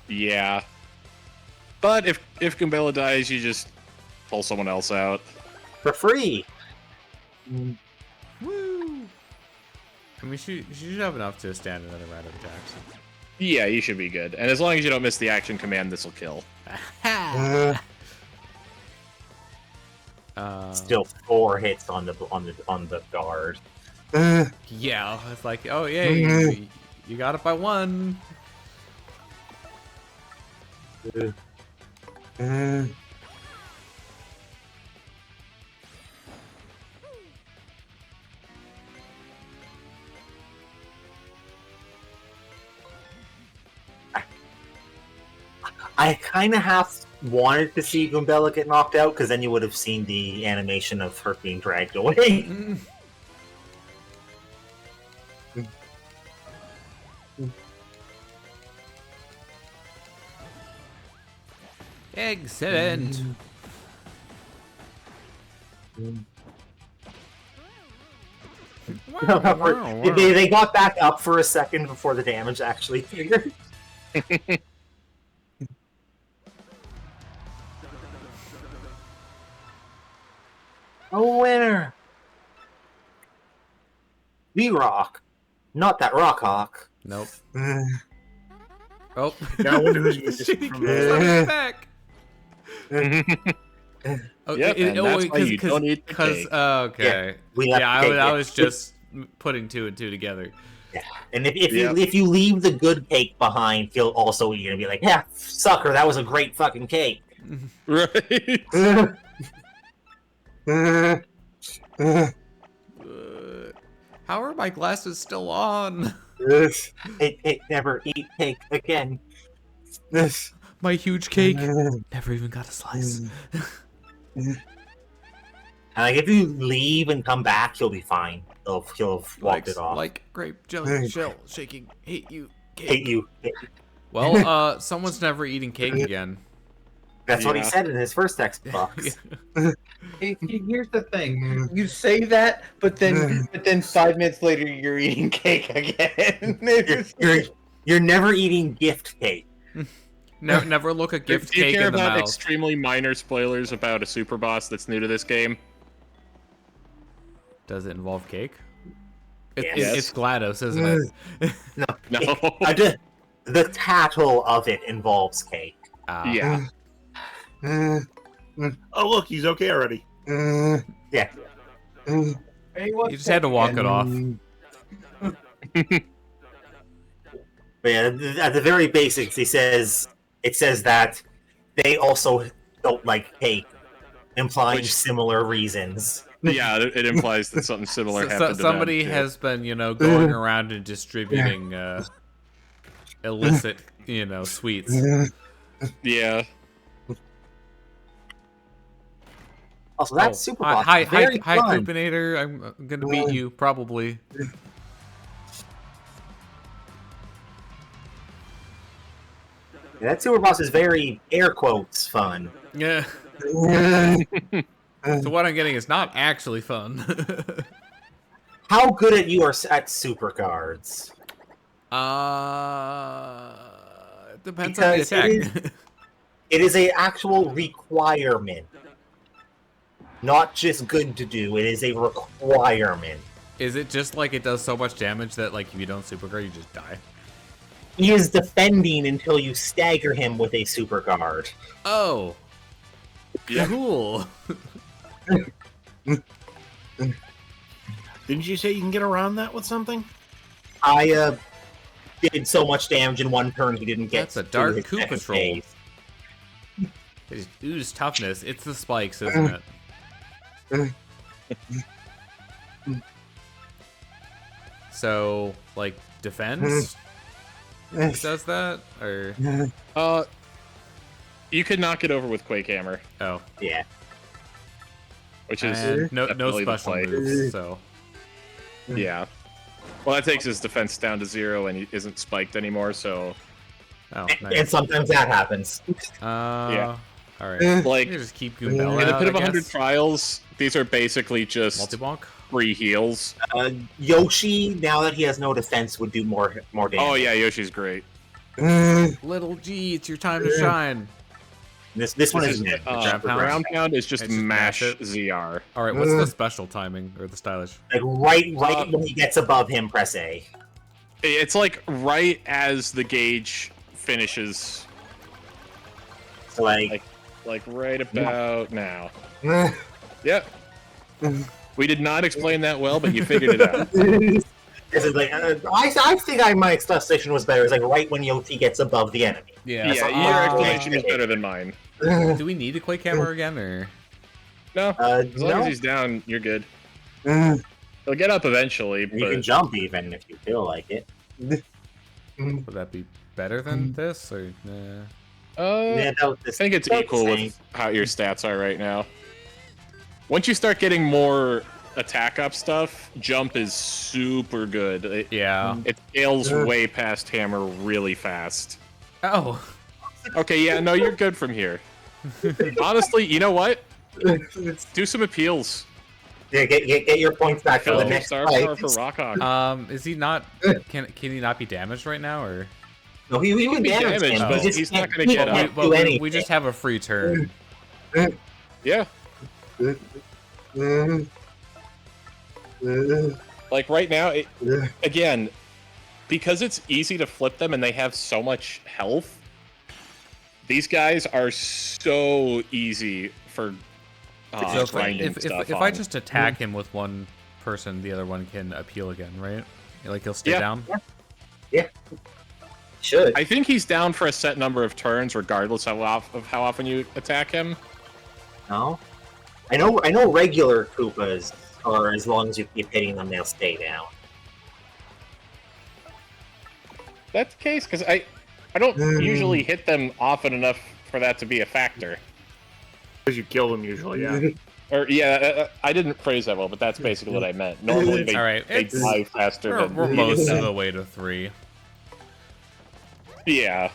Yeah. But if Goombella dies, you just pull someone else out. For free! Woo! I mean, she should have enough to stand another round of attacks. Yeah, you should be good. And as long as you don't miss the action command, this will kill. Still 4 hits on the guard. Yeah, it's like, oh yeah, you got it by 1. I kind of half wanted to see Goombella get knocked out because then you would have seen the animation of her being dragged away. Excellent. They got back up for a second before the damage actually figured. A winner! V-Rock. Not that Rock Hawk. Nope. Oh. Now I wonder who's gonna get Shitty from kid's on his back. Oh, Yep, and that's why you don't eat the cake. Okay. We left Yeah, the cake, I yeah. was just putting 2 and 2 together. And if Yep. you leave the good cake behind, he'll also eat it and be like, yeah, sucker, that was a great fucking cake. Right? How are my glasses still on? It never eat cake again. My huge cake never even got a slice. Like if you leave and come back, he'll be fine. He'll have walked it off. Like grape jelly shell shaking. Hate you. Cake. Hate you. Well, someone's never eating cake again. That's what he Yeah. said in his first Xbox. Here's the thing: you say that, but then 5 minutes later, you're eating cake again. You're never eating gift cake. Never look a gift Do you cake care in the about mouth. extremely minor spoilers about a super boss that's new to this game? Does it involve cake? Yes. It's GLaDOS, isn't it? No. The tattle of it involves cake. Yeah. Oh, look, he's okay already. Yeah. You just had to walk it off. But yeah, at the very basics, it says that they also don't like cake, implying similar reasons. Yeah, it implies that something similar happened to Somebody them, too. has been, going around and distributing illicit, sweets. Yeah. Also, that's super Hi, boss. hi, Very hi, fun. Poopinator. I'm gonna beat you probably. That super boss is very air quotes fun. Yeah. So what I'm getting is not actually fun. How good at you are at super cards? It depends on the Because attack. it is a actual requirement. Not just good to do, it is a requirement. Is it just like it does so much damage that like if you don't super guard, you just die? He is defending until you stagger him with a super guard. Oh. Yeah. Cool. Didn't you say you can get around that with something? I did so much damage in one turn he didn't get. That's a to dark his coup second patrol. phase. They just ooze toughness. It's the spikes, isn't it? So, like, defense does that? Or. You could knock it over with Quake Hammer, Oh. Yeah. which is And no definitely the special play. moves, so. Yeah. Well, that takes his defense down to 0, and he isn't spiked anymore. So, Oh, And nice. sometimes that happens. Yeah. Alright. like, You just keep in Goombella the out, Pit of I 100 guess. Trials, these are basically just Multi-bonk? free heals. Yoshi, now that he has no defense, would do more damage. Oh yeah, Yoshi's great. Little G, it's your time to shine. This one This is is, good. Ground pound? Ground Pound is just It's just mash mash it. ZR. Alright, what's the special timing? Or the stylish? Like right when he gets above him, press A. It's like right as the gauge finishes, So like, like right about now. Yep. We did not explain that well, but you figured it out. this is like I think my explanation was better. It's like right when Yoshi gets above the enemy. Yeah. Yeah, your explanation is better than mine. Do we need a Quake Hammer again, or? No, as long no. as he's down, you're good. He'll get up eventually, You can but jump even if you feel like it. Would that be better than this, or nah? Yeah, I think it's equal with how your stats are right now. Once you start getting more attack up stuff, jump is super good. Yeah. It scales way past hammer really fast. Oh. Okay, yeah, no, you're good from here. Honestly, you know what? Do some appeals. Yeah, get your points back for the Go next Star fight. Power for Rockhawk. Is he not? Can he not be damaged right now, or? No, he would be damage damaged, him, but just he's not can't- gonna he get up. can't Well, do anything. we just have a free turn. Yeah, like right now, again, because it's easy to flip them and they have so much health, these guys are so easy for So grinding if stuff I on. just attack him with one person, the other one can appeal again, right? Like he'll stay Yeah. down. Should. I think he's down for a set number of turns, regardless of how often you attack him. No. I know regular Koopas are as long as you keep hitting them, they'll stay down. That's the case, because I don't usually hit them often enough for that to be a factor. Because you kill them usually, yeah. Or yeah, I didn't phrase that well, but that's basically what I meant. Normally they, All right, they it's- die faster We're, than we're most of the way to 3. Yeah.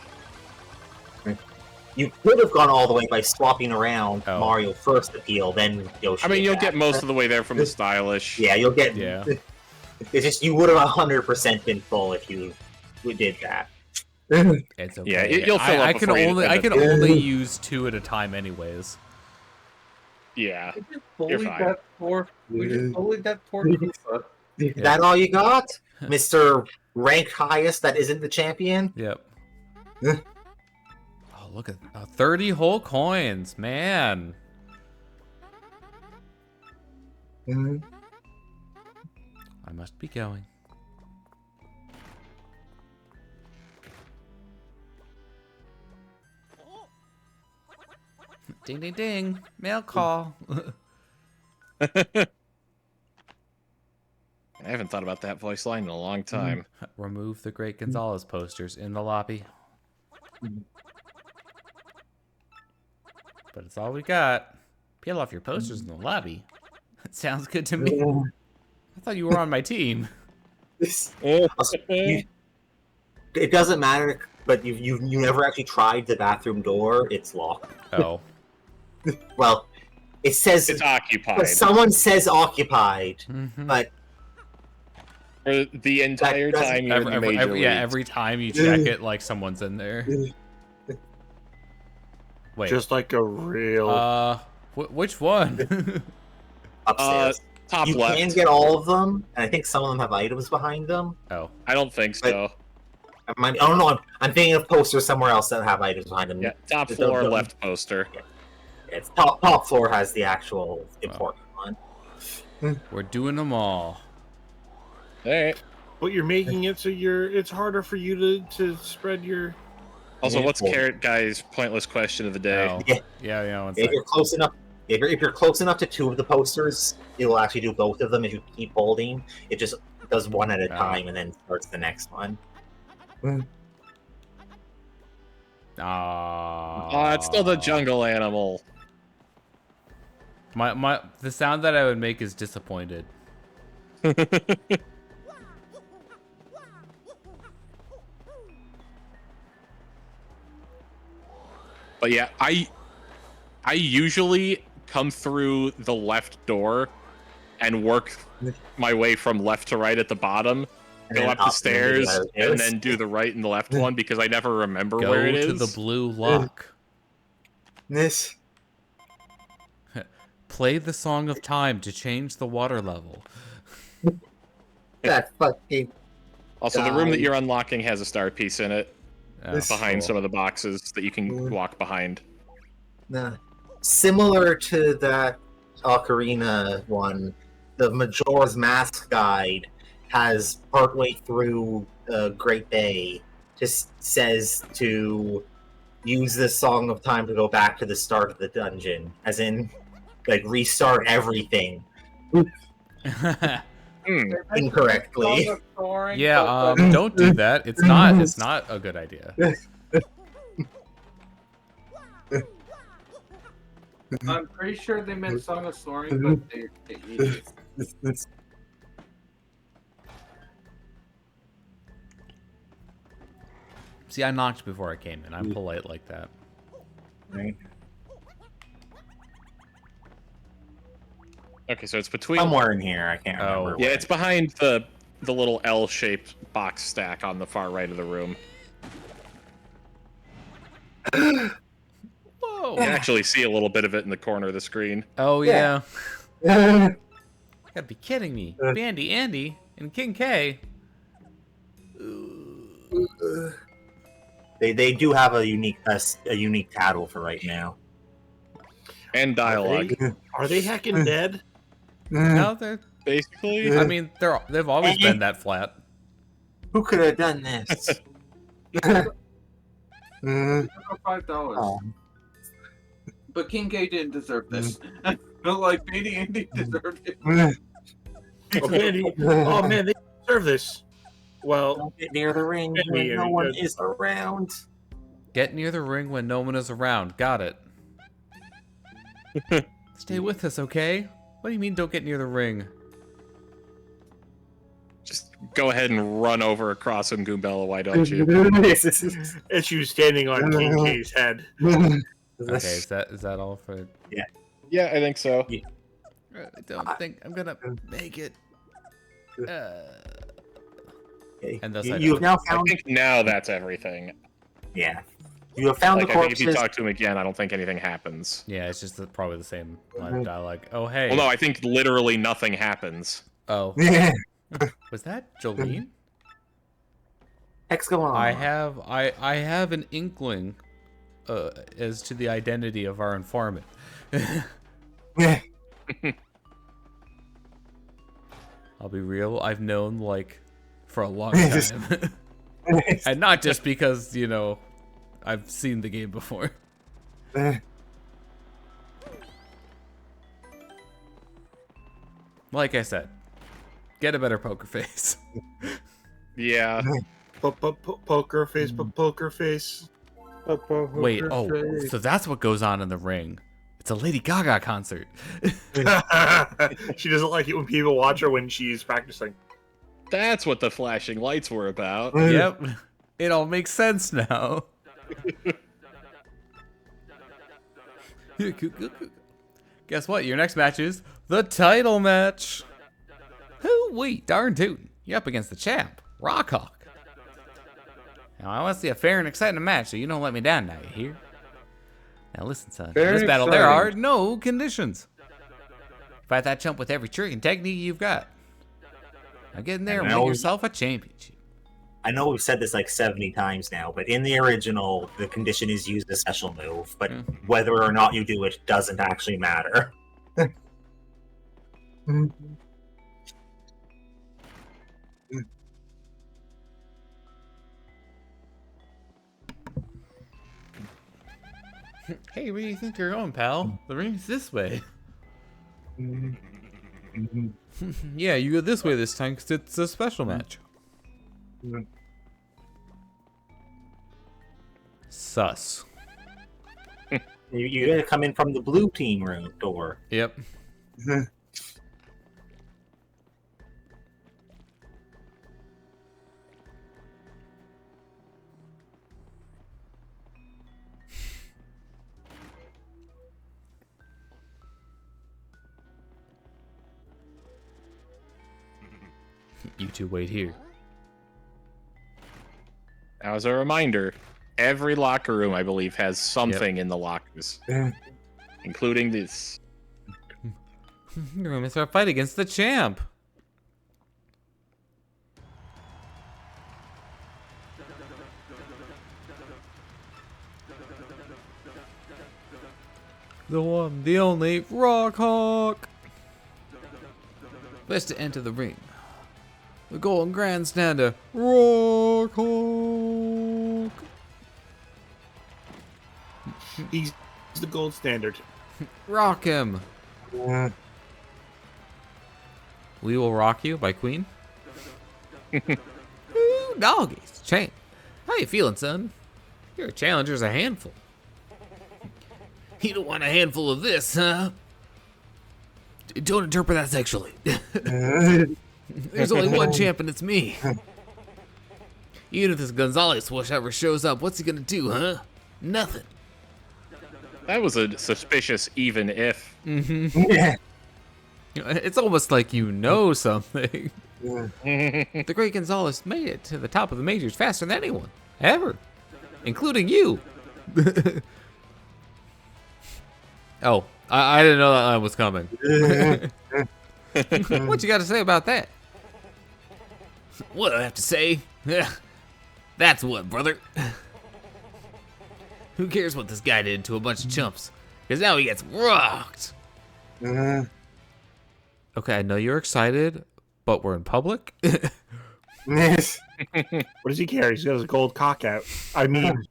You could have gone all the way by swapping around Oh. Mario first appeal, then Yoshi. I mean, you'll attack. get most of the way there from the stylish. Yeah, you'll get. Yeah. It's just you would have 100% been full if you did that. It's okay. Yeah, you'll fill up I can before you only I defend can it. only use 2 at a time, anyways. Yeah. We just You're bullied fine. that poor. We just bullied that poor Koopa. Is that all you got, Mr. Rank Highest that isn't the champion? Yep. Oh, look at 30 whole coins, man. I must be going. Ding ding ding. Mail call. I haven't thought about that voice line in a long time. Remove the Great Gonzalez posters in the lobby. But it's all we got. Peel off your posters in the lobby. That sounds good to me. I thought you were on my team. Also, it doesn't matter but you never actually tried the bathroom door. It's locked. Oh. Well, it says It's occupied someone says occupied, Mhm. but for the entire doesn't- time you're in the major leagues. Every time you check it, like someone's in there. Wait. Just like a real. Which one? upstairs. Top You left. can get all of them, and I think some of them have items behind them. Oh. I don't think so. I don't know. I'm thinking of posters somewhere else that have items behind them. Yeah, top The- floor, the- left poster. It's top floor has the actual important one. We're doing them all. All right. But you're making it so it's harder for you to spread your. Also, Yeah. what's Carrot Guy's pointless question of the day? Oh. Yeah. Yeah, one If sec. you're close enough, if you're close enough to two of the posters, it will actually do both of them if you keep holding. It just does one at a Oh. time and then starts the next one. It's still the jungle animal. The sound that I would make is disappointed. But yeah, I usually come through the left door and work my way from left to right at the bottom, And go then up the and then stairs, do the and others. then do the right and the left one because I never remember Go where it to is. the blue lock. This. Play the Song of Time to change the water level. That fucking. Also, the room that guy. you're unlocking has a star piece in it This- behind cool. some of the boxes that you can walk behind. Nah. Similar to that Ocarina one, the Majora's Mask guide has partway through Great Bay just says to use this Song of Time to go back to the start of the dungeon, as in like restart everything incorrectly. Yeah, don't do that. It's not a good idea. I'm pretty sure they meant Song of Soaring, but they See, I knocked before I came in. I'm polite like that. Right. Okay, so it's between. Somewhere in here, I can't Oh. remember. Yeah, where. it's behind the little L-shaped box stack on the far right of the room. Whoa. You can actually see a little bit of it in the corner of the screen. Oh, yeah. You gotta be kidding me. Bandy, Andy, and King K. They do have a unique tattle for right now. And dialogue. Are they heckin' dead? No, they're. Basically. I mean, they've always been that flat. Who could have done this? $5. Oh. But King K didn't deserve this. But like maybe Andy deserved it. Oh man, they deserve this. Well, Don't get near the ring when Yeah, no one yeah. is around. Get near the ring when no one is around. Got it. Stay with us, okay? What do you mean don't get near the ring? Just go ahead and run over across him, Goombella, why don't you? it's you standing on King K's head. Okay, is that all for... Yeah, I think so. I don't think I'm gonna make it. And thus I you have now I found. think now that's everything. Yeah, you have found Like, the I think if you corpses. talk to him again, I don't think anything happens. Yeah, it's just probably the same line of dialogue. Oh, hey. Well, no, I think literally nothing happens. Oh, Yeah. was that Jolene? Heck's going on? I have an inkling as to the identity of our informant. Yeah. I'll be real, I've known, like, for a long time. And not just because, you know, I've seen the game before. Like I said, get a better poker face. Yeah. Poker face, poker face. Wait, oh, so that's what goes on in the ring. It's a Lady Gaga concert. She doesn't like it when people watch her when she's practicing. That's what the flashing lights were about. Yep. It all makes sense now. Guess what? Your next match is the title match. Wait, darn tootin'. You're up against the champ, Rockhawk. Now, I want to see a fair and exciting match, so you don't let me down now, you hear? Now listen, son. Fair In this and battle, there are exciting. no conditions. Fight that chump with every trick and technique you've got. Now get in there and And win now- yourself a championship. I know we've said this like 70 times now, but in the original, the condition is use a special move, but whether or not you do it doesn't actually matter. Hey, where do you think you're going, pal? The ring's this way. Yeah, you go this way this time because it's a special match. Sus. You gotta come in from the blue team room door. Yep. You two wait here. Now, as a reminder, every locker room, I believe, has something in the lockers, including this. You're gonna miss our fight against the champ. The one, the only Rockhawk. Best to enter the ring. The golden grandstander, Rockhawk. He's the gold standard. Rock him. We Will Rock You by Queen. Ooh, doggies. Champ. How you feeling, son? Your challenger's a handful. You don't want a handful of this, huh? Don't interpret that sexually. There's only one champ and it's me. Even if this Gonzalez swoosh ever shows up, what's he gonna do, huh? Nothing. That was a suspicious even if. It's almost like you know something. The great Gonzalez made it to the top of the majors faster than anyone, ever. Including you. Oh, I didn't know that line was coming. What you got to say about that? What do I have to say? That's what, brother. Who cares what this guy did to a bunch of chumps? Because now he gets rocked. Okay, I know you're excited, but we're in public. What does he care? He's got his gold cock out. I mean,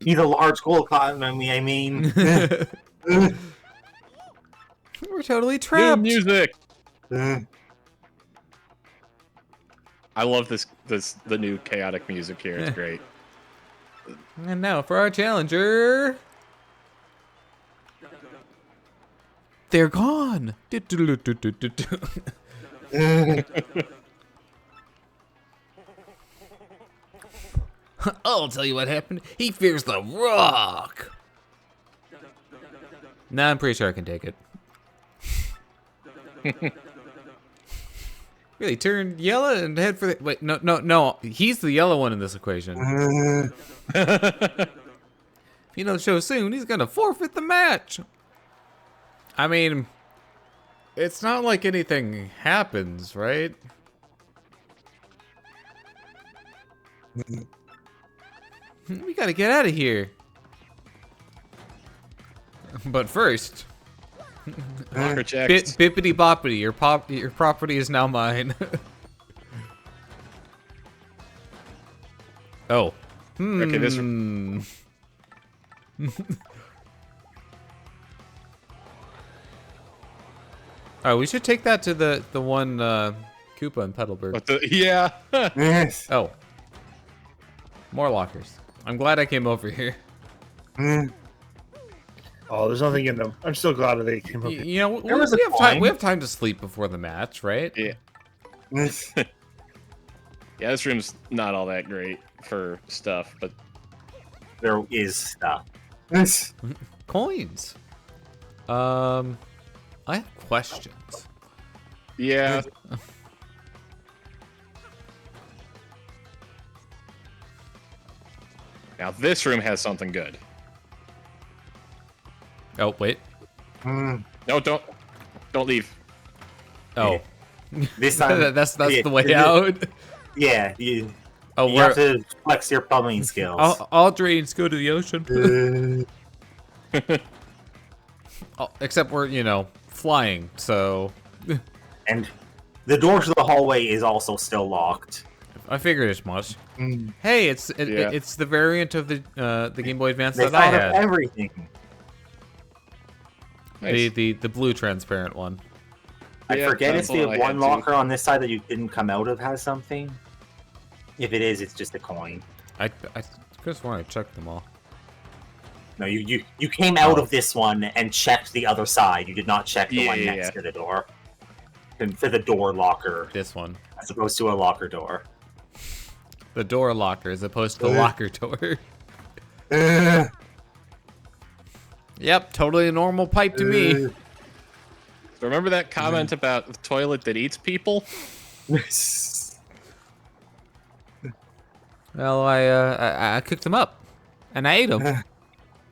He's a large gold cotton. I mean. We're totally New trapped. music. I love the new chaotic music here. It's great. And now for our challenger. They're gone. I'll tell you what happened. He fears the rock. Nah, I'm pretty sure I can take it. Really turned yellow and head for the... Wait, no. He's the yellow one in this equation. If you don't show soon, he's gonna forfeit the match. I mean, it's not like anything happens, right? We gotta get out of here. But first, Project. bippity boppity, your property is now mine. Oh. Okay, this- Oh, we should take that to the one Koopa and Petalburg. What the? Yeah. Oh. More lockers. I'm glad I came over here. oh, there's nothing in them. I'm still glad that they came up. You know, we was a have time. coin. We have time to sleep before the match, right? Yeah. Yeah, this room's not all that great for stuff, but There is stuff. Coins. I have questions. yeah. Now this room has something good. Oh wait. Mm, No, don't leave. Oh, This time, that's yeah, the way out. Yeah, you Oh, have to flex your plumbing skills. all drains go to the ocean. Oh, except we're flying, so And the door to the hallway is also still locked. I figured as much. Mm. Hey, Yeah. it's the variant of the Game Boy Advance They that I thought of had. everything. Nice. The blue transparent one. I Yeah, forget that's if the what I one had, locker on this side that you didn't come out of has something. If it is, it's just a coin. I just want to check them all. No, you came out Oh. of this one and checked the other side. You did not check the one Yeah, next yeah. to the door. And for the door locker, This one, as opposed to a locker door. the door locker, as opposed to the locker door. Yep, totally a normal pipe to me. So remember that comment about the toilet that eats people? Well, I cooked them up, and I ate them.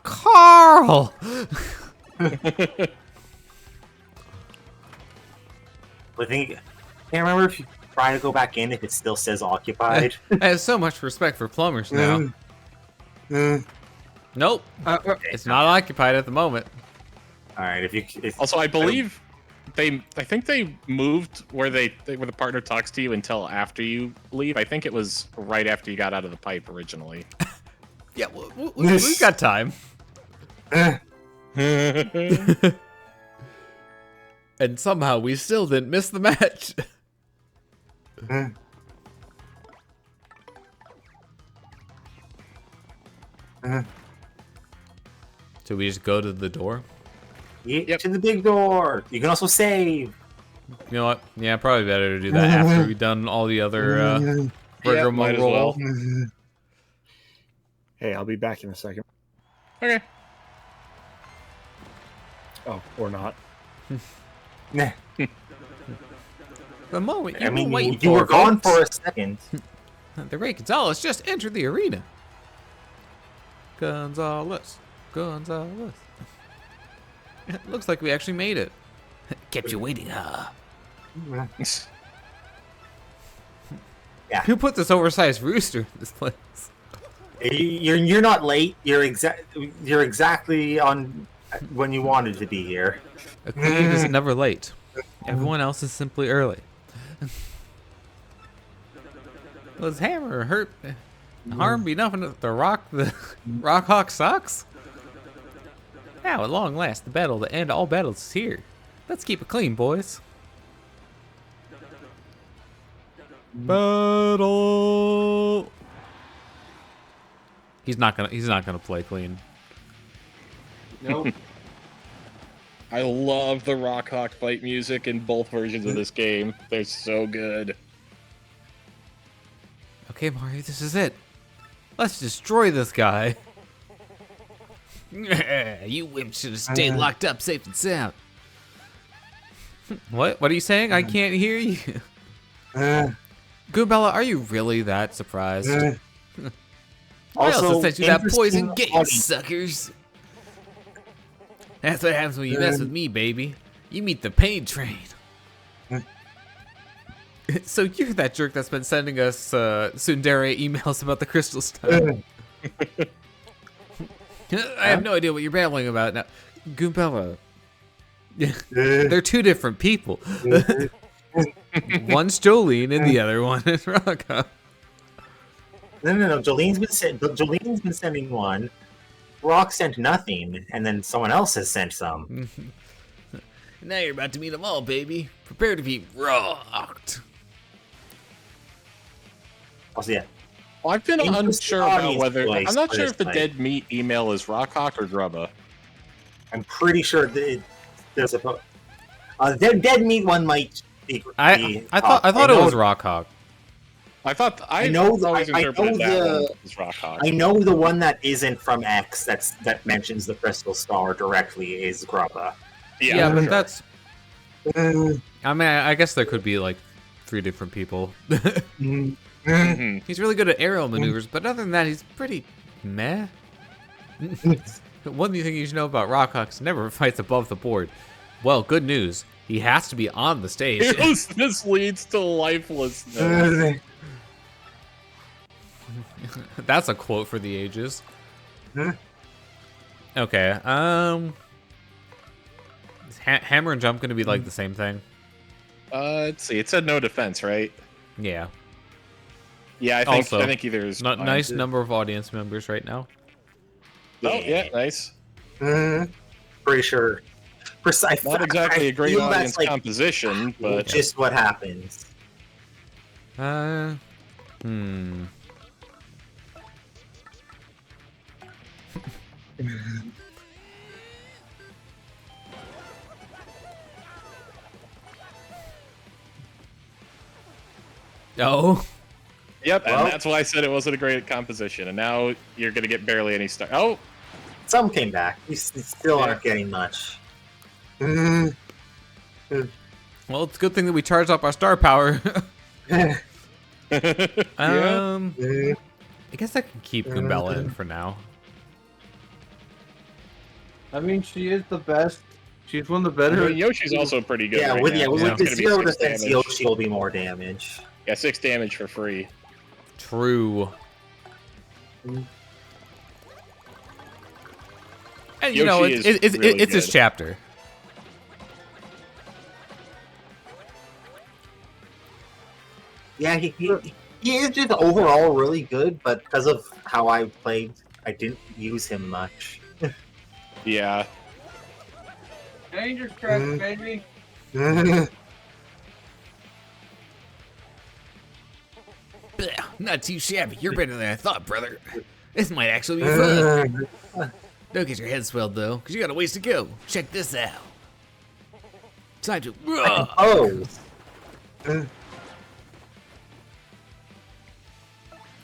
Carl. I think can't remember if you try to go back in if it still says occupied. I have so much respect for plumbers now. Nope, it's not occupied at the moment. All right, if Also, I believe I think they moved where where the partner talks to you until after you leave. I think it was right after you got out of the pipe originally. Yeah, we've got time. And somehow we still didn't miss the match. So we just go to the door? Yep. To the big door. You can also save. You know what? Yeah, probably better to do that after we've done all the other Yeah, might as well. Hey, I'll be back in a second. Okay. Oh, or not. Nah. The moment you I mean, were waiting you were gone folks. for a second. The Ray Gonzalez just entered the arena. Gonzalez. It looks like we actually made it. Kept you waiting, huh? Yeah. Who put this oversized rooster in this place? You're not late. You're exactly on when you wanted to be here. A queen is never late. Everyone else is simply early. Was hammer hurt? Harm be nothing to the Rock Hawk sucks? Now, at long last, the battle to end all battles is here. Let's keep it clean, boys. Battle. He's not gonna play clean. Nope. I love the Rock Hawk fight music in both versions of this game. They're so good. Okay, Mario, this is it. Let's destroy this guy. You wimps should have stayed locked up safe and sound. What? What are you saying? I can't hear you. Goombella, are you really that surprised? I also sent you that poison interesting game, suckers. That's what happens when you mess with me, baby. You meet the pain train. So you're that jerk that's been sending us tsundere emails about the crystal stuff. I have no idea what you're babbling about now. Goombella. They're two different people. One's Jolene and the other one is Rocco. No. Jolene's been sending one. Rock sent nothing, and then someone else has sent some. Now you're about to meet them all, baby. Prepare to be rocked. Also, yeah. Well, I've been Interesting unsure about audience whether choice I'm not for sure this if the fight. dead meat email is Rock Hawk or Grubba. I'm pretty sure that there's a dead meat one might be. I thought it was Rock Hawk. I know the- always I know interpreted that the- one as Rockhawk. I know the one that isn't from X that mentions the Crystal Star directly is Grubba. Yeah, but sure. that's. I mean, I guess there could be like 3 different people. Mhm. He's really good at aerial maneuvers, but other than that, he's pretty meh. One thing you should know about Rockhawks: never fights above the board. Well, good news. He has to be on the stage. This leads to lifelessness. That's a quote for the ages. Okay. Is hammer and jump going to be like the same thing? Let's see. It said no defense, right? Yeah. Yeah, I think either is fine. Nice number of audience members right now. Oh, yeah, nice. Pretty sure. Precise. Not exactly a great feel that's, audience like, composition, but just what happens. Oh. yep, Well- and that's why I said it wasn't a great composition. And now you're gonna get barely any star. Oh, Some came back. You still aren't getting much. Well, it's a good thing that we charged up our star power. yeah. I guess I can keep Goombella in for now. I mean, she is the best. She's one of the I better. mean, Yoshi's also pretty good. Yeah, right with now. with It's the gonna be 0 6 defense, damage. Yoshi will be more damage. Yeah, 6 damage for free. True. And you know, Yoshi is really it's his good. chapter. Yeah, he is just overall really good, but because of how I played, I didn't use him much. Yeah. Dangerous trap, baby. Blech, not too shabby. You're better than I thought, brother. This might actually be fun. Don't get your head swelled, though, because you got a ways to go. Check this out. Time to... Oh,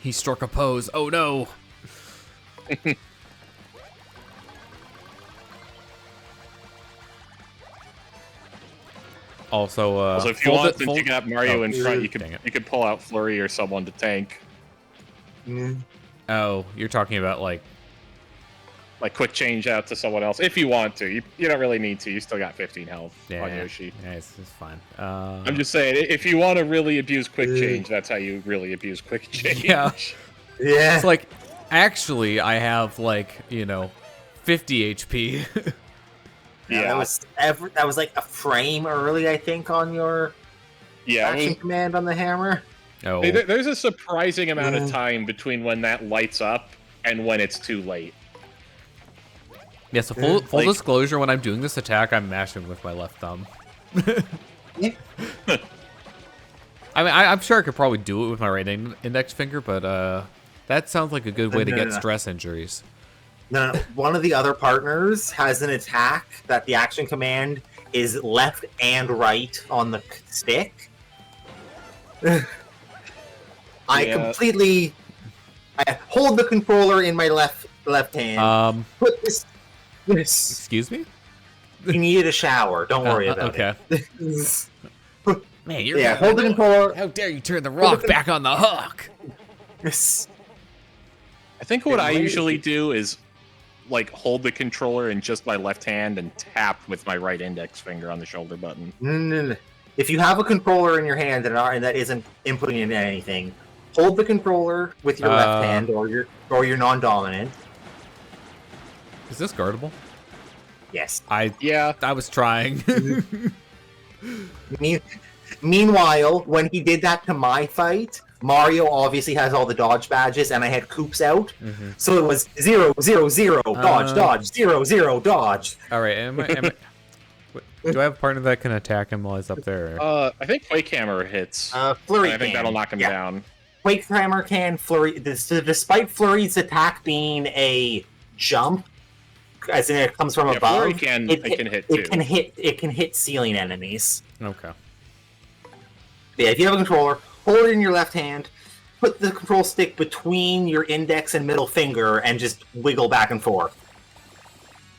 He struck a pose. Oh, no. Also, So if you want, since you got Mario oh, in front, you dang it. could pull out Flurry or someone to tank. Oh, you're talking about, like... Quick change out to someone else if you want to. You don't really need to. You still got 15 health on Yoshi. Yeah, it's fine. I'm just saying, if you want to really abuse quick change, that's how you really abuse quick change. Yeah. yeah. It's like, actually, I have, like, 50 HP. That was like a frame early, I think, on your Yeah, it action was- command on the hammer. Oh, there's a surprising amount of time between when that lights up and when it's too late. yeah, so full like- disclosure, when I'm doing this attack, I'm mashing with my left thumb. Yeah. I mean, I'm sure I could probably do it with my right index finger, but that sounds like a good way to get stress injuries. No, one of the other partners has an attack that the action command is left and right on the stick. I hold the controller in my left hand. Put this. Excuse me? You needed a shower. Don't worry about okay. it. Man, you're Yeah, hold the controller. How dare you turn the rock back on the hook? I think what I usually do is hold the controller in just my left hand and tap with my right index finger on the shoulder button. No. If you have a controller in your hand and that isn't inputting into anything, hold the controller with your left hand or your non-dominant. Is this guardable? Yes. I was trying. Meanwhile, when he did that to my fight, Mario obviously has all the dodge badges, and I had Koops out, so it was 0, 0, 0, dodge, dodge, 0, 0, dodge. All right, do I have a partner that can attack him while he's up there? Or? I think Quake Hammer hits. Flurry. I think that'll knock him down. Quake Hammer can Flurry. Despite Flurry's attack being a jump, as in it comes from above, Flurry can hit too. It can hit ceiling enemies. Okay. Yeah, if you have a controller, hold it in your left hand, put the control stick between your index and middle finger and just wiggle back and forth.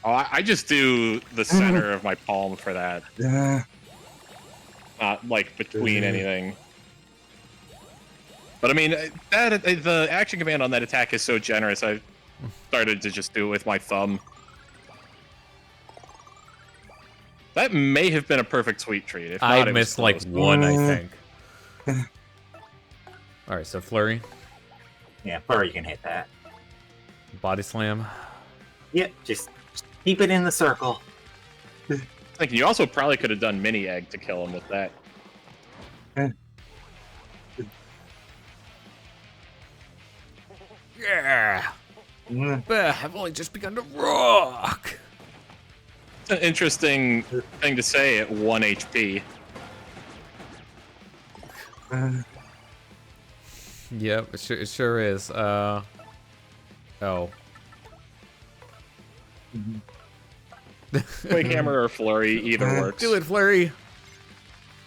Oh, I just do the center of my palm for that. Not like between anything. But I mean, the action command on that attack is so generous. I started to just do it with my thumb. That may have been a perfect sweet treat. If not, I it was missed like close. one, I think. All right, so flurry, Yeah, Flurry can hit that. body slam. Yep, just keep it in the circle. Like, you also probably could have done mini egg to kill him with that. Yeah. I've only just begun to rock. It's an interesting thing to say at 1 HP. Yep, it sure is. Oh. Quick hammer or flurry, either works. Do it, flurry.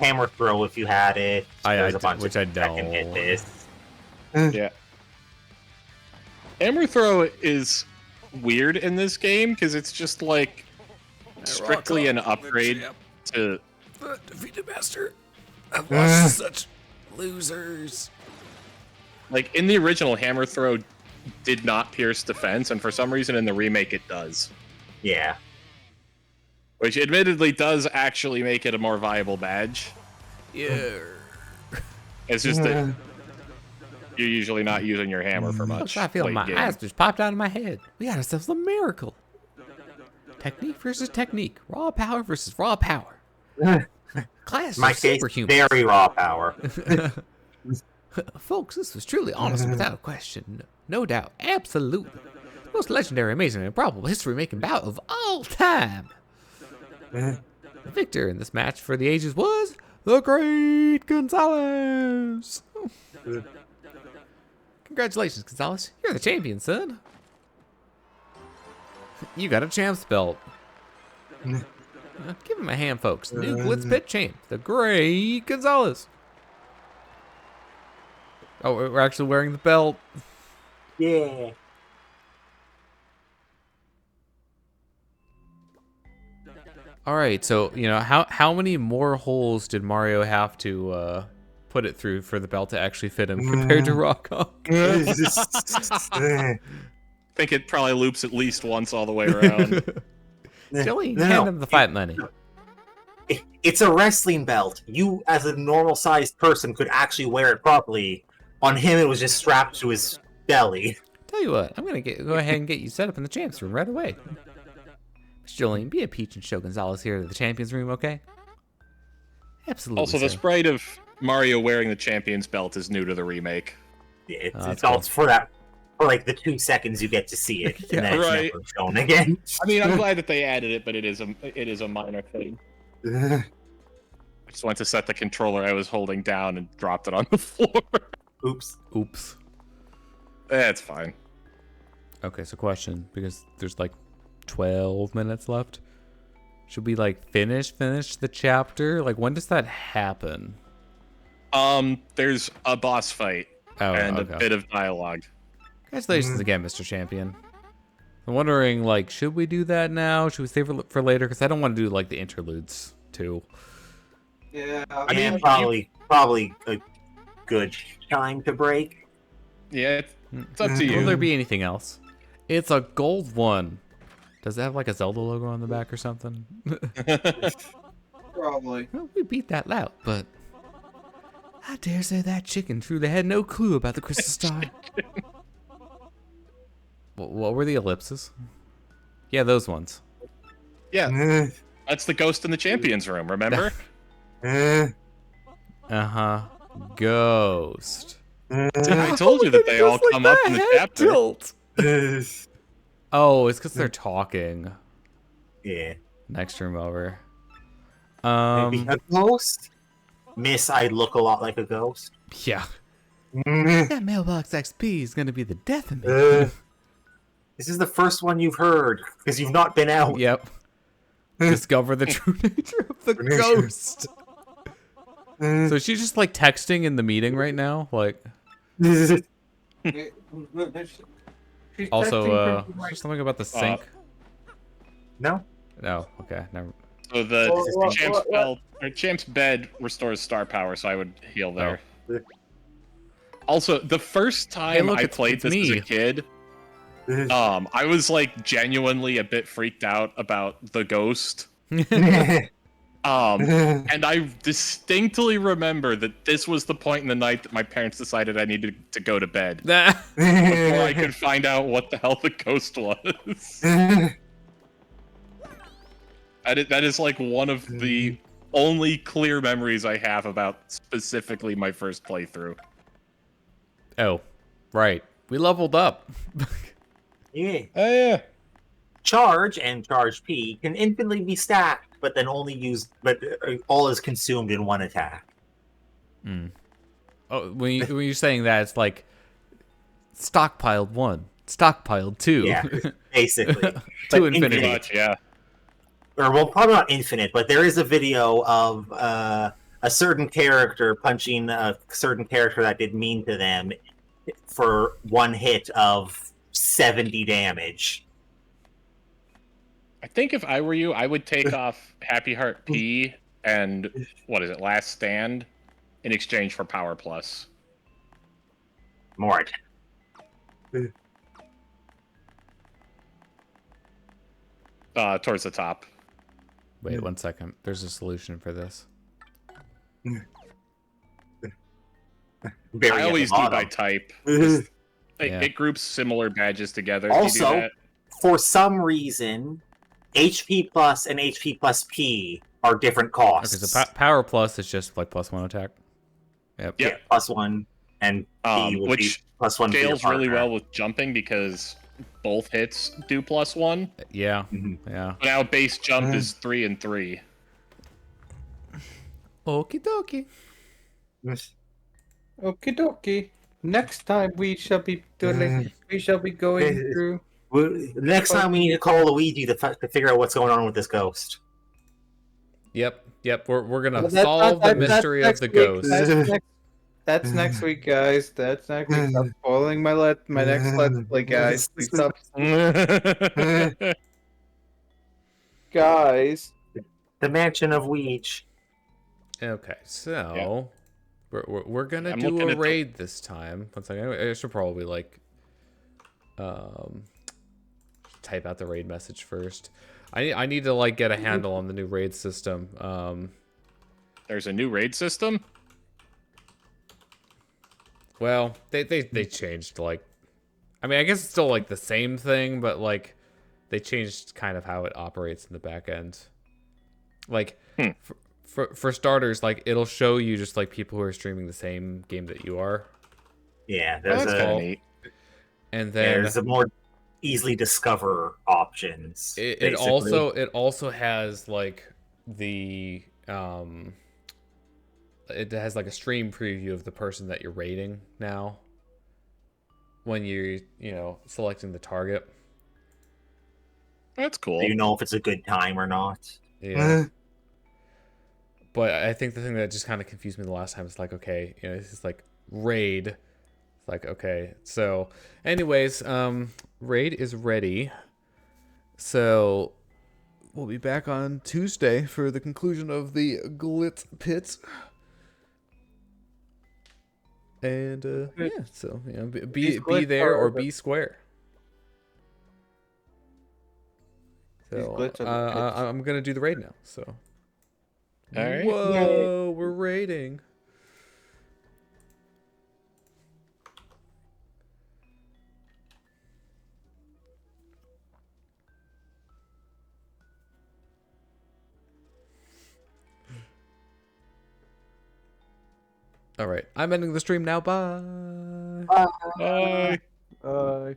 Hammer throw if you had it. There's a bunch which of I that can don't. hit this. Yeah. Hammer throw is weird in this game because it's just like strictly an upgrade to. Defeated master. I've watched such losers. Like, in the original, hammer throw did not pierce defense, and for some reason in the remake it does. Yeah. Which admittedly does actually make it a more viable badge. Yeah. It's just that you're usually not using your hammer for much. I feel late my game. eyes just popped out of my head. We got ourselves a miracle. Technique versus technique. Raw power versus raw power. Class My of case, superhuman. very raw power. Folks, this was truly honest without a question. No doubt. Absolutely. The most legendary, amazing, and improbable history-making bout of all time. The victor in this match for the ages was the Great Gonzalez. Congratulations, Gonzalez. You're the champion, son. You got a champ's belt. Give him a hand, folks. New Glitz Pit champ, the Great Gonzalez. Oh, we're actually wearing the belt. Yeah. All right, so how many more holes did Mario have to put it through for the belt to actually fit him compared to Rock Hawk? I think it probably loops at least once all the way around. Jillian, No. hand him the fight money. It's a wrestling belt. You, as a normal-sized person, could actually wear it properly. On him, it was just strapped to his belly. Tell you what, I'm gonna go ahead and get you set up in the champs room right away. Miss Jillian, be a peach and show Gonzalez here to the champions room, okay? Absolutely. Also, the sir. sprite of Mario wearing the champion's belt is new to the remake. It's, Oh, that's it's all cool. for like the 2 seconds you get to see it, Yeah, and then it's right. never shown again. I mean, I'm glad that they added it, but it is a minor thing. I just went to set the controller I was holding down and dropped it on the floor. Oops. Oops. That's fine. Okay, so question, because there's like 12 minutes left. Should we like finish the chapter? Like, when does that happen? There's a boss fight Oh, and okay. a bit of dialogue. Congratulations again, Mr. Champion. I'm wondering, like, should we do that now? Should we save it for later? Because I don't want to do like the interludes too. Yeah. I mean, probably a good time to break. Yeah, it's up to Will there you. be anything else? It's a gold one. Does it have like a Zelda logo on the back or something? Probably. Well, we beat that loud, but I dare say that chicken truly had no clue about the crystal star. What were the ellipses? Yeah, those ones. Yeah, that's the ghost in the champions room, remember? Uh-huh. Ghost. I told you that they all come up in the chapter. Tilt. Oh, it's because they're talking. Yeah. Next room over. Maybe a ghost? Miss, I look a lot like a ghost. Yeah. That mailbox XP is gonna be the death of me. This is the first one you've heard, because you've not been out. Yep. Discover the true nature of the ghost. So she's just like texting in the meeting right now, like. She's Also, texting from my- something about the sink. No. No, okay, never. So the What- champ's what- belt or champ's bed restores star power, so I would heal there. Also, the first time look, I it's played this as me. a kid, I was like genuinely a bit freaked out about the ghost. And I distinctly remember that this was the point in the night that my parents decided I needed to go to bed before I could find out what the hell the ghost was. That is like one of the only clear memories I have about specifically my first playthrough. Oh, right. We leveled up. Yeah. Oh yeah. Charge and charge P can infinitely be stacked, but then only used, but all is consumed in one attack. Oh, when you're saying that, it's like stockpiled 1, stockpiled 2. Yeah, basically. To But infinity. Pretty much, yeah. Or well, probably not infinite, but there is a video of a certain character punching a certain character that did mean to them for one hit of 70 damage. I think if I were you, I would take off Happy Heart P and what is it, Last Stand, in exchange for Power Plus. More attack. Towards the top. Wait 1 second. There's a solution for this. Bury I at always the do bottom. by type. Yeah. It groups similar badges together. Do Also, you do that? for some reason, HP plus and HP plus P are different costs. Okay, so power plus is just like +1 attack. Yep. Yep. Yeah, plus one, and P would which be plus one. for your scales really partner. well with jumping because both hits do +1. Yeah. Mhm. Yeah. Now base jump is 3 and 3. Okie dokie. Okie dokie. Next time we shall be doing. We shall be going through. Next time we need to call Luigi to figure out what's going on with this ghost. Yep. We're gonna Well, that's solve not- the that's mystery of next the week. ghost. That's next week, guys. That's next week. Stop spoiling my next let's play, guys. Please stop, guys. The Mansion of Weege. Okay, so we're gonna I'm do looking a at the- raid this time. One second, I should probably like type out the raid message first. I need to like get a handle on the new raid system. There's a new raid system? Well, they changed like, I mean, I guess it's still like the same thing, but like they changed kind of how it operates in the back end. Like for starters, like it'll show you just like people who are streaming the same game that you are, Yeah, Oh, there's that's kind of a neat. and then there's a more easily discover options. it basically. also has like the it has like a stream preview of the person that you're raiding now when you're selecting the target. That's cool. Do you know if it's a good time or not? Yeah. But I think the thing that just kind of confused me the last time is like, okay, this is like raid. It's like, okay. So anyways, raid is ready. So we'll be back on Tuesday for the conclusion of the Glitz Pits. And yeah, so be there or be square. So I'm gonna do the raid now. So All right. whoa, we're raiding. All right, I'm ending the stream now. Bye. Bye. Uh,